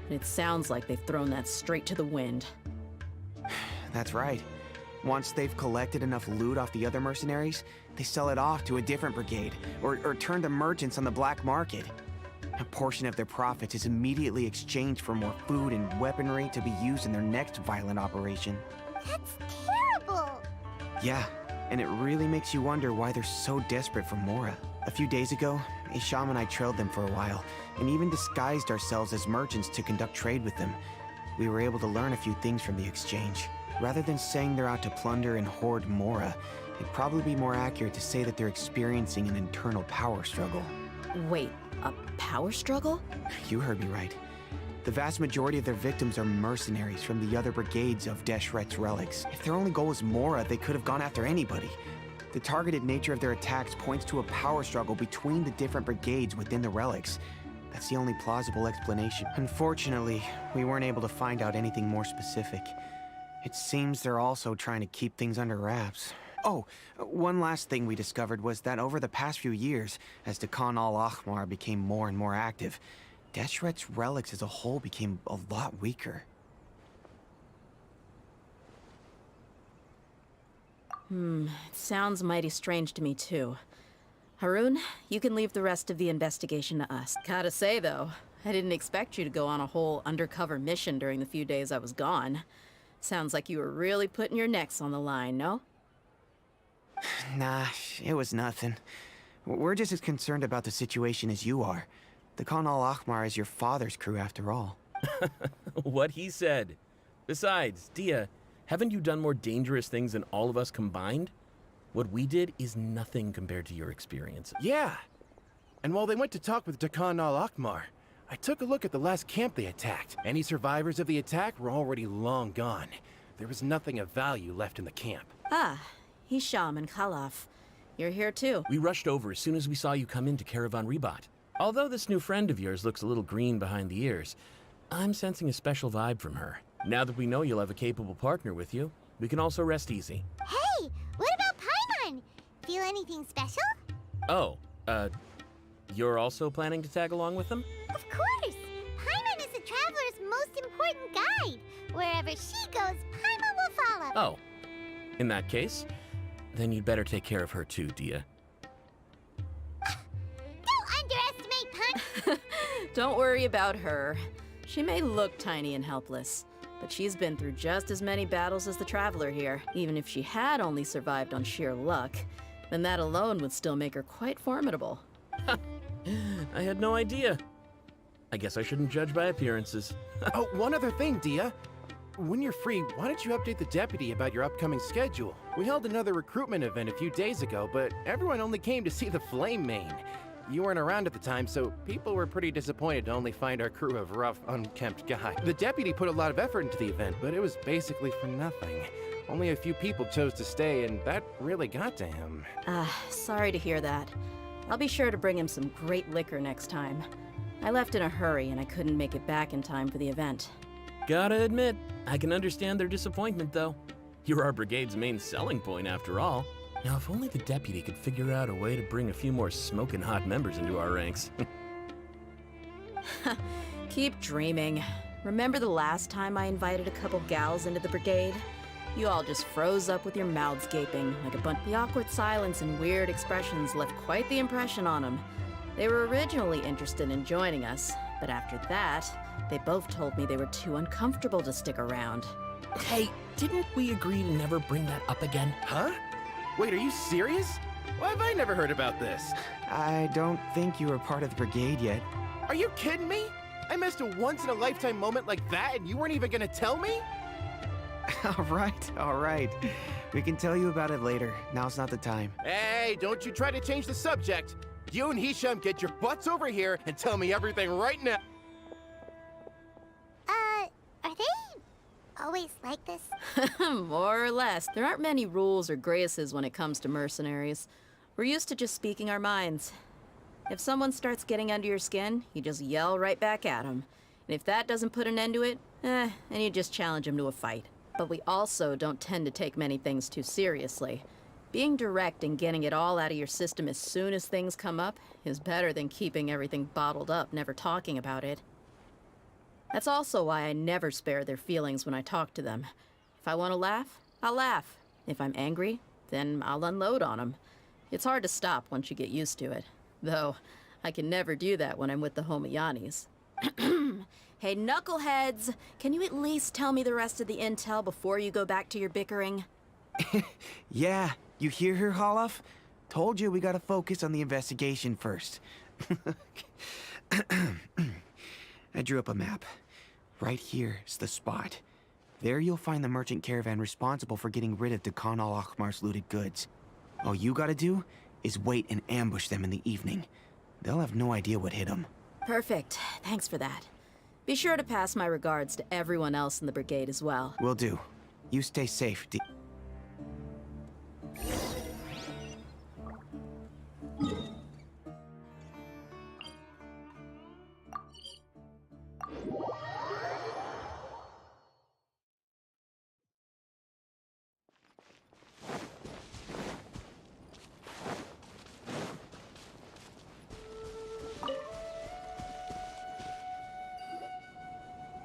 And it sounds like they've thrown that straight to the wind. That's right. Once they've collected enough loot off the other mercenaries, they sell it off to a different brigade, or turn to merchants on the black market. A portion of their profits is immediately exchanged for more food and weaponry to be used in their next violent operation. That's terrible! Yeah, and it really makes you wonder why they're so desperate for Mora. A few days ago, Isham and I trailed them for a while, and even disguised ourselves as merchants to conduct trade with them. We were able to learn a few things from the exchange. Rather than saying they're out to plunder and hoard Mora, it'd probably be more accurate to say that they're experiencing an internal power struggle. Wait, a power struggle? You heard me right. The vast majority of their victims are mercenaries from the other brigades of Deshret's relics. If their only goal was Mora, they could have gone after anybody. The targeted nature of their attacks points to a power struggle between the different brigades within the relics. That's the only plausible explanation. Unfortunately, we weren't able to find out anything more specific. It seems they're also trying to keep things under wraps. Oh, one last thing we discovered was that over the past few years, as the Khan Al-Ahmar became more and more active, Deshret's relics as a whole became a lot weaker. It sounds mighty strange to me too. Harun, you can leave the rest of the investigation to us. Gotta say though, I didn't expect you to go on a whole undercover mission during the few days I was gone. Sounds like you were really putting your necks on the line, no? Nah, it was nothing. We're just as concerned about the situation as you are. The Khan Al-Ahmar is your father's crew after all. What he said. Besides, Dehya, haven't you done more dangerous things than all of us combined? What we did is nothing compared to your experience. Yeah. And while they went to talk with Khan Al-Ahmar, I took a look at the last camp they attacked. Any survivors of the attack were already long gone. There was nothing of value left in the camp. Ah, Hisham and Khalaf. You're here too. We rushed over as soon as we saw you come into Caravan Rebat. Although this new friend of yours looks a little green behind the ears, I'm sensing a special vibe from her. Now that we know you'll have a capable partner with you, we can also rest easy. Hey, what about Paimon? Feel anything special? Oh, you're also planning to tag along with them? Of course! Paimon is the traveler's most important guide. Wherever she goes, Paimon will follow. Oh, in that case, then you'd better take care of her too, Dehya. Don't underestimate Paimon! Don't worry about her. She may look tiny and helpless, but she's been through just as many battles as the traveler here. Even if she had only survived on sheer luck, then that alone would still make her quite formidable. I had no idea. I guess I shouldn't judge by appearances. Oh, one other thing, Dehya. When you're free, why don't you update the deputy about your upcoming schedule? We held another recruitment event a few days ago, but everyone only came to see the Flame Main. You weren't around at the time, so people were pretty disappointed to only find our crew of rough, unkempt guys. The deputy put a lot of effort into the event, but it was basically for nothing. Only a few people chose to stay, and that really got to him. Sorry to hear that. I'll be sure to bring him some great liquor next time. I left in a hurry, and I couldn't make it back in time for the event. Gotta admit, I can understand their disappointment, though. You're our brigade's main selling point, after all. Now, if only the deputy could figure out a way to bring a few more smoking hot members into our ranks. Keep dreaming. Remember the last time I invited a couple gals into the brigade? You all just froze up with your mouths gaping like a bunch. The awkward silence and weird expressions left quite the impression on them. They were originally interested in joining us, but after that, they both told me they were too uncomfortable to stick around. Hey, didn't we agree to never bring that up again? Huh? Wait, are you serious? Why have I never heard about this? I don't think you were part of the brigade yet. Are you kidding me? I missed a once-in-a-lifetime moment like that and you weren't even gonna tell me? All right. We can tell you about it later. Now's not the time. Hey, don't you try to change the subject. You and Hisham get your butts over here and tell me everything right now. Are they always like this? More or less. There aren't many rules or graces when it comes to mercenaries. We're used to just speaking our minds. If someone starts getting under your skin, you just yell right back at them. And if that doesn't put an end to it, then you just challenge them to a fight. But we also don't tend to take many things too seriously. Being direct and getting it all out of your system as soon as things come up is better than keeping everything bottled up, never talking about it. That's also why I never spare their feelings when I talk to them. If I want to laugh, I'll laugh. If I'm angry, then I'll unload on them. It's hard to stop once you get used to it. Though, I can never do that when I'm with the Homayanis. Hey, knuckleheads! Can you at least tell me the rest of the intel before you go back to your bickering? Yeah, you hear her, Holloff? Told you we gotta focus on the investigation first. I drew up a map. Right here is the spot. There you'll find the merchant caravan responsible for getting rid of Khan Al-Ahmar's looted goods. All you gotta do is wait and ambush them in the evening. They'll have no idea what hit them. Perfect. Thanks for that. Be sure to pass my regards to everyone else in the brigade as well. Will do. You stay safe,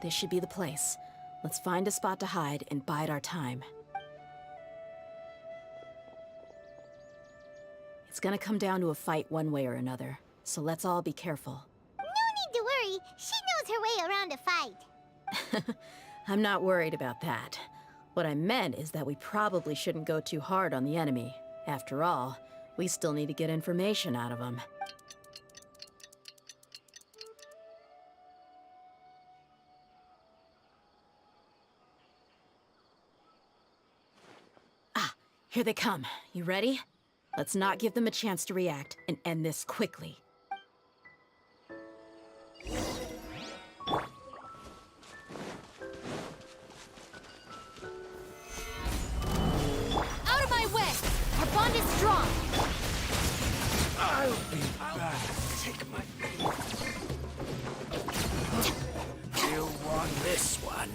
This should be the place. Let's find a spot to hide and bide our time. It's gonna come down to a fight one way or another, so let's all be careful. No need to worry. She knows her way around a fight. I'm not worried about that. What I meant is that we probably shouldn't go too hard on the enemy. After all, we still need to get information out of them. Here they come. You ready? Let's not give them a chance to react and end this quickly. Out of my way! Our bond is strong! I'll be back. Take my... You want this one?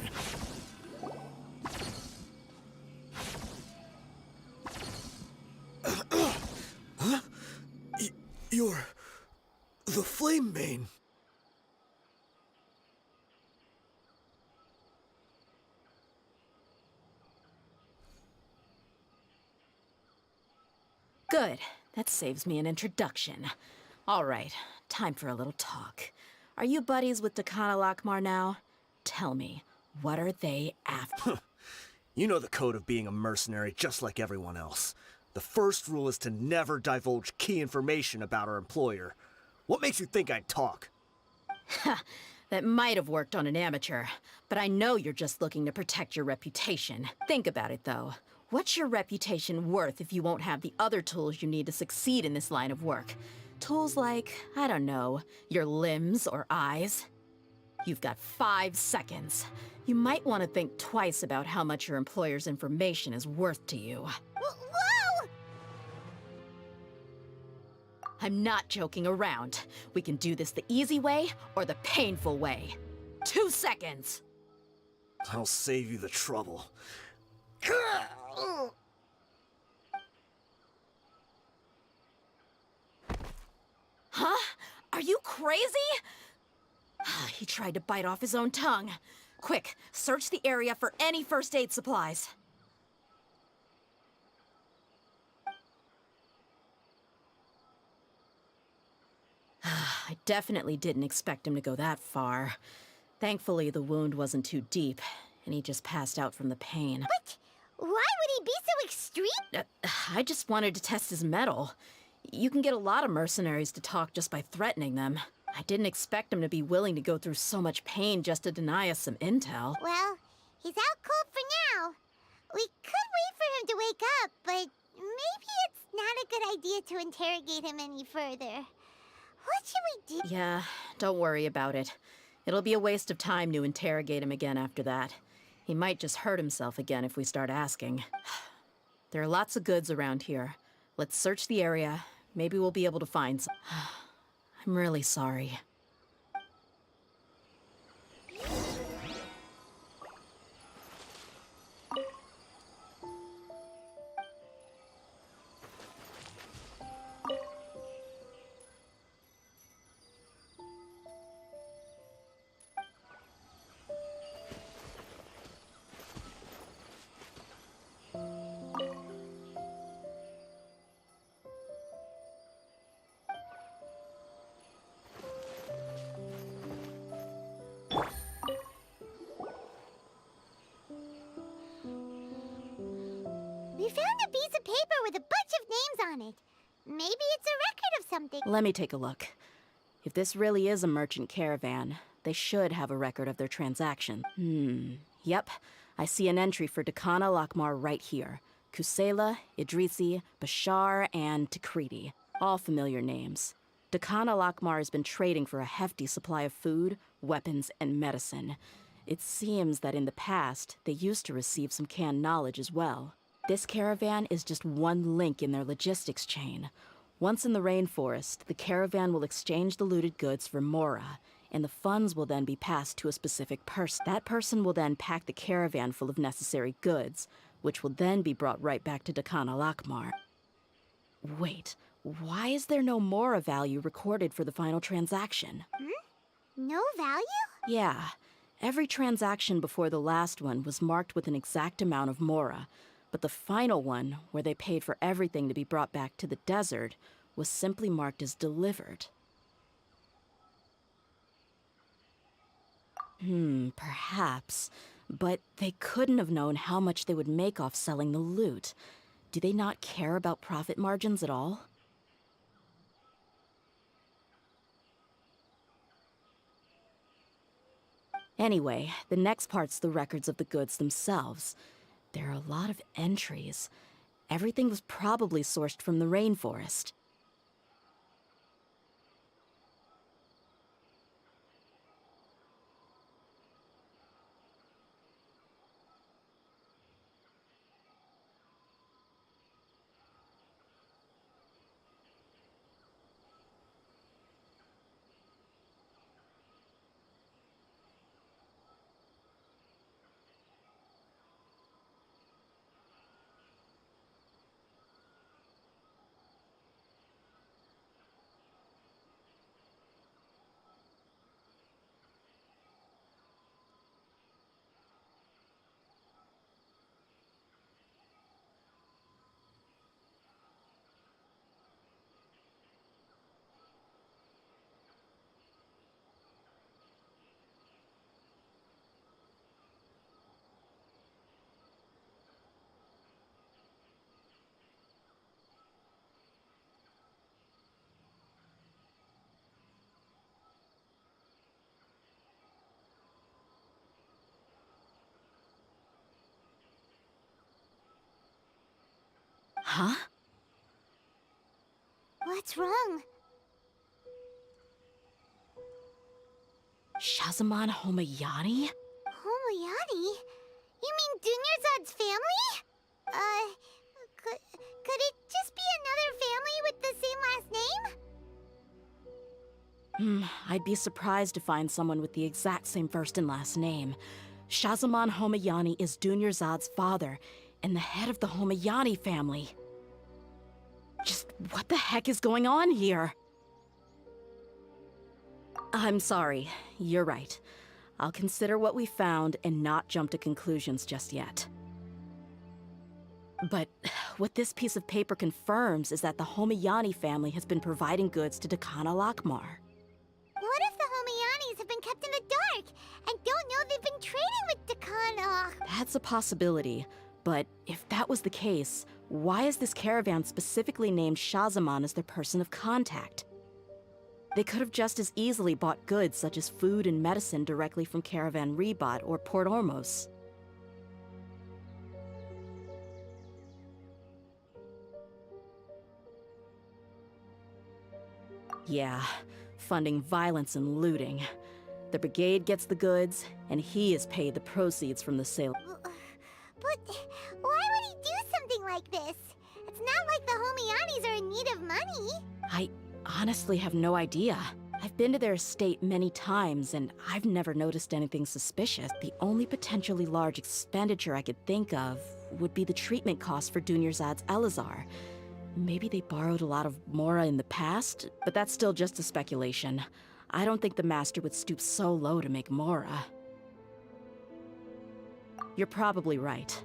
Huh? You're... the Flame Mane. Good. That saves me an introduction. All right, time for a little talk. Are you buddies with Khan Al-Ahmar now? Tell me, what are they after? You know the code of being a mercenary just like everyone else. The first rule is to never divulge key information about our employer. What makes you think I'd talk? That might have worked on an amateur, but I know you're just looking to protect your reputation. Think about it, though. What's your reputation worth if you won't have the other tools you need to succeed in this line of work? Tools like, I don't know, your limbs or eyes? You've got 5 seconds. You might want to think twice about how much your employer's information is worth to you. Whoa! I'm not joking around. We can do this the easy way or the painful way. 2 seconds! I'll save you the trouble. Huh? Are you crazy? He tried to bite off his own tongue. Quick, search the area for any first aid supplies. I definitely didn't expect him to go that far. Thankfully, the wound wasn't too deep, and he just passed out from the pain. What? Why would he be so extreme? I just wanted to test his mettle. You can get a lot of mercenaries to talk just by threatening them. I didn't expect him to be willing to go through so much pain just to deny us some intel. Well, he's out cold for now. We could wait for him to wake up, but maybe it's not a good idea to interrogate him any further. What should we do? Yeah, don't worry about it. It'll be a waste of time to interrogate him again after that. He might just hurt himself again if we start asking. There are lots of goods around here. Let's search the area. Maybe we'll be able to find some. I'm really sorry. We found a piece of paper with a bunch of names on it. Maybe it's a record of something. Let me take a look. If this really is a merchant caravan, they should have a record of their transaction. Yep. I see an entry for Dehya Al-Ahmar right here. Kusela, Idrisi, Bashar, and Takriti. All familiar names. Dehya Al-Ahmar has been trading for a hefty supply of food, weapons, and medicine. It seems that in the past, they used to receive some canned knowledge as well. This caravan is just one link in their logistics chain. Once in the rainforest, the caravan will exchange the looted goods for Mora, and the funds will then be passed to a specific person. That person will then pack the caravan full of necessary goods, which will then be brought right back to Dehya Al-Ahmar. Wait, why is there no Mora value recorded for the final transaction? No value? Yeah, every transaction before the last one was marked with an exact amount of Mora, but the final one, where they paid for everything to be brought back to the desert, was simply marked as delivered. Perhaps. But they couldn't have known how much they would make off selling the loot. Do they not care about profit margins at all? Anyway, the next part's the records of the goods themselves. There are a lot of entries. Everything was probably sourced from the rainforest. Huh? What's wrong? Shahzaman Homayani? Homayani? You mean Dunyarzad's family? Could it just be another family with the same last name? I'd be surprised to find someone with the exact same first and last name. Shahzaman Homayani is Dunyarzad's father, and the head of the Homayani family. Just what the heck is going on here? I'm sorry, you're right. I'll consider what we found and not jump to conclusions just yet. But what this piece of paper confirms is that the Homayani family has been providing goods to Dehya Al-Ahmar. What if the Homayanis have been kept in the dark and don't know they've been trading with Dehya? That's a possibility, but if that was the case, why is this caravan specifically named Shahzaman as their person of contact? They could have just as easily bought goods such as food and medicine directly from Caravan Ribat or Port Ormos. Yeah, funding violence and looting. The brigade gets the goods, and he is paid the proceeds from the sale. But why would he do something like this? It It's not like the Homianis are in need of money. I honestly have no idea. I've been to their estate many times, and I've never noticed anything suspicious. The only potentially large expenditure I could think of would be the treatment costs for Dunyarzad's Elazar. Maybe they borrowed a lot of Mora in the past, but that's still just a speculation. I don't think the Master would stoop so low to make Mora. You're probably right.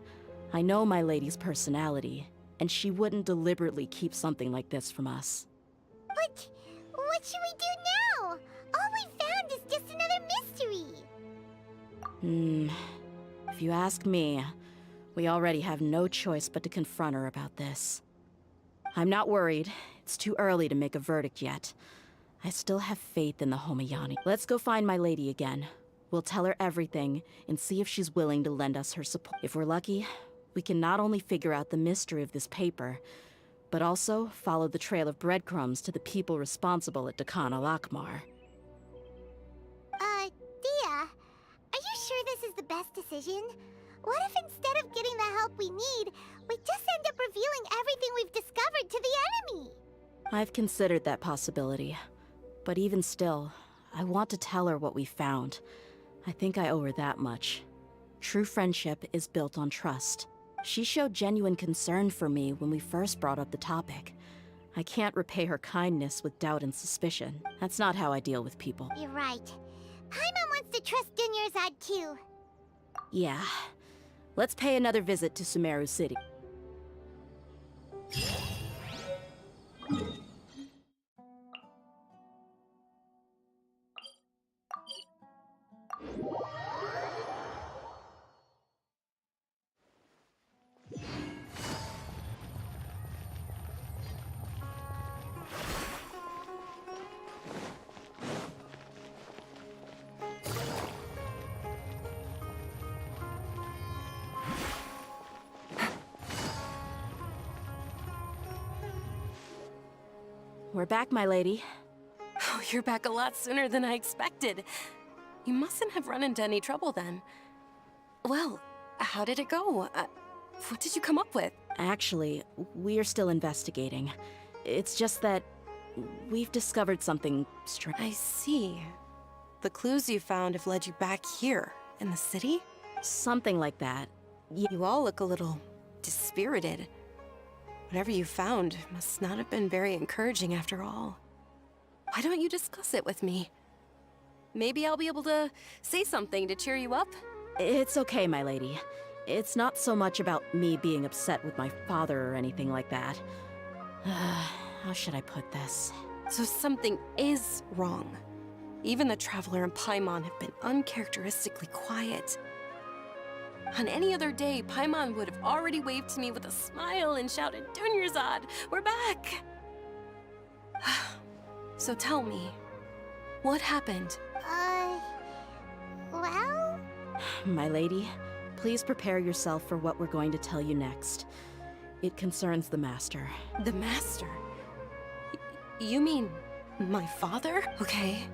I know my lady's personality, and she wouldn't deliberately keep something like this from us. But what should we do now? All we found is just another mystery. If you ask me, we already have no choice but to confront her about this. I'm not worried. It's too early to make a verdict yet. I still have faith in the Homiani. Let's go find my lady again. We'll tell her everything and see if she's willing to lend us her support. If we're lucky, we can not only figure out the mystery of this paper, but also follow the trail of breadcrumbs to the people responsible at Dekhan Al-Ahmar. Dehya, are you sure this is the best decision? What if instead of getting the help we need, we just end up revealing everything we've discovered to the enemy? I've considered that possibility, but even still, I want to tell her what we found. I think I owe her that much. True friendship is built on trust. She showed genuine concern for me when we first brought up the topic. I can't repay her kindness with doubt and suspicion. That's not how I deal with people. You're right. Paimon wants to trust Dunyarzad too. Yeah. Let's pay another visit to Sumeru City. We're back, my lady. Oh, you're back a lot sooner than I expected. You mustn't have run into any trouble then. Well, how did it go? What did you come up with? Actually, we're still investigating. It's just that we've discovered something strange. I see. The clues you found have led you back here, in the city? Something like that. You all look a little dispirited. Whatever you found must not have been very encouraging after all. Why don't you discuss it with me? Maybe I'll be able to say something to cheer you up? It's okay, my lady. It's not so much about me being upset with my father or anything like that. How should I put this? So something is wrong. Even the Traveler and Paimon have been uncharacteristically quiet. On any other day, Paimon would have already waved to me with a smile and shouted, "Dunyarzad, we're back!" So tell me, what happened? Well? My lady, please prepare yourself for what we're going to tell you next. It concerns the Master. The Master? You mean my father? Okay,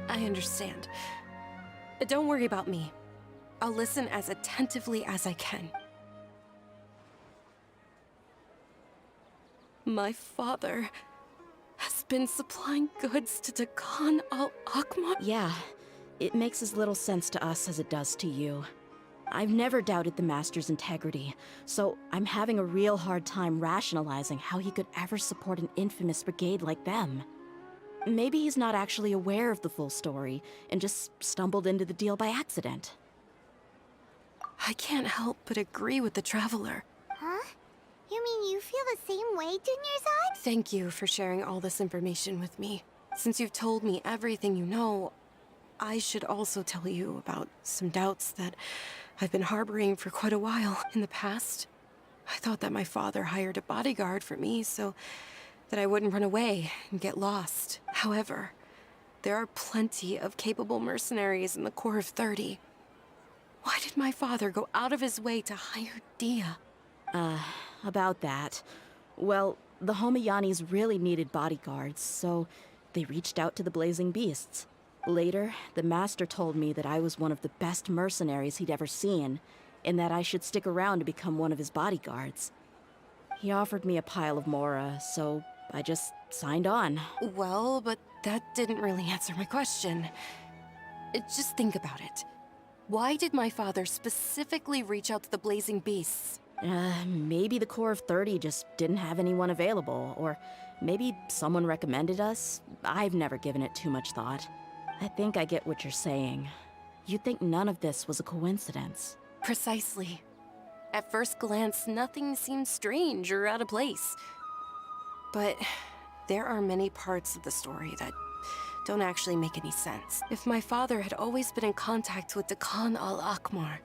I understand. Don't worry about me. I'll listen as attentively as I can. My father has been supplying goods to Dekhan Al-Ahmar? Yeah, it makes as little sense to us as it does to you. I've never doubted the Master's integrity, so I'm having a real hard time rationalizing how he could ever support an infamous brigade like them. Maybe he's not actually aware of the full story and just stumbled into the deal by accident. I can't help but agree with the Traveler. Huh? You mean you feel the same way, Dunyarzad? Thank you for sharing all this information with me. Since you've told me everything you know, I should also tell you about some doubts that I've been harboring for quite a while. In the past, I thought that my father hired a bodyguard for me so that I wouldn't run away and get lost. However, there are plenty of capable mercenaries in the Corps of 30. Why did my father go out of his way to hire Dehya? About that. Well, the Homianis really needed bodyguards, so they reached out to the Blazing Beasts. Later, the Master told me that I was one of the best mercenaries he'd ever seen, and that I should stick around to become one of his bodyguards. He offered me a pile of Mora, so I just signed on. Well, but that didn't really answer my question. Just think about it. Why did my father specifically reach out to the Blazing Beasts? Maybe the Corps of 30 just didn't have anyone available, or maybe someone recommended us. I've never given it too much thought. I think I get what you're saying. You'd think none of this was a coincidence. Precisely. At first glance, nothing seems strange or out of place. But there are many parts of the story that don't actually make any sense. If my father had always been in contact with the Khan Al-Ahmar,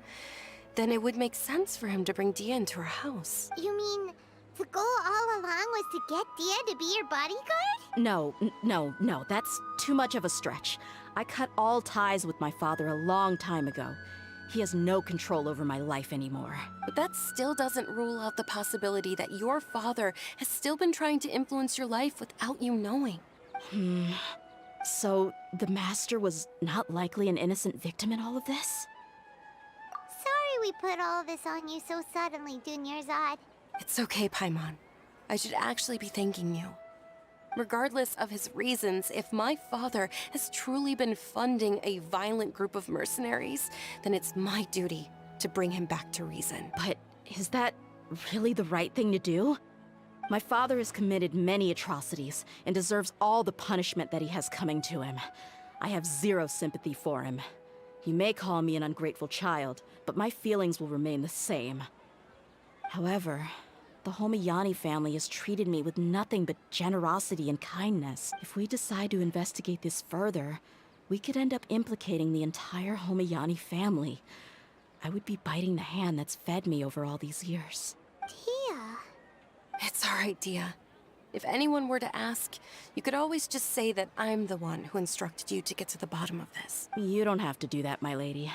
then it would make sense for him to bring Dehya into our house. You mean the goal all along was to get Dehya to be your bodyguard? No, that's too much of a stretch. I cut all ties with my father a long time ago. He has no control over my life anymore. But that still doesn't rule out the possibility that your father has still been trying to influence your life without you knowing. So, the Master was not likely an innocent victim in all of this? Sorry we put all this on you so suddenly, Dunyarzad. It's okay, Paimon. I should actually be thanking you. Regardless of his reasons, if my father has truly been funding a violent group of mercenaries, then it's my duty to bring him back to reason. But is that really the right thing to do? My father has committed many atrocities and deserves all the punishment that he has coming to him. I have zero sympathy for him. You may call me an ungrateful child, but my feelings will remain the same. However, the Homayani family has treated me with nothing but generosity and kindness. If we decide to investigate this further, we could end up implicating the entire Homayani family. I would be biting the hand that's fed me over all these years. Dehya. It's all right, Dehya. If anyone were to ask, you could always just say that I'm the one who instructed you to get to the bottom of this. You don't have to do that, my lady.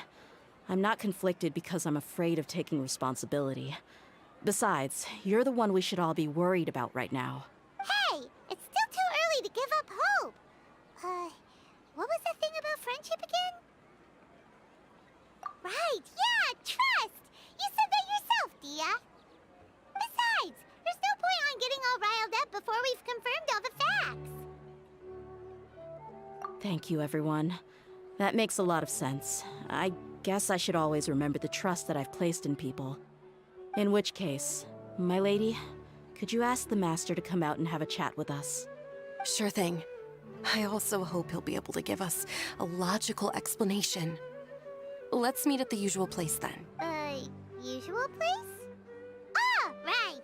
I'm not conflicted because I'm afraid of taking responsibility. Besides, you're the one we should all be worried about right now. Hey! It's still too early to give up hope! What was that thing about friendship again? Right, yeah, trust! You said that yourself, Dehya! Besides, there's no point on getting all riled up before we've confirmed all the facts! Thank you, everyone. That makes a lot of sense. I guess I should always remember the trust that I've placed in people. In which case, my lady, could you ask the Master to come out and have a chat with us? Sure thing. I also hope he'll be able to give us a logical explanation. Let's meet at the usual place then. Usual place? Ah, right!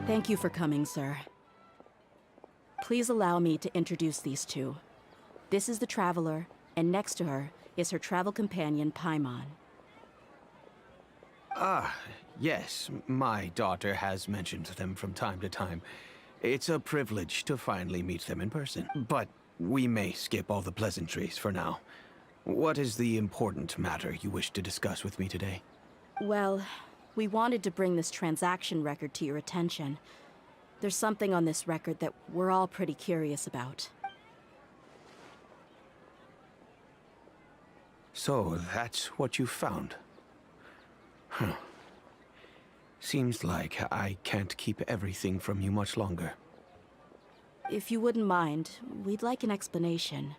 Thank you for coming, sir. Please allow me to introduce these two. This is the Traveler, and next to her is her travel companion, Paimon. Ah, yes. My daughter has mentioned them from time to time. It's a privilege to finally meet them in person. But we may skip all the pleasantries for now. What is the important matter you wish to discuss with me today? Well, we wanted to bring this transaction record to your attention. There's something on this record that we're all pretty curious about. So, that's what you found. Huh. Seems like I can't keep everything from you much longer. If you wouldn't mind, we'd like an explanation.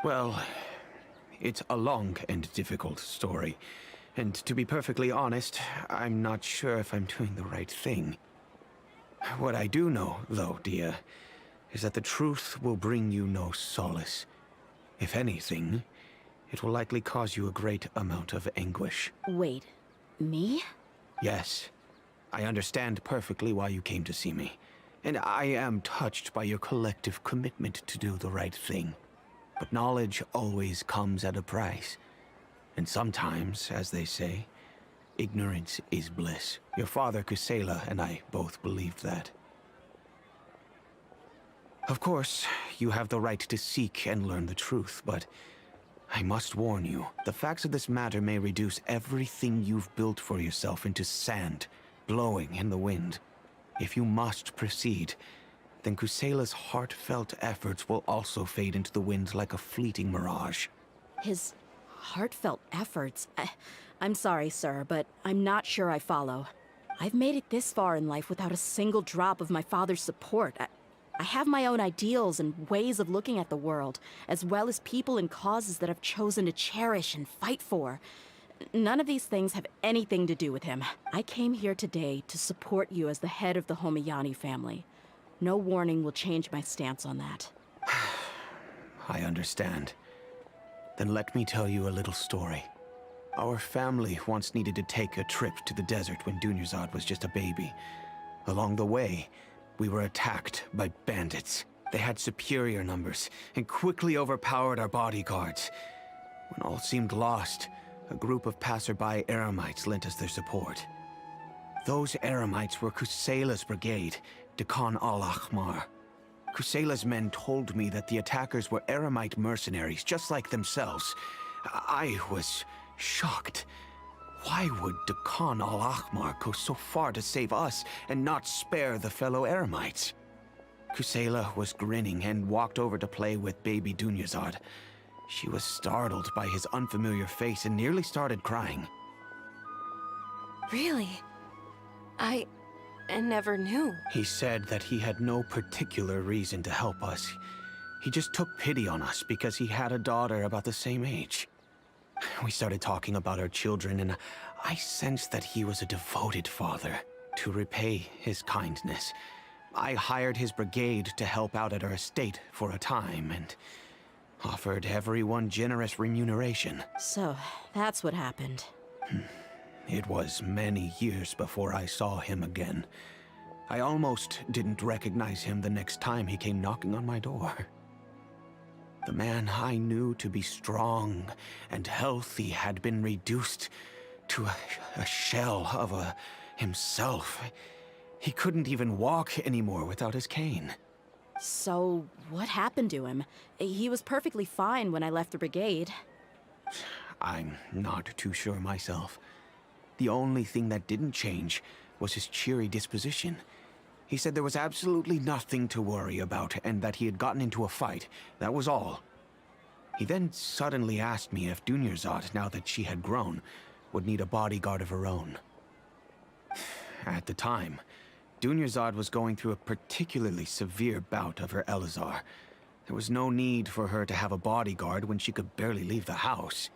Well, it's a long and difficult story. And to be perfectly honest, I'm not sure if I'm doing the right thing. What I do know, though, Dehya, is that the truth will bring you no solace. If anything, it will likely cause you a great amount of anguish. Wait, me? Yes. I understand perfectly why you came to see me. And I am touched by your collective commitment to do the right thing. But knowledge always comes at a price. And sometimes, as they say, ignorance is bliss. Your father, Kusela, and I both believed that. Of course, you have the right to seek and learn the truth, but I must warn you, the facts of this matter may reduce everything you've built for yourself into sand, blowing in the wind. If you must proceed, then Kusela's heartfelt efforts will also fade into the wind like a fleeting mirage. His heartfelt efforts? I'm sorry, sir, but I'm not sure I follow. I've made it this far in life without a single drop of my father's support. I have my own ideals and ways of looking at the world, as well as people and causes that I've chosen to cherish and fight for. None of these things have anything to do with him. I came here today to support you as the head of the Homiyani family. No warning will change my stance on that. I understand. Then let me tell you a little story. Our family once needed to take a trip to the desert when Dunyarzad was just a baby. Along the way, we were attacked by bandits. They had superior numbers and quickly overpowered our bodyguards. When all seemed lost, a group of passerby Eremites lent us their support. Those Eremites were Kusela's brigade, Deccan Al-Ahmar. Kusela's men told me that the attackers were Eremite mercenaries, just like themselves. I was shocked. Why would Deccan Al-Ahmar go so far to save us and not spare the fellow Eremites? Kusela was grinning and walked over to play with baby Dunyarzad. She was startled by his unfamiliar face and nearly started crying. Really? I never knew. He said that he had no particular reason to help us. He just took pity on us because he had a daughter about the same age. We started talking about our children, and I sensed that he was a devoted father. To repay his kindness, I hired his brigade to help out at our estate for a time, and offered everyone generous remuneration. So, that's what happened. It was many years before I saw him again. I almost didn't recognize him the next time he came knocking on my door. The man I knew to be strong and healthy had been reduced to a shell of himself. He couldn't even walk anymore without his cane. So, what happened to him? He was perfectly fine when I left the brigade. I'm not too sure myself. The only thing that didn't change was his cheery disposition. He said there was absolutely nothing to worry about and that he had gotten into a fight. That was all. He then suddenly asked me if Dunyarzad, now that she had grown, would need a bodyguard of her own. At the time, Dunyarzad was going through a particularly severe bout of her Elazar. There was no need for her to have a bodyguard when she could barely leave the house.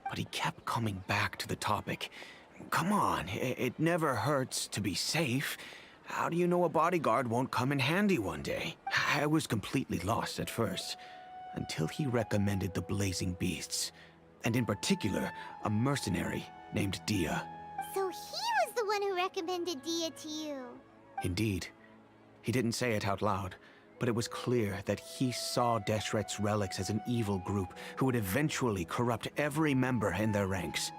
But he kept coming back to the topic. Come on, it never hurts to be safe. How do you know a bodyguard won't come in handy one day? I was completely lost at first, until he recommended the Blazing Beasts, and in particular, a mercenary named Dehya. So he was the one who recommended Dehya to you? Indeed. He didn't say it out loud, but it was clear that he saw Deshret's relics as an evil group who would eventually corrupt every member in their ranks.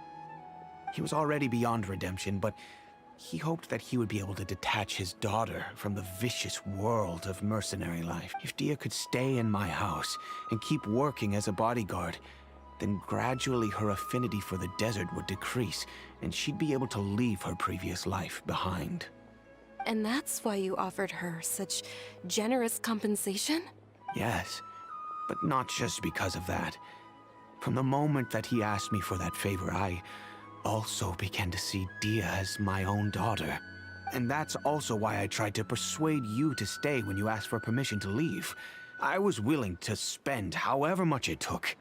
He was already beyond redemption, but he hoped that he would be able to detach his daughter from the vicious world of mercenary life. If Dehya could stay in my house and keep working as a bodyguard, then gradually her affinity for the desert would decrease, and she'd be able to leave her previous life behind. And that's why you offered her such generous compensation? Yes, but not just because of that. From the moment that he asked me for that favor, I also began to see Dehya as my own daughter. And that's also why I tried to persuade you to stay when you asked for permission to leave. I was willing to spend however much it took.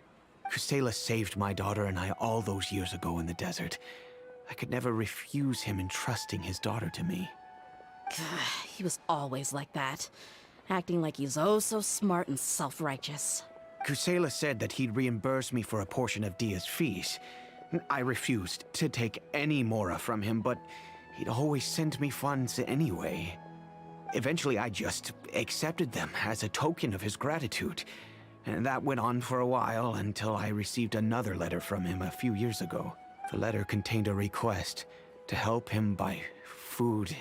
Kusela saved my daughter and I all those years ago in the desert. I could never refuse him entrusting his daughter to me. He was always like that, acting like he's oh so smart and self-righteous. Kusela said that he'd reimburse me for a portion of Dehya's fees. I refused to take any Mora from him, but he'd always send me funds anyway. Eventually, I just accepted them as a token of his gratitude. And that went on for a while until I received another letter from him a few years ago. The letter contained a request to help him buy food,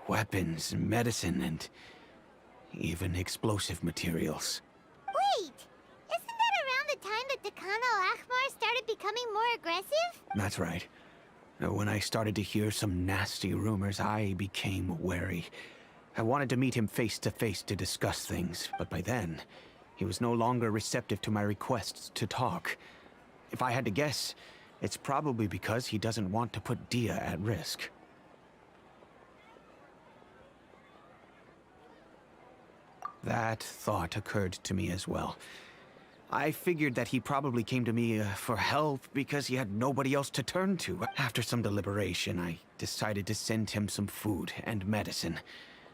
weapons, medicine, and even explosive materials. Wait! Isn't that around the time that the Al-Ahmar started becoming more aggressive? That's right. When I started to hear some nasty rumors, I became wary. I wanted to meet him face to face to discuss things, but by then, he was no longer receptive to my requests to talk. If I had to guess, it's probably because he doesn't want to put Dehya at risk. That thought occurred to me as well. I figured that he probably came to me for help because he had nobody else to turn to. After some deliberation, I decided to send him some food and medicine.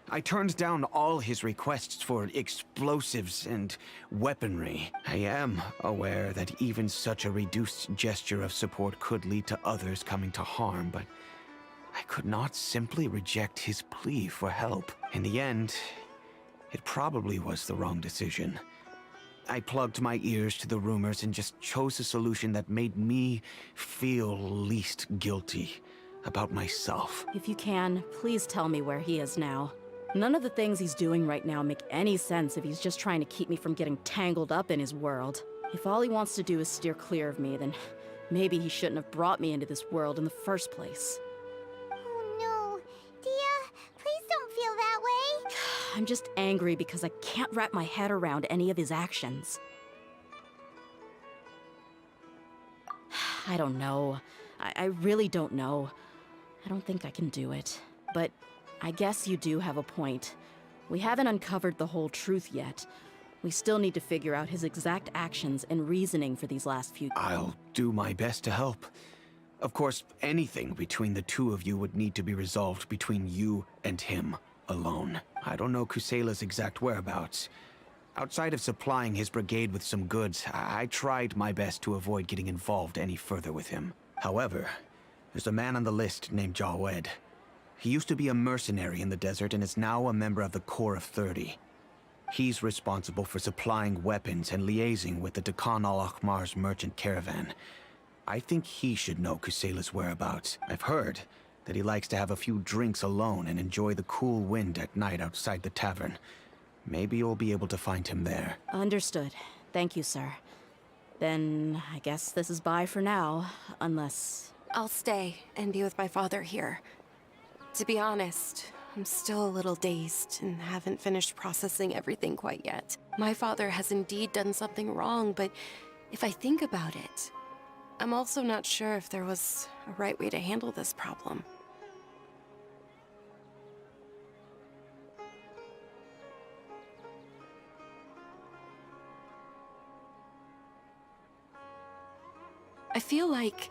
I turned down all his requests for explosives and weaponry. I am aware that even such a reduced gesture of support could lead to others coming to harm, but I could not simply reject his plea for help. In the end, it probably was the wrong decision. I plugged my ears to the rumors and just chose a solution that made me feel least guilty about myself. If you can, please tell me where he is now. None of the things he's doing right now make any sense if he's just trying to keep me from getting tangled up in his world. If all he wants to do is steer clear of me, then maybe he shouldn't have brought me into this world in the first place. Oh no. Dehya, please don't feel that way. I'm just angry because I can't wrap my head around any of his actions. I don't know. I really don't know. I don't think I can do it. But I guess you do have a point. We haven't uncovered the whole truth yet. We still need to figure out his exact actions and reasoning for these last few... I'll do my best to help. Of course, anything between the two of you would need to be resolved between you and him alone. I don't know Kusela's exact whereabouts. Outside of supplying his brigade with some goods, I tried my best to avoid getting involved any further with him. However, there's a man on the list named Jawed. He used to be a mercenary in the desert and is now a member of the Corps of 30. He's responsible for supplying weapons and liaising with the Deccan Al-Ahmar's merchant caravan. I think he should know Kusela's whereabouts. I've heard that he likes to have a few drinks alone and enjoy the cool wind at night outside the tavern. Maybe you'll be able to find him there. Understood. Thank you, sir. Then I guess this is bye for now, unless... I'll stay and be with my father here. To be honest, I'm still a little dazed and haven't finished processing everything quite yet. My father has indeed done something wrong, but if I think about it, I'm also not sure if there was a right way to handle this problem. I feel like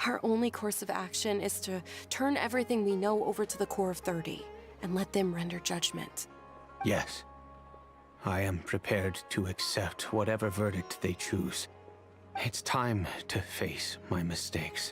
our only course of action is to turn everything we know over to the Corps of 30 and let them render judgment. Yes. I am prepared to accept whatever verdict they choose. It's time to face my mistakes.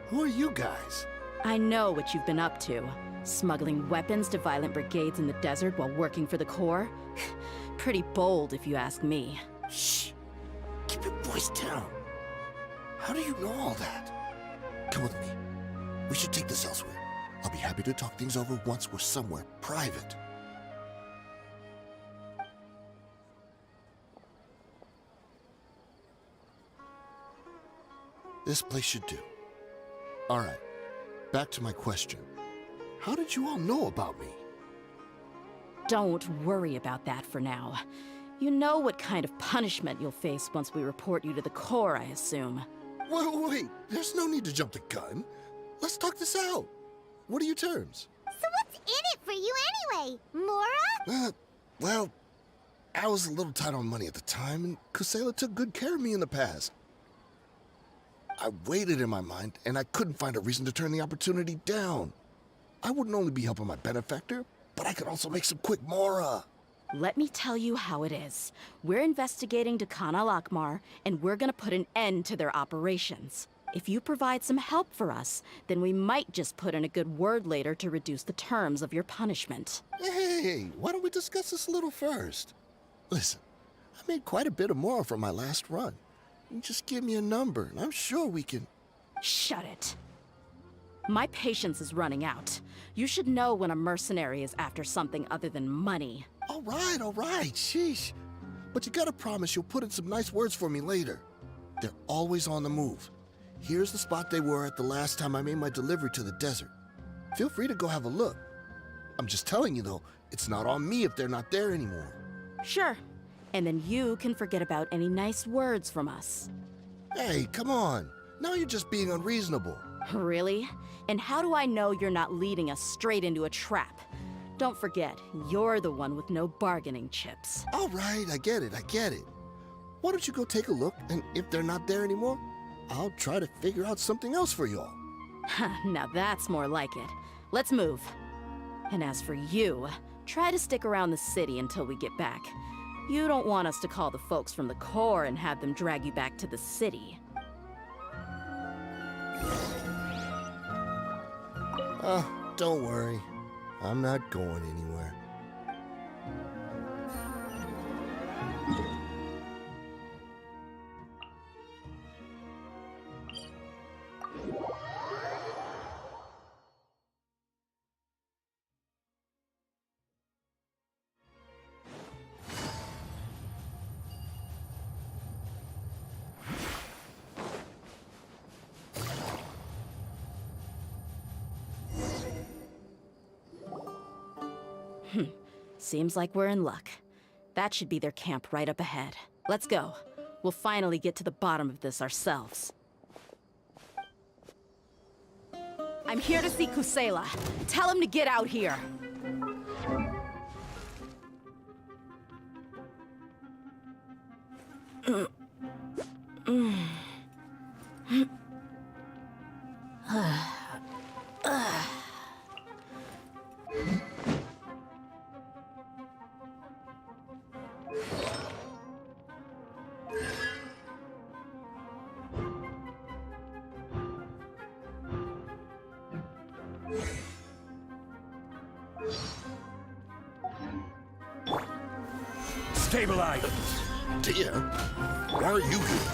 Who are you guys? I know what you've been up to. Smuggling weapons to violent brigades in the desert while working for the Corps? Pretty bold, if you ask me. Shh! Keep your voice down. How do you know all that? Come with me. We should take this elsewhere. I'll be happy to talk things over once we're somewhere private. This place should do. All right, back to my question. How did you all know about me? Don't worry about that for now. You know what kind of punishment you'll face once we report you to the Corps, I assume. Wait, there's no need to jump the gun. Let's talk this out. What are your terms? So what's in it for you anyway, Mora? Well, I was a little tight on money at the time, and Kusela took good care of me in the past. I weighed it in my mind, and I couldn't find a reason to turn the opportunity down. I wouldn't only be helping my benefactor, but I could also make some quick Mora. Let me tell you how it is. We're investigating Khan Al-Ahmar, and we're gonna put an end to their operations. If you provide some help for us, then we might just put in a good word later to reduce the terms of your punishment. Hey, why don't we discuss this a little first? Listen, I made quite a bit of Mora from my last run. You just give me a number, and I'm sure we can... Shut it. My patience is running out. You should know when a mercenary is after something other than money. All right, sheesh. But you gotta promise you'll put in some nice words for me later. They're always on the move. Here's the spot they were at the last time I made my delivery to the desert. Feel free to go have a look. I'm just telling you though, it's not on me if they're not there anymore. Sure. And then you can forget about any nice words from us. Hey, come on. Now you're just being unreasonable. Really? And how do I know you're not leading us straight into a trap? Don't forget, you're the one with no bargaining chips. All right, I get it. Why don't you go take a look, and if they're not there anymore, I'll try to figure out something else for y'all. Now that's more like it. Let's move. And as for you, try to stick around the city until we get back. You don't want us to call the folks from the Corps and have them drag you back to the city. Don't worry. I'm not going anywhere. Seems like we're in luck. That should be their camp right up ahead. Let's go. We'll finally get to the bottom of this ourselves. I'm here to see Kusela. Tell him to get out here. Stabilize! Dehya, why are you here?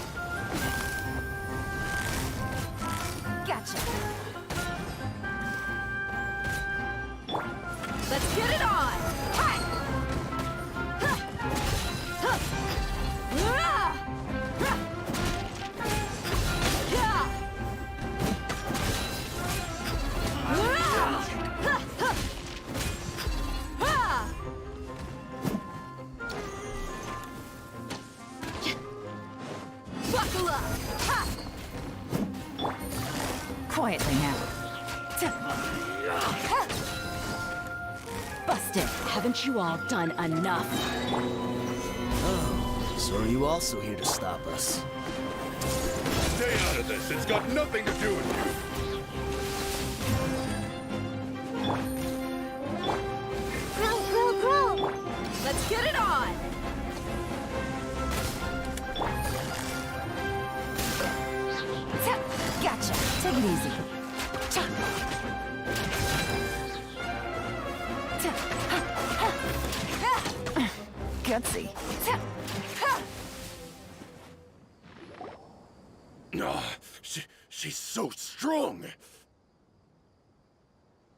Gotcha. Let's get it on! Hi! Buckle up! Quietly now. Busted! Haven't you all done enough? Oh, so are you also here to stop us? Stay out of this. It's got nothing to do with you. Grow! Let's get it on! Gotcha. Take it easy. Gutsy. She's so strong.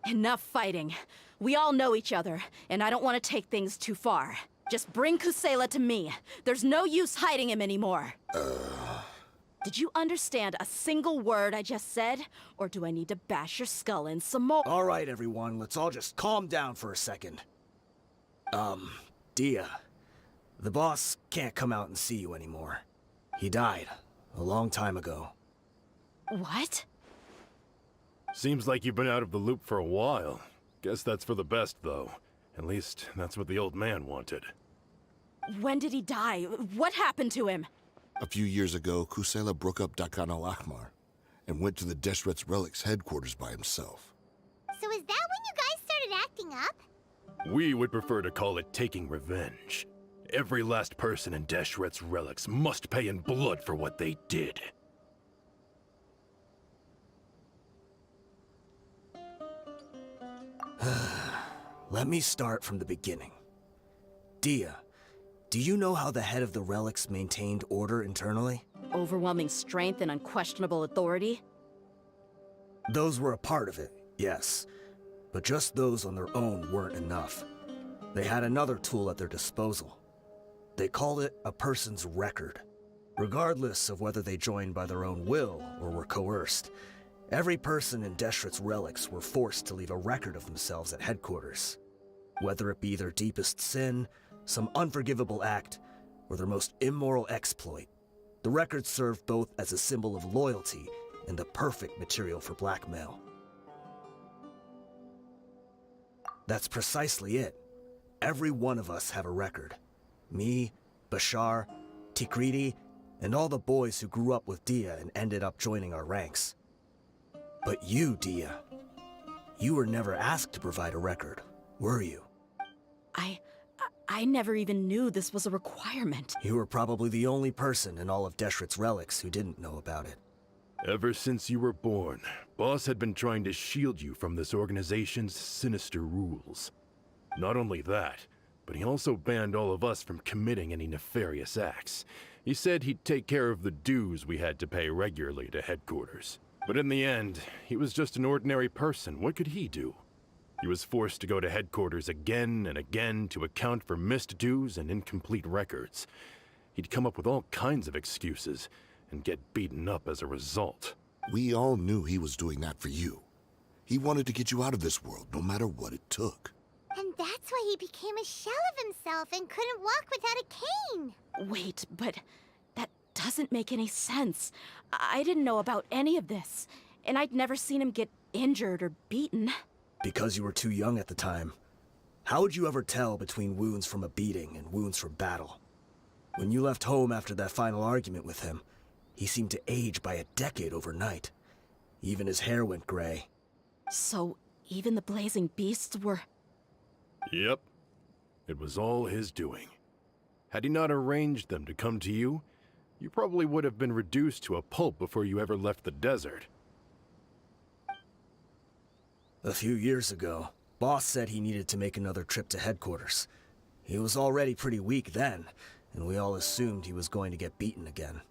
Enough fighting. We all know each other, and I don't want to take things too far. Just bring Kusela to me. There's no use hiding him anymore. Did you understand a single word I just said? Or do I need to bash your skull in some more? All right, everyone, let's all just calm down for a second. Dehya, the boss can't come out and see you anymore. He died a long time ago. What? Seems like you've been out of the loop for a while. Guess that's for the best, though. At least, that's what the old man wanted. When did he die? What happened to him? A few years ago, Kusela broke up Dakan Al-Ahmar and went to the Deshret's Relics headquarters by himself. So is that when you guys started acting up? We would prefer to call it taking revenge. Every last person in Deshret's Relics must pay in blood for what they did. Let me start from the beginning. Dehya, do you know how the head of the Relics maintained order internally? Overwhelming strength and unquestionable authority? Those were a part of it, yes. But just those on their own weren't enough. They had another tool at their disposal. They called it a person's record. Regardless of whether they joined by their own will or were coerced, every person in Deshret's Relics were forced to leave a record of themselves at headquarters. Whether it be their deepest sin, some unforgivable act, or their most immoral exploit, the record served both as a symbol of loyalty and the perfect material for blackmail. That's precisely it. Every one of us have a record. Me, Bashar, Tikriti, and all the boys who grew up with Dehya and ended up joining our ranks. But you, Dehya, you were never asked to provide a record, were you? I never even knew this was a requirement. You were probably the only person in all of Deshret's Relics who didn't know about it. Ever since you were born, Boss had been trying to shield you from this organization's sinister rules. Not only that, but he also banned all of us from committing any nefarious acts. He said he'd take care of the dues we had to pay regularly to headquarters. But in the end, he was just an ordinary person. What could he do? He was forced to go to headquarters again and again to account for missed dues and incomplete records. He'd come up with all kinds of excuses and get beaten up as a result. We all knew he was doing that for you. He wanted to get you out of this world, no matter what it took. And that's why he became a shell of himself and couldn't walk without a cane. Wait, but that doesn't make any sense. I didn't know about any of this, and I'd never seen him get injured or beaten. Because you were too young at the time. How would you ever tell between wounds from a beating and wounds from battle? When you left home after that final argument with him, he seemed to age by a decade overnight. Even his hair went gray. So, even the blazing beasts were... Yep. It was all his doing. Had he not arranged them to come to you, you probably would have been reduced to a pulp before you ever left the desert. A few years ago, Boss said he needed to make another trip to headquarters. He was already pretty weak then, and we all assumed he was going to get beaten again.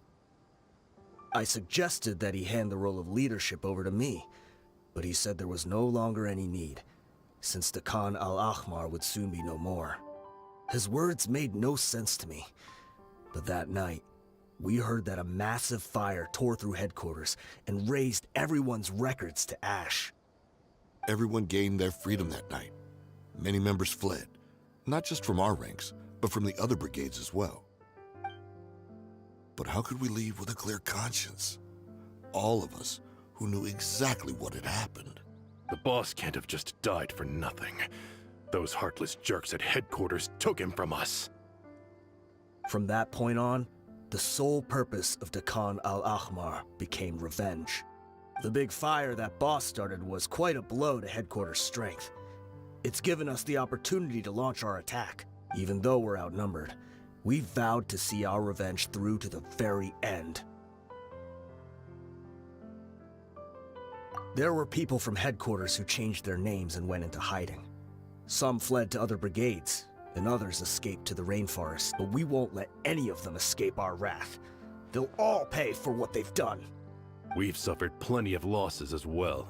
I suggested that he hand the role of leadership over to me, but he said there was no longer any need, since the Khan Al-Ahmar would soon be no more. His words made no sense to me, but that night, we heard that a massive fire tore through headquarters and razed everyone's records to ash. Everyone gained their freedom that night. Many members fled, not just from our ranks, but from the other brigades as well. But how could we leave with a clear conscience? All of us who knew exactly what had happened. The boss can't have just died for nothing. Those heartless jerks at headquarters took him from us. From that point on, the sole purpose of the Khan Al-Ahmar became revenge. The big fire that Boss started was quite a blow to headquarters' strength. It's given us the opportunity to launch our attack. Even though we're outnumbered, we vowed to see our revenge through to the very end. There were people from headquarters who changed their names and went into hiding. Some fled to other brigades, and others escaped to the rainforest, but we won't let any of them escape our wrath. They'll all pay for what they've done. We've suffered plenty of losses as well.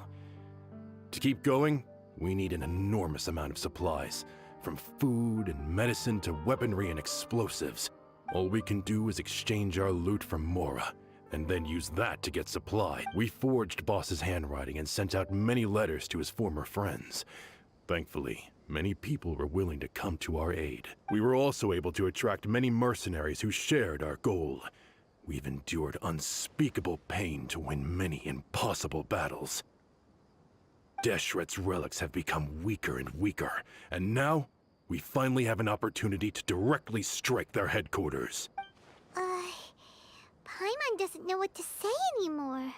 To keep going, we need an enormous amount of supplies, from food and medicine to weaponry and explosives. All we can do is exchange our loot from Mora, and then use that to get supply. We forged Boss's handwriting and sent out many letters to his former friends. Thankfully, many people were willing to come to our aid. We were also able to attract many mercenaries who shared our goal. We've endured unspeakable pain to win many impossible battles. Deshret's relics have become weaker and weaker, and now We finally have an opportunity to directly strike their headquarters. Paimon doesn't know what to say anymore.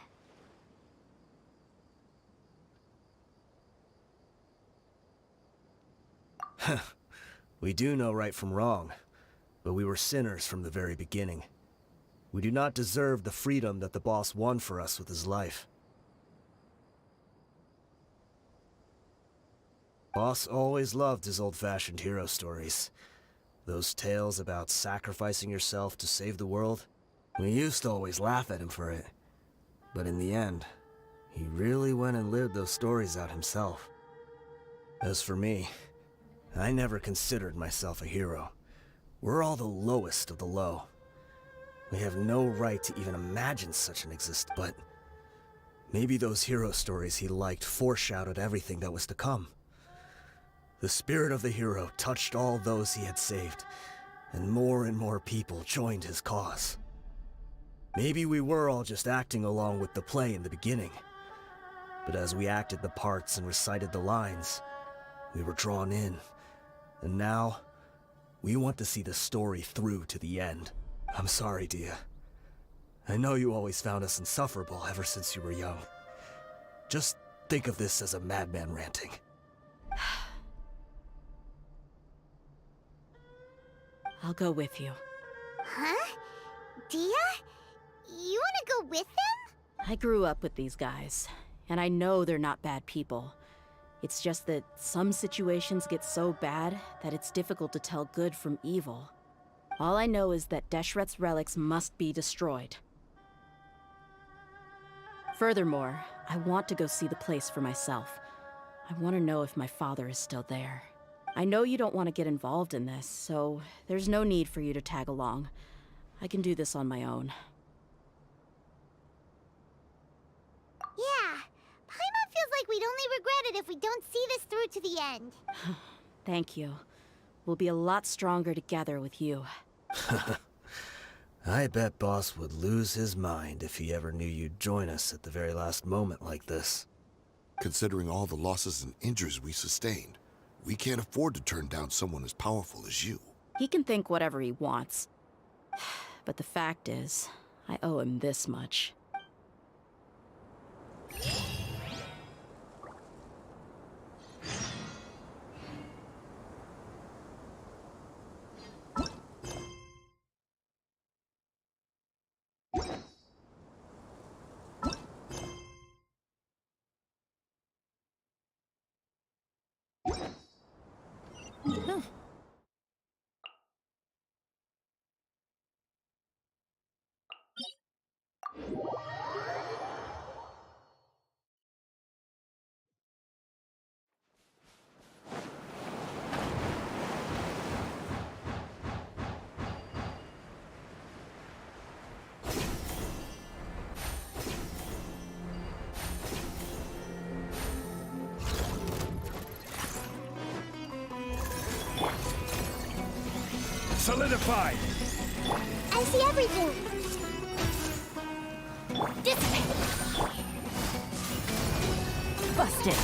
We do know right from wrong, but we were sinners from the very beginning. We do not deserve the freedom that the boss won for us with his life. Boss always loved his old-fashioned hero stories. Those tales about sacrificing yourself to save the world. We used to always laugh at him for it. But in the end, he really went and lived those stories out himself. As for me, I never considered myself a hero. We're all the lowest of the low. We have no right to even imagine such an existence, but maybe those hero stories he liked foreshadowed everything that was to come. The spirit of the hero touched all those he had saved, and more people joined his cause. Maybe we were all just acting along with the play in the beginning, but as we acted the parts and recited the lines, we were drawn in. And now, we want to see the story through to the end. I'm sorry, Dehya. I know you always found us insufferable ever since you were young. Just think of this as a madman ranting. I'll go with you. Huh? Dehya? You wanna go with them? I grew up with these guys, and I know they're not bad people. It's just that some situations get so bad that it's difficult to tell good from evil. All I know is that Deshret's relics must be destroyed. Furthermore, I want to go see the place for myself. I want to know if my father is still there. I know you don't want to get involved in this, so there's no need for you to tag along. I can do this on my own. Yeah, Paimon feels like we'd only regret it if we don't see this through to the end. Thank you. We'll be a lot stronger together with you. I bet Boss would lose his mind if he ever knew you'd join us at the very last moment like this. Considering all the losses and injuries we sustained, we can't afford to turn down someone as powerful as you. He can think whatever he wants. But the fact is, I owe him this much. Solidified! I see everything! Dissipate! Busted!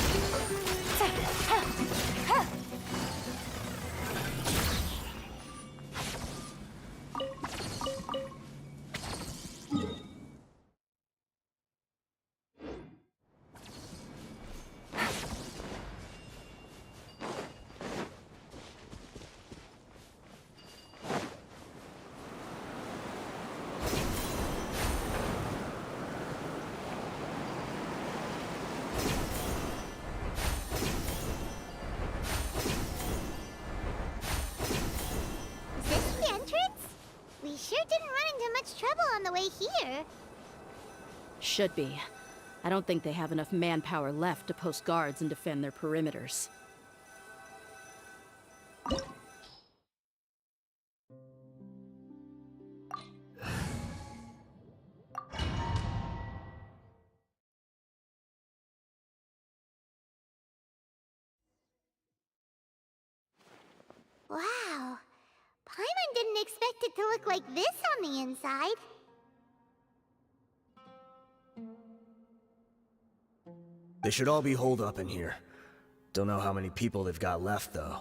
On the way here. Should be. I don't think they have enough manpower left to post guards and defend their perimeters. Wow. Paimon didn't expect it to look like this on the inside. They should all be holed up in here. Don't know how many people they've got left, though.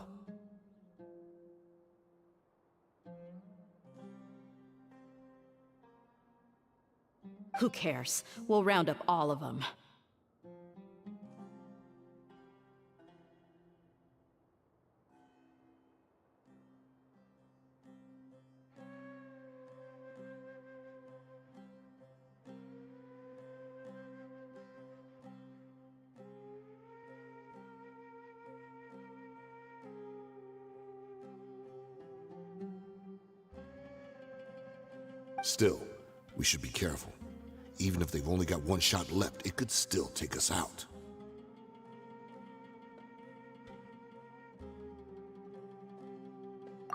Who cares? We'll round up all of them. Still, we should be careful. Even if they've only got one shot left, it could still take us out.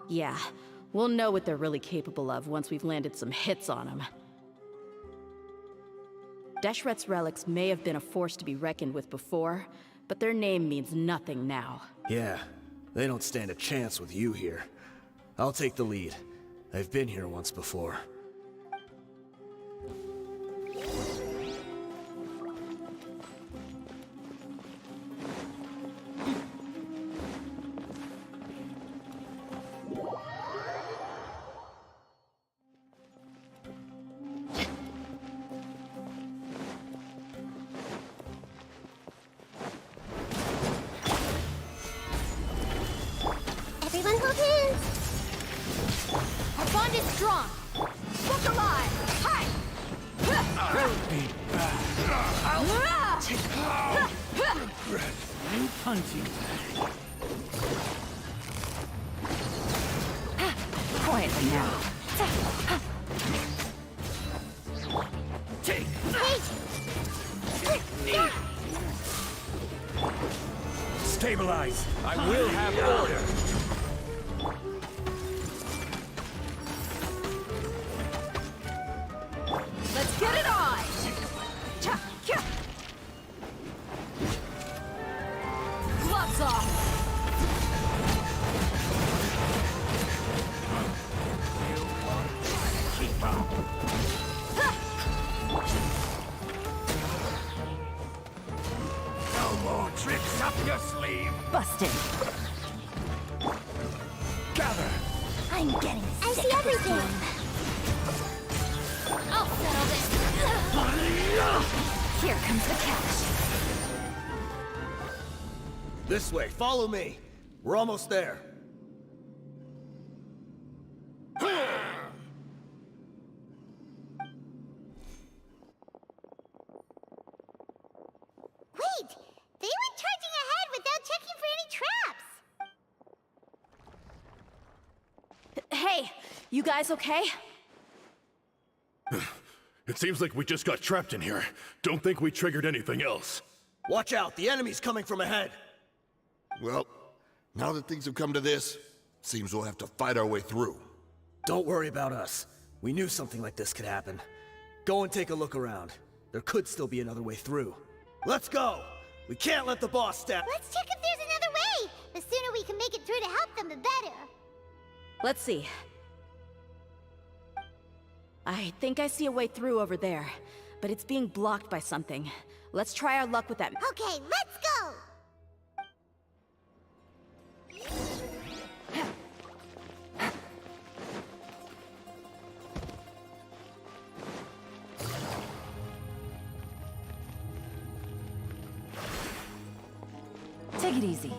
Yeah, we'll know what they're really capable of once we've landed some hits on them. Deshret's relics may have been a force to be reckoned with before, but their name means nothing now. Yeah, they don't stand a chance with you here. I'll take the lead. I've been here once before. Everyone hold hands. Our bond is strong. Look alive. Hi. Punching. Quietly now. Take. Stabilize. I will have order. Let's get it on! Gloves off! Keep up. No more tricks up your sleeve. Busted. Gather. I'm getting sick. I see everything. I'll settle this. Here comes the catch. This way, follow me. We're almost there. Wait! They went charging ahead without checking for any traps! Hey, you guys okay? It seems like we just got trapped in here. Don't think we triggered anything else. Watch out, the enemy's coming from ahead. Well, now that things have come to this, seems we'll have to fight our way through. Don't worry about us. We knew something like this could happen. Go and take a look around. There could still be another way through. Let's go! We can't let the boss stab. Let's check if there's another way! The sooner we can make it through to help them, the better. Let's see. I think I see a way through over there, but it's being blocked by something. Let's try our luck with that. Okay, let's go! Take it easy.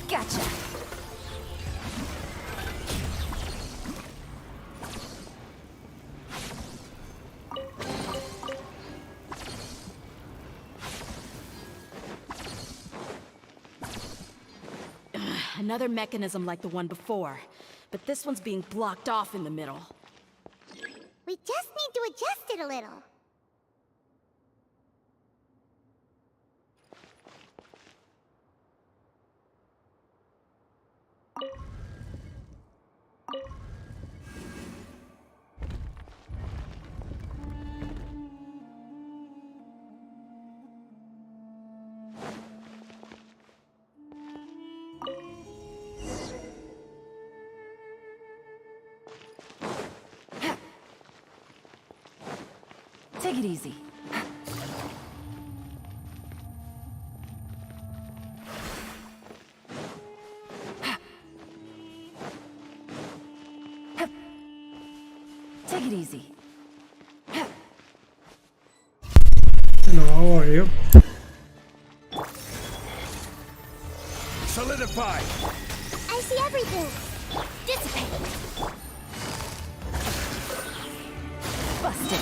Gotcha. Another mechanism like the one before, but this one's being blocked off in the middle. We just need to adjust it a little. Take it easy. Take it easy. Hello, how are you? Solidify! I see everything. Dissipate. Busted.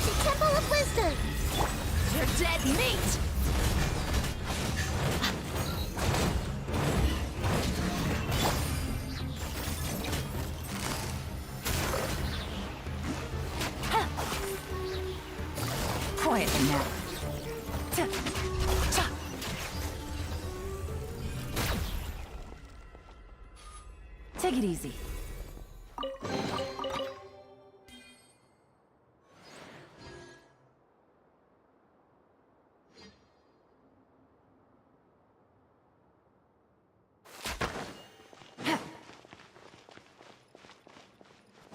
The Temple of Wisdom. You're dead meat! Quietly now. Take it easy.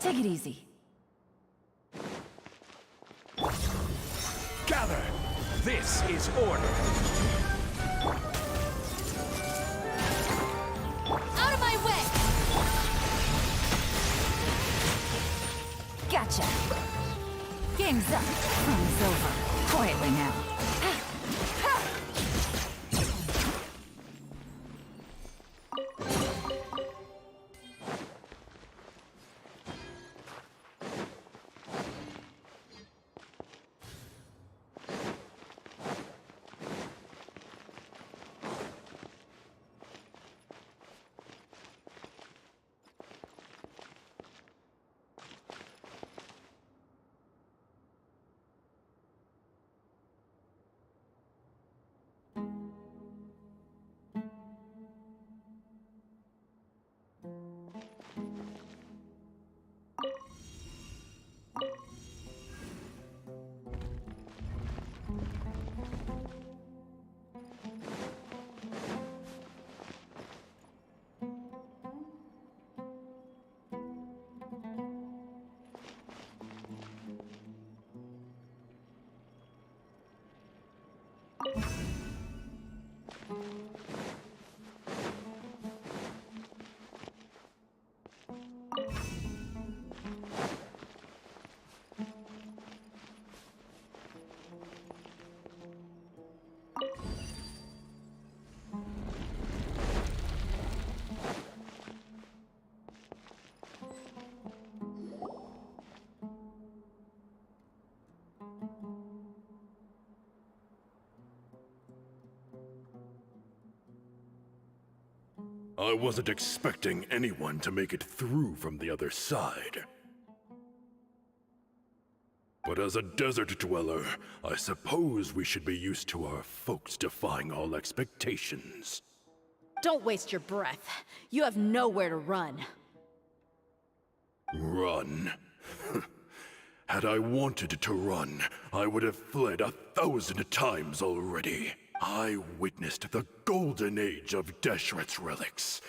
Take it easy. Gather! This is order! Out of my way! Gotcha. Game's up. Run's over. Quietly now. I wasn't expecting anyone to make it through from the other side. But as a desert dweller, I suppose we should be used to our folks defying all expectations. Don't waste your breath. You have nowhere to run. Run? Had I wanted to run, I would have fled 1,000 times already. I witnessed the golden age of Deshret's relics.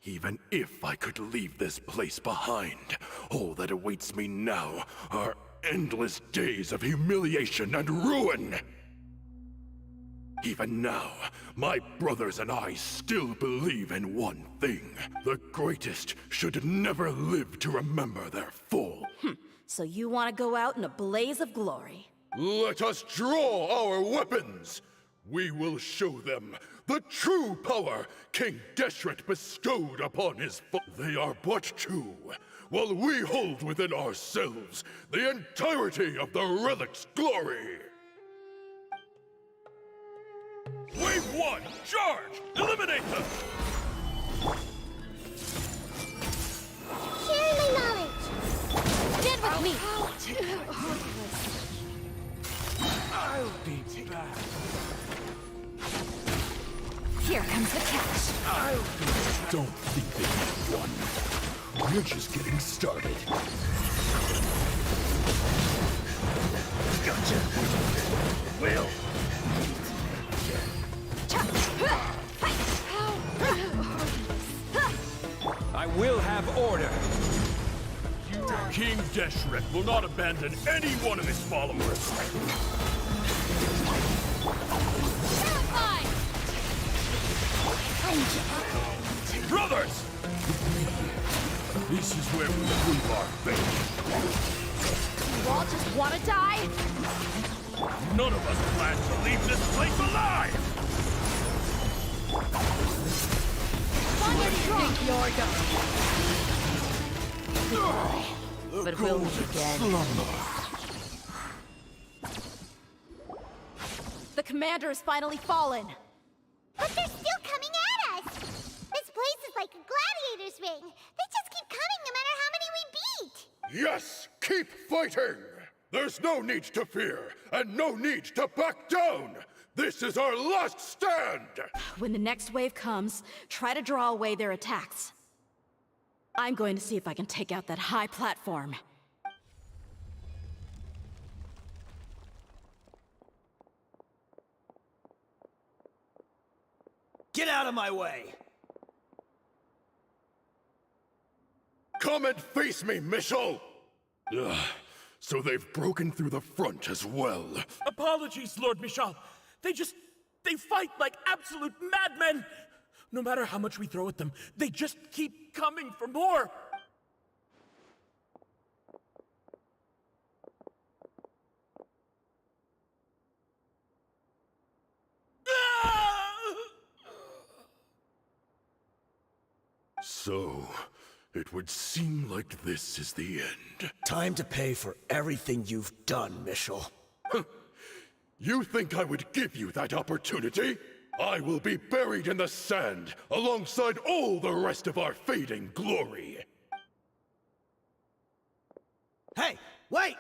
Even if I could leave this place behind, all that awaits me now are endless days of humiliation and ruin. Even now, my brothers and I still believe in one thing. The greatest should never live to remember their fall. So you want to go out in a blaze of glory? Let us draw our weapons! We will show them the true power King Deshret bestowed upon his They are but two, while we hold within ourselves the entirety of the relic's glory. We one! Charge! Eliminate them! Sharing my knowledge. Stand with me. I'll be back. Here comes the catch. Don't think that you won. We're just getting started. Gotcha! Will! I will have order. King Deshret will not abandon any one of his followers. Brothers! This is where we prove our faith. You all just want to die? None of us plan to leave this place alive! Where do you think you're going? But we'll meet again. The commander has finally fallen. But they're still coming at us! This place is like a gladiator's ring. They just keep coming no matter how many we beat! Yes! Keep fighting! There's no need to fear, and no need to back down! This is our last stand! When the next wave comes, try to draw away their attacks. I'm going to see if I can take out that high platform. Get out of my way! Come and face me, Michel! Ugh, so they've broken through the front as well. Apologies, Lord Michal. They fight like absolute madmen! No matter how much we throw at them, they just keep coming for more! So, it would seem like this is the end. Time to pay for everything you've done, Michel. You think I would give you that opportunity? I will be buried in the sand, alongside all the rest of our fading glory. Hey, wait!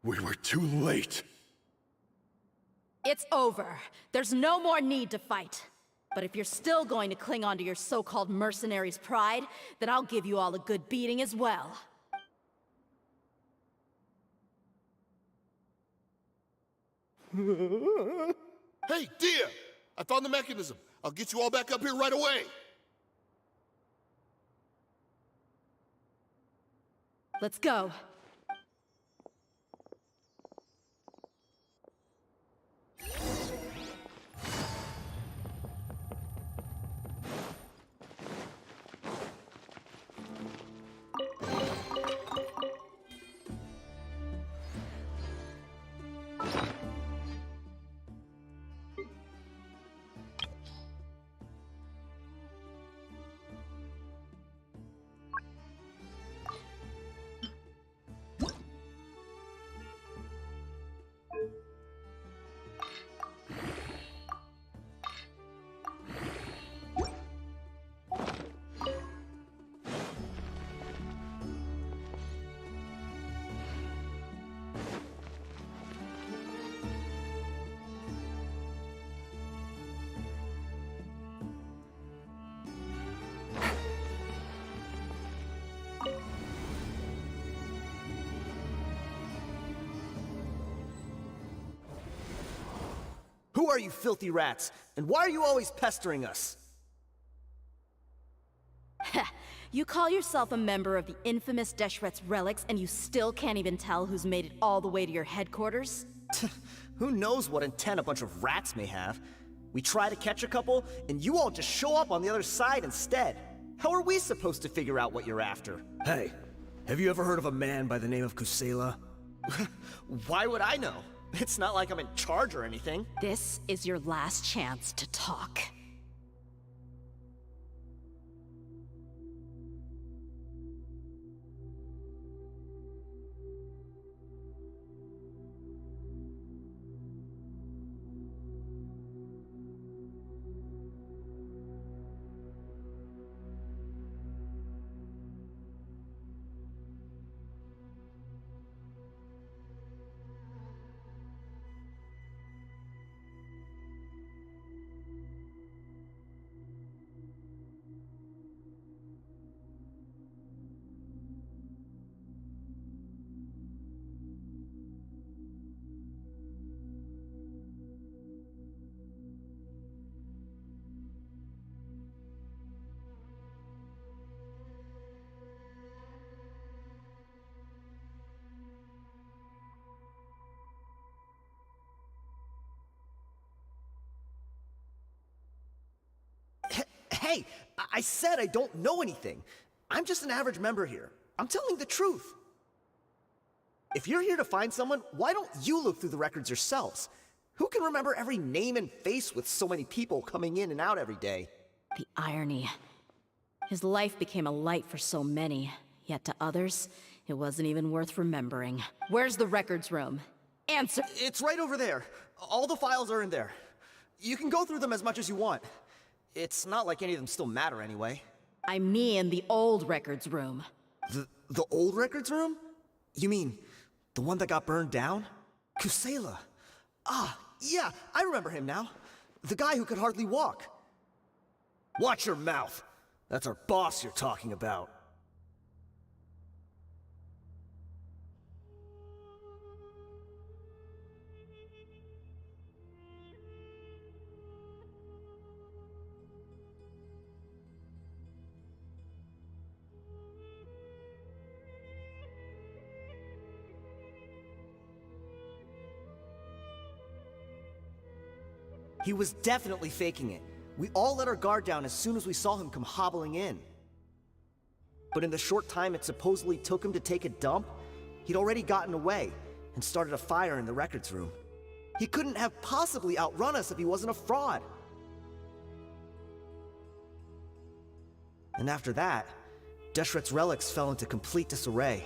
We were too late. It's over. There's no more need to fight. But if you're still going to cling on to your so-called mercenary's pride, then I'll give you all a good beating as well. Hey, Dehya! I found the mechanism. I'll get you all back up here right away. Let's go. Who are you filthy rats? And why are you always pestering us? You call yourself a member of the infamous Deshret's relics, and you still can't even tell who's made it all the way to your headquarters? Who knows what intent a bunch of rats may have? We try to catch a couple, and you all just show up on the other side instead. How are we supposed to figure out what you're after? Hey, have you ever heard of a man by the name of Kusela? Why would I know? It's not like I'm in charge or anything. This is your last chance to talk. Hey, I said I don't know anything. I'm just an average member here. I'm telling the truth. If you're here to find someone, why don't you look through the records yourselves? Who can remember every name and face with so many people coming in and out every day? The irony. His life became a light for so many, yet to others, it wasn't even worth remembering. Where's the records room? Answer! It's right over there. All the files are in there. You can go through them as much as you want. It's not like any of them still matter anyway. I mean the old records room. The old records room? You mean the one that got burned down? Kusela. Ah, yeah, I remember him now. The guy who could hardly walk. Watch your mouth. That's our boss you're talking about. He was definitely faking it. We all let our guard down as soon as we saw him come hobbling in. But in the short time it supposedly took him to take a dump, he'd already gotten away and started a fire in the records room. He couldn't have possibly outrun us if he wasn't a fraud. And after that, Deshret's relics fell into complete disarray.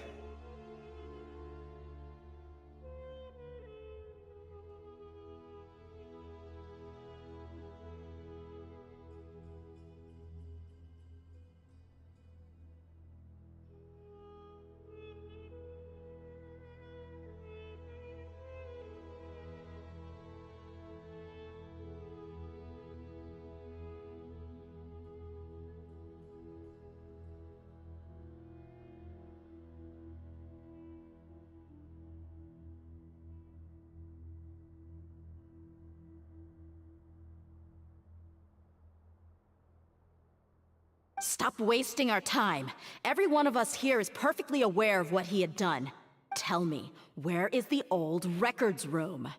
Stop wasting our time. Every one of us here is perfectly aware of what he had done. Tell me, where is the old records room?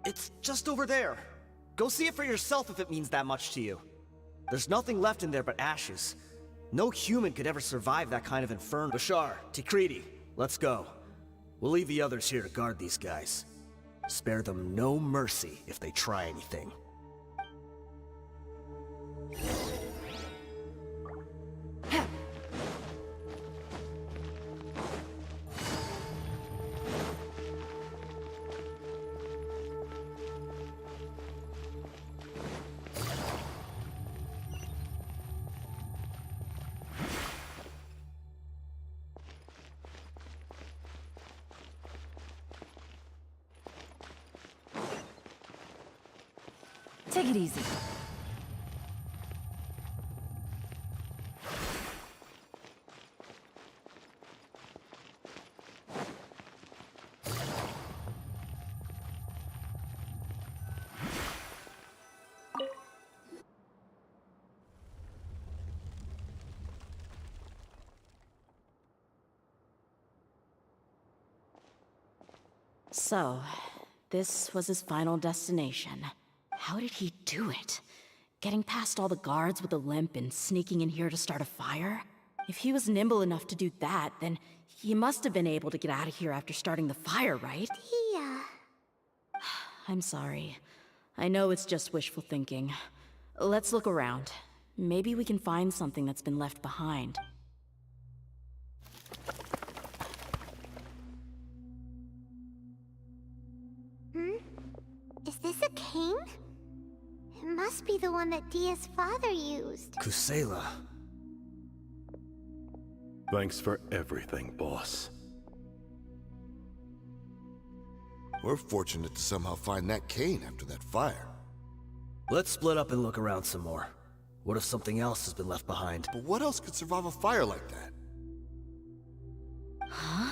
It's just over there. Go see it for yourself if it means that much to you. There's nothing left in there but ashes. No human could ever survive that kind of inferno. Bashar, Tikriti, let's go. We'll leave the others here to guard these guys. Spare them no mercy if they try anything. Take it easy. So, this was his final destination. How did he do it? Getting past all the guards with a limp and sneaking in here to start a fire? If he was nimble enough to do that, then he must have been able to get out of here after starting the fire, right? Dehya. I'm sorry. I know it's just wishful thinking. Let's look around. Maybe we can find something that's been left behind. Is this a cane? It must be the one that Dehya's father used. Kusela. Thanks for everything, boss. We're fortunate to somehow find that cane after that fire. Let's split up and look around some more. What if something else has been left behind? But what else could survive a fire like that? Huh?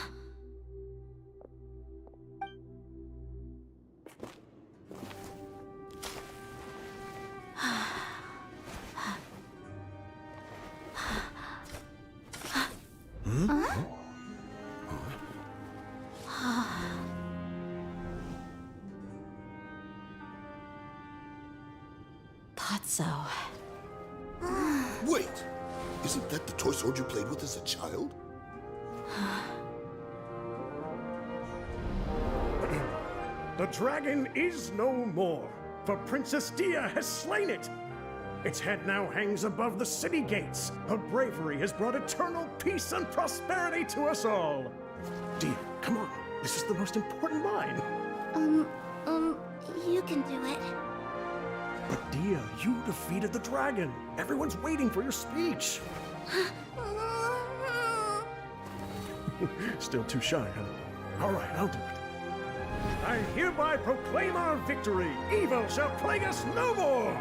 Thought so. Wait! Isn't that the toy sword you played with as a child? The dragon is no more, for Princess Dehya has slain it. Its head now hangs above the city gates. Her bravery has brought eternal peace and prosperity to us all. Dehya, come on. This is the most important line. You can do it. But Dehya, you defeated the dragon. Everyone's waiting for your speech. Still too shy, huh? All right, I'll do it. I hereby proclaim our victory. Evil shall plague us no more.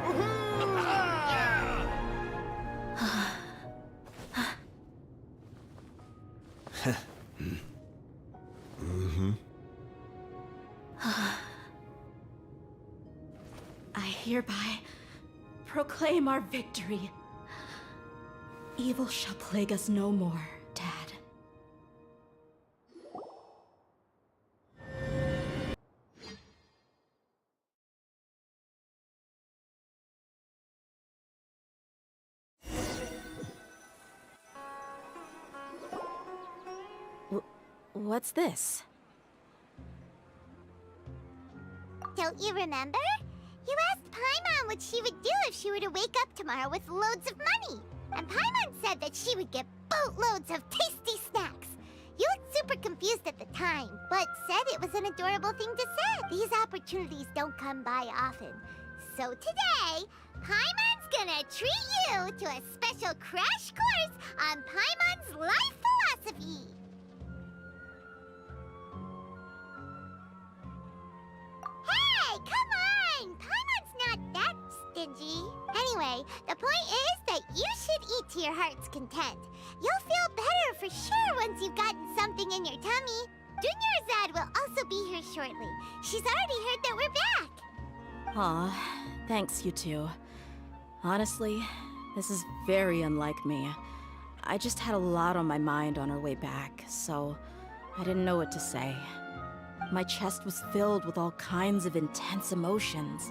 I hereby proclaim our victory. Evil shall plague us no more, Dad. What's this? Don't you remember? You asked Paimon what she would do if she were to wake up tomorrow with loads of money. And Paimon said that she would get boatloads of tasty snacks. You looked super confused at the time, but said it was an adorable thing to say. These opportunities don't come by often. So today, Paimon's gonna treat you to a special crash course on Paimon's life philosophy. Hey, come on! Paimon's not that stingy. Anyway, the point is that you should eat to your heart's content. You'll feel better for sure once you've gotten something in your tummy. Dunyarzad will also be here shortly. She's already heard that we're back. Aw, thanks you two. Honestly, this is very unlike me. I just had a lot on my mind on our way back, so I didn't know what to say. My chest was filled with all kinds of intense emotions.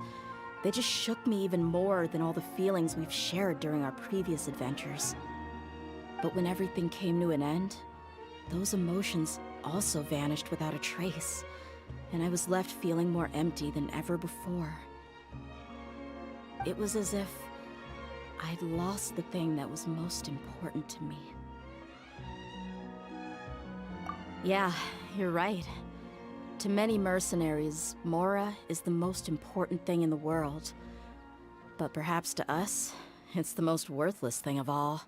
They just shook me even more than all the feelings we've shared during our previous adventures. But when everything came to an end, those emotions also vanished without a trace, and I was left feeling more empty than ever before. It was as if I'd lost the thing that was most important to me. Yeah, you're right. To many mercenaries, Mora is the most important thing in the world. But perhaps to us, it's the most worthless thing of all.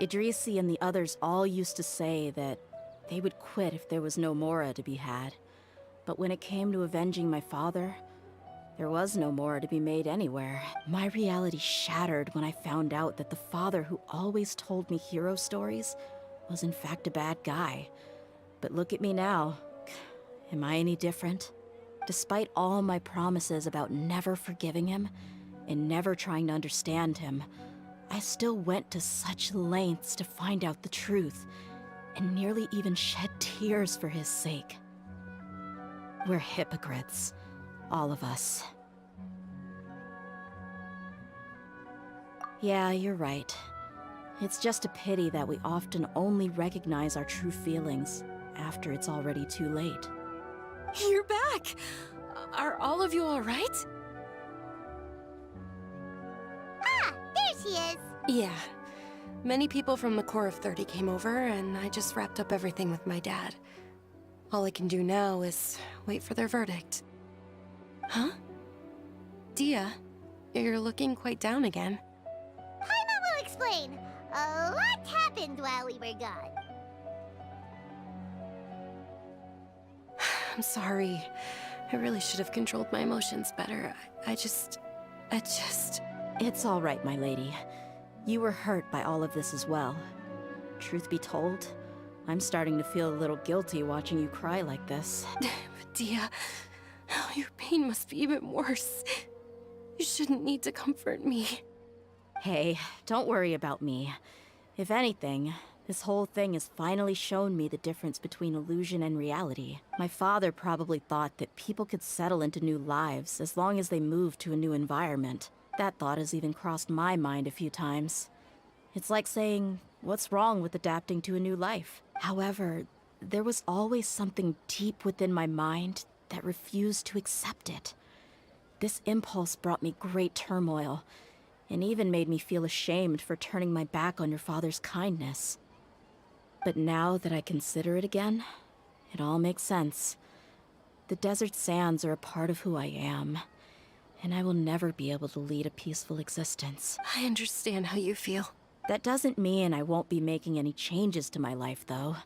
Idrisi and the others all used to say that they would quit if there was no Mora to be had. But when it came to avenging my father, there was no Mora to be made anywhere. My reality shattered when I found out that the father who always told me hero stories was in fact a bad guy. But look at me now. Am I any different? Despite all my promises about never forgiving him and never trying to understand him, I still went to such lengths to find out the truth, and nearly even shed tears for his sake. We're hypocrites, all of us. Yeah, you're right. It's just a pity that we often only recognize our true feelings after it's already too late. You're back! Are all of you alright? Ah, there she is! Yeah. Many people from the Corps of 30 came over, and I just wrapped up everything with my dad. All I can do now is wait for their verdict. Huh? Dehya, you're looking quite down again. Paimon will explain. A lot happened while we were gone. I'm sorry. I really should have controlled my emotions better. I just... It's all right, my lady. You were hurt by all of this as well. Truth be told, I'm starting to feel a little guilty watching you cry like this. But Dehya, your pain must be even worse. You shouldn't need to comfort me. Hey, don't worry about me. If anything, this whole thing has finally shown me the difference between illusion and reality. My father probably thought that people could settle into new lives as long as they moved to a new environment. That thought has even crossed my mind a few times. It's like saying, what's wrong with adapting to a new life? However, there was always something deep within my mind that refused to accept it. This impulse brought me great turmoil, and even made me feel ashamed for turning my back on your father's kindness. But now that I consider it again, it all makes sense. The desert sands are a part of who I am, and I will never be able to lead a peaceful existence. I understand how you feel. That doesn't mean I won't be making any changes to my life, though.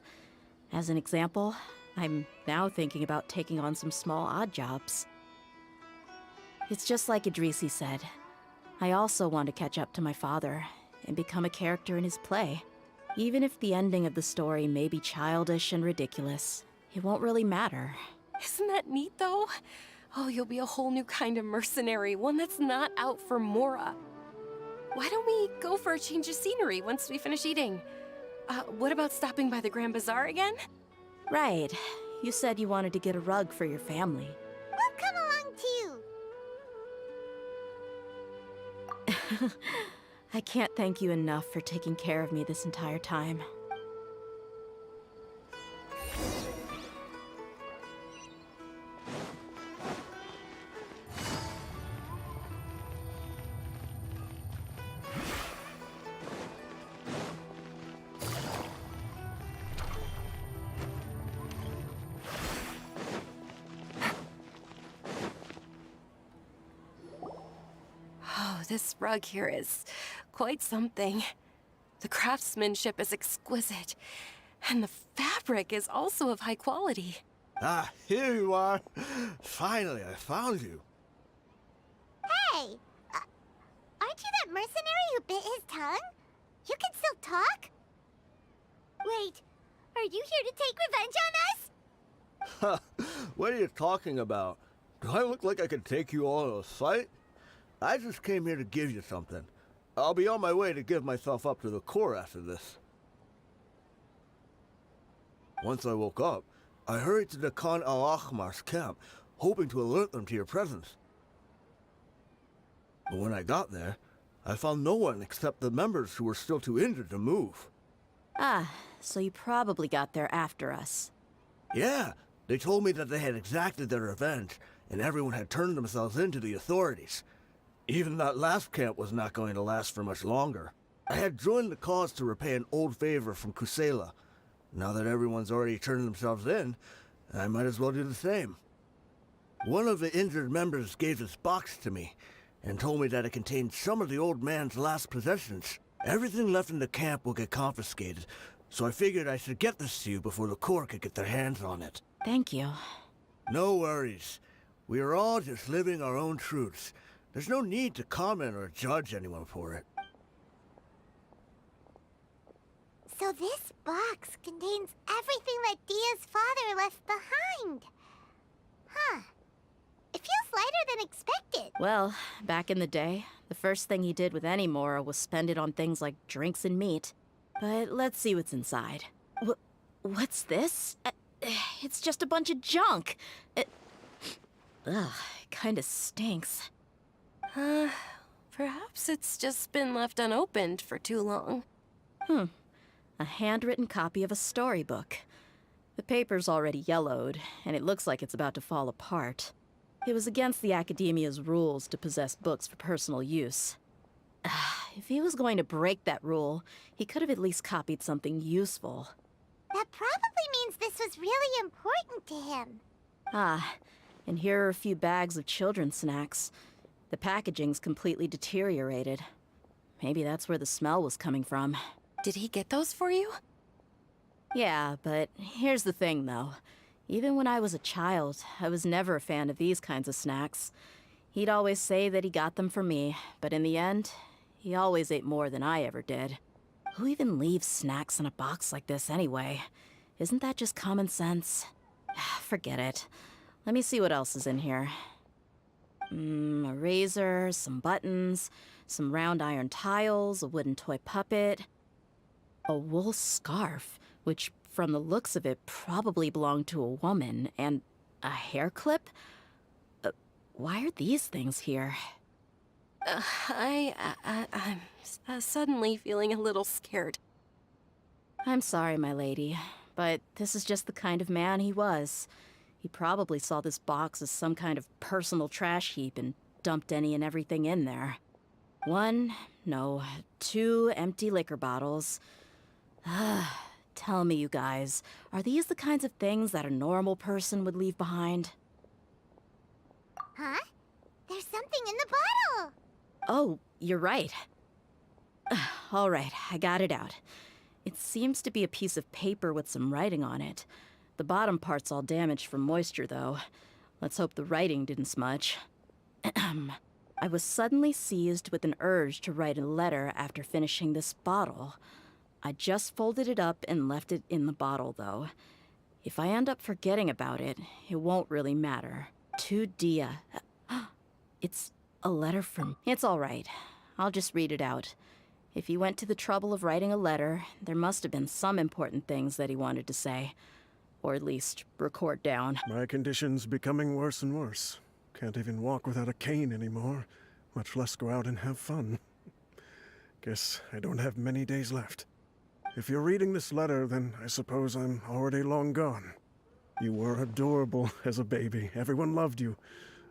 As an example, I'm now thinking about taking on some small odd jobs. It's just like Idrisi said. I also want to catch up to my father and become a character in his play. Even if the ending of the story may be childish and ridiculous, it won't really matter. Isn't that neat, though? Oh, you'll be a whole new kind of mercenary, one that's not out for Mora. Why don't we go for a change of scenery once we finish eating? What about stopping by the Grand Bazaar again? Right. You said you wanted to get a rug for your family. We'll come along too. I can't thank you enough for taking care of me this entire time. this rug here is quite something. The craftsmanship is exquisite, and the fabric is also of high quality. Ah, here you are. Finally, I found you. Hey! Aren't you that mercenary who bit his tongue? You can still talk? Wait, are you here to take revenge on us? What are you talking about? Do I look like I could take you all in a fight? I just came here to give you something. I'll be on my way to give myself up to the Corps after this. Once I woke up, I hurried to the Khan Al-Ahmar's camp, hoping to alert them to your presence. But when I got there, I found no one except the members who were still too injured to move. Ah, so you probably got there after us. Yeah, they told me that they had exacted their revenge, and everyone had turned themselves in to the authorities. Even that last camp was not going to last for much longer. I had joined the cause to repay an old favor from Kusela. Now that everyone's already turned themselves in, I might as well do the same. One of the injured members gave this box to me, and told me that it contained some of the old man's last possessions. Everything left in the camp will get confiscated, so I figured I should get this to you before the Corps could get their hands on it. Thank you. No worries. We are all just living our own truths. There's no need to comment or judge anyone for it. So this box contains everything that Dehya's father left behind. Huh. It feels lighter than expected. Well, back in the day, the first thing he did with any Mora was spend it on things like drinks and meat. But let's see what's inside. What's this? It's just a bunch of junk. Ugh, it kinda stinks. Perhaps it's just been left unopened for too long. A handwritten copy of a storybook. The paper's already yellowed, and it looks like it's about to fall apart. It was against the Academia's rules to possess books for personal use. If he was going to break that rule, he could have at least copied something useful. That probably means this was really important to him. And here are a few bags of children's snacks. The packaging's completely deteriorated. Maybe that's where the smell was coming from. Did he get those for you? Yeah, but here's the thing, though. Even when I was a child, I was never a fan of these kinds of snacks. He'd always say that he got them for me, but in the end, he always ate more than I ever did. Who even leaves snacks in a box like this anyway? Isn't that just common sense? Forget it. Let me see what else is in here. A razor, some buttons, some round iron tiles, a wooden toy puppet, a wool scarf, which from the looks of it probably belonged to a woman, and a hair clip? Why are these things here? I'm suddenly feeling a little scared. I'm sorry, my lady, but this is just the kind of man he was. He probably saw this box as some kind of personal trash heap and dumped any and everything in there. 2 empty liquor bottles. Tell me, you guys, are these the kinds of things that a normal person would leave behind? Huh? There's something in the bottle! Oh, you're right. All right, I got it out. It seems to be a piece of paper with some writing on it. The bottom part's all damaged from moisture, though. Let's hope the writing didn't smudge. I was suddenly seized with an urge to write a letter after finishing this bottle. I just folded it up and left it in the bottle, though. If I end up forgetting about it, it won't really matter. To Dehya. It's a letter from... It's all right. I'll just read it out. If he went to the trouble of writing a letter, there must have been some important things that he wanted to say. Or at least record down. My condition's becoming worse and worse. Can't even walk without a cane anymore, much less go out and have fun. Guess I don't have many days left. If you're reading this letter, then I suppose I'm already long gone. You were adorable as a baby. Everyone loved you.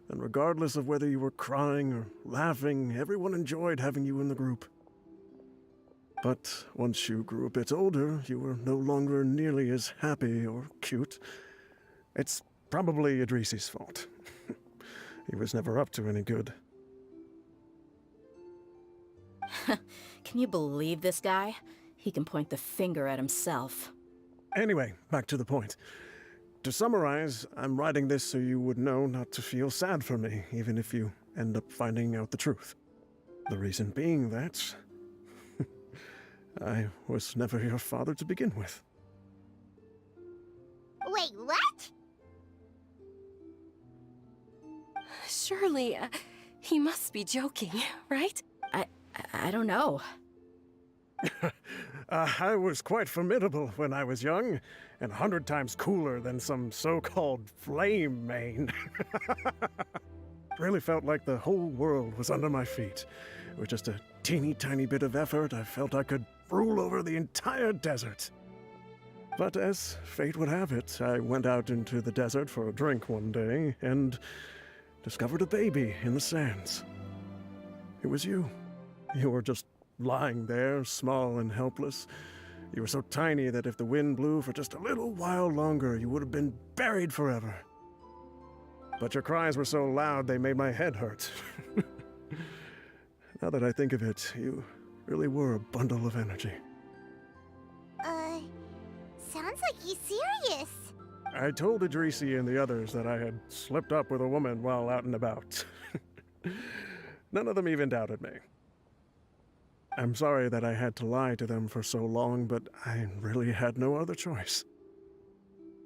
And regardless of whether you were crying or laughing, everyone enjoyed having you in the group. But once you grew a bit older, you were no longer nearly as happy or cute. It's probably Idrisi's fault. He was never up to any good. Can you believe this guy? He can point the finger at himself. Anyway, back to the point. To summarize, I'm writing this so you would know not to feel sad for me, even if you end up finding out the truth. The reason being that I was never your father to begin with. Wait, what? Surely, he must be joking, right? I don't know. I was quite formidable when I was young, and 100 times cooler than some so-called flame main. Really felt like the whole world was under my feet. With just a teeny tiny bit of effort, I felt I could rule over the entire desert. But as fate would have it, I went out into the desert for a drink one day, and discovered a baby in the sands. It was you. You were just lying there, small and helpless. You were so tiny that if the wind blew for just a little while longer, you would have been buried forever. But your cries were so loud they made my head hurt. Now that I think of it, you really were a bundle of energy. Sounds like he's serious. I told Idrisi and the others that I had slipped up with a woman while out and about. None of them even doubted me. I'm sorry that I had to lie to them for so long, but I really had no other choice.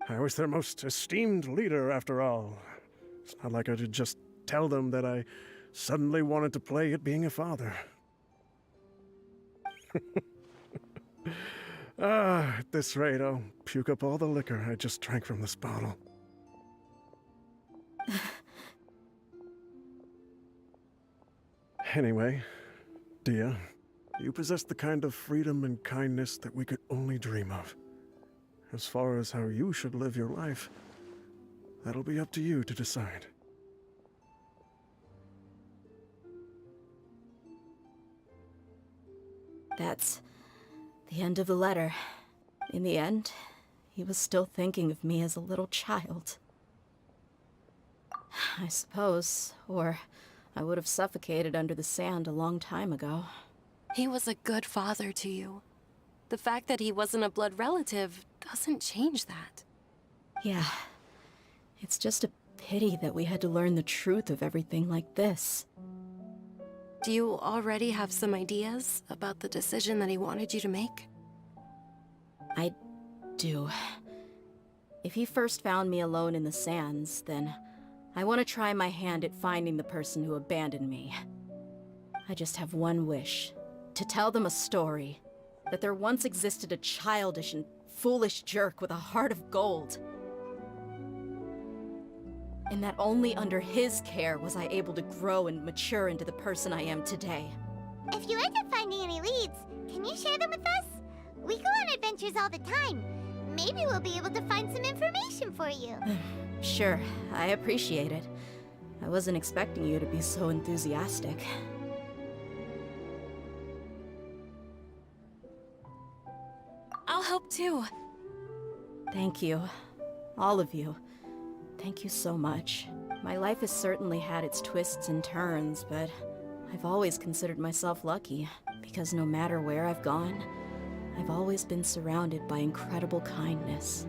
I was their most esteemed leader, after all. It's not like I could just tell them that I suddenly wanted to play at being a father. At this rate, I'll puke up all the liquor I just drank from this bottle. Anyway, Dehya, you possess the kind of freedom and kindness that we could only dream of. As far as how you should live your life, that'll be up to you to decide. That's the end of the letter. In the end, he was still thinking of me as a little child. I suppose, or I would have suffocated under the sand a long time ago. He was a good father to you. The fact that he wasn't a blood relative doesn't change that. Yeah. It's just a pity that we had to learn the truth of everything like this. Do you already have some ideas about the decision that he wanted you to make? I do. If he first found me alone in the sands, then I want to try my hand at finding the person who abandoned me. I just have one wish. To tell them a story. That there once existed a childish and foolish jerk with a heart of gold. And that only under his care was I able to grow and mature into the person I am today. If you end up finding any leads, can you share them with us? We go on adventures all the time. Maybe we'll be able to find some information for you. Sure, I appreciate it. I wasn't expecting you to be so enthusiastic. I'll help too. Thank you. All of you. Thank you so much. My life has certainly had its twists and turns, but I've always considered myself lucky, because no matter where I've gone, I've always been surrounded by incredible kindness.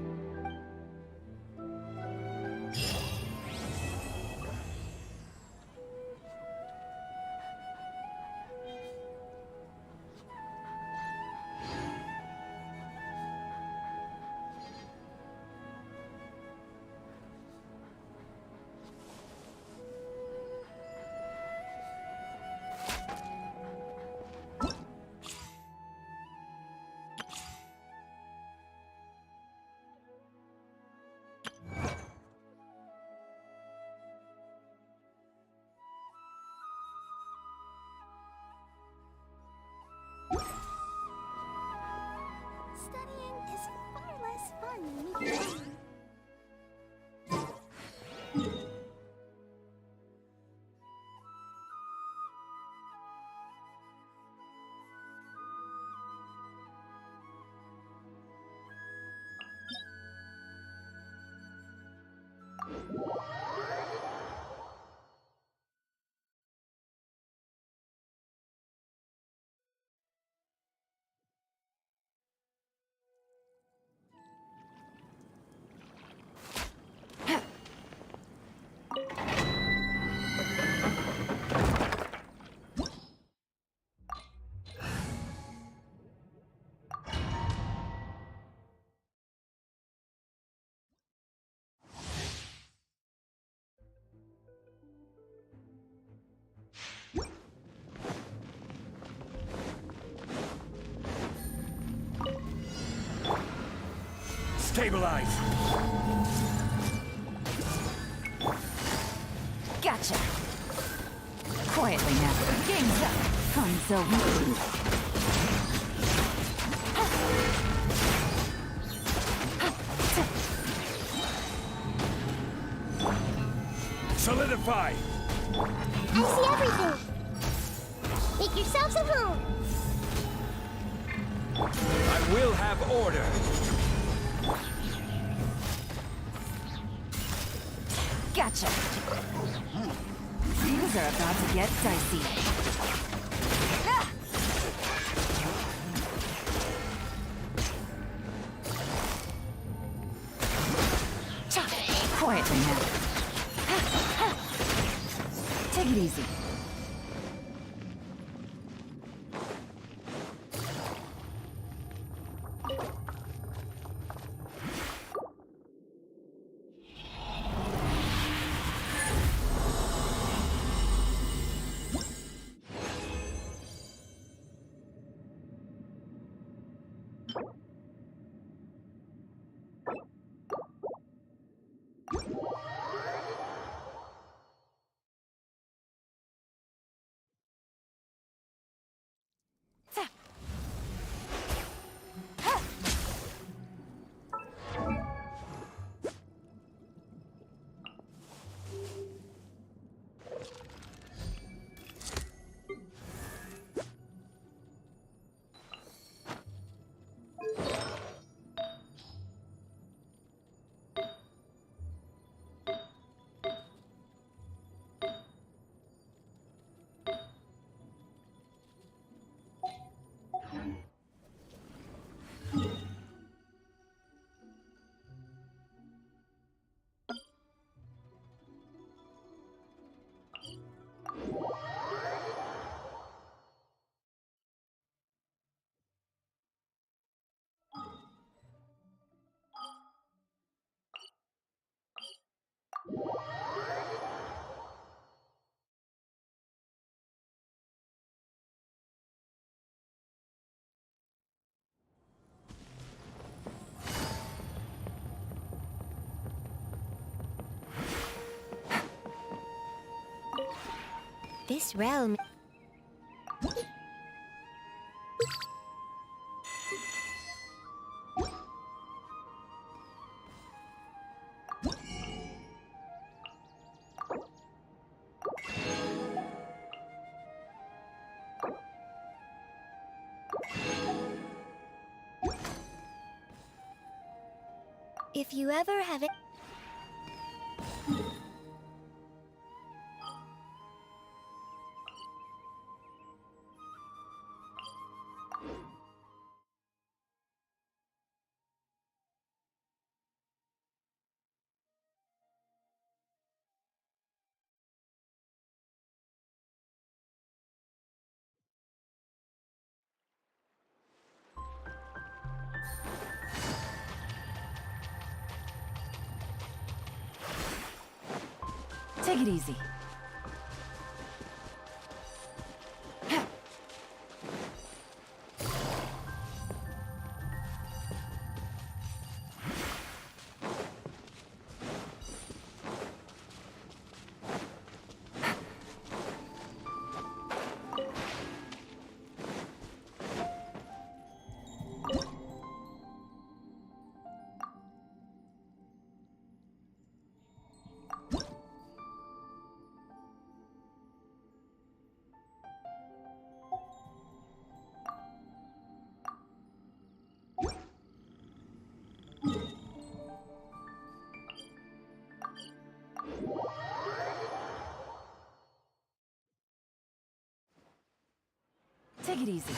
Stabilize! Gotcha. Quietly now. Game's up. Fun so Solidify! I see everything. Make yourselves at home. I will have order. Gotcha. Things are about to get dicey. Ah! Quietly now. Take it easy. This realm... If you ever have it... Take it easy. Take it easy.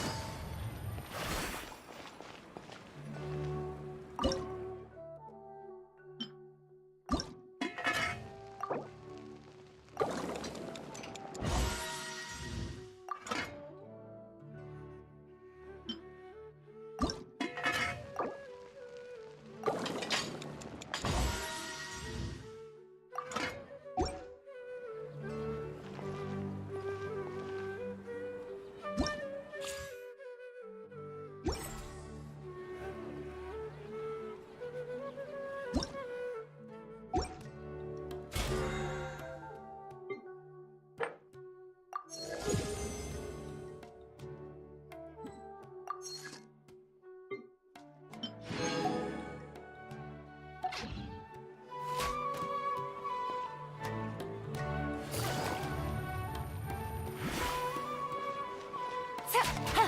Hey!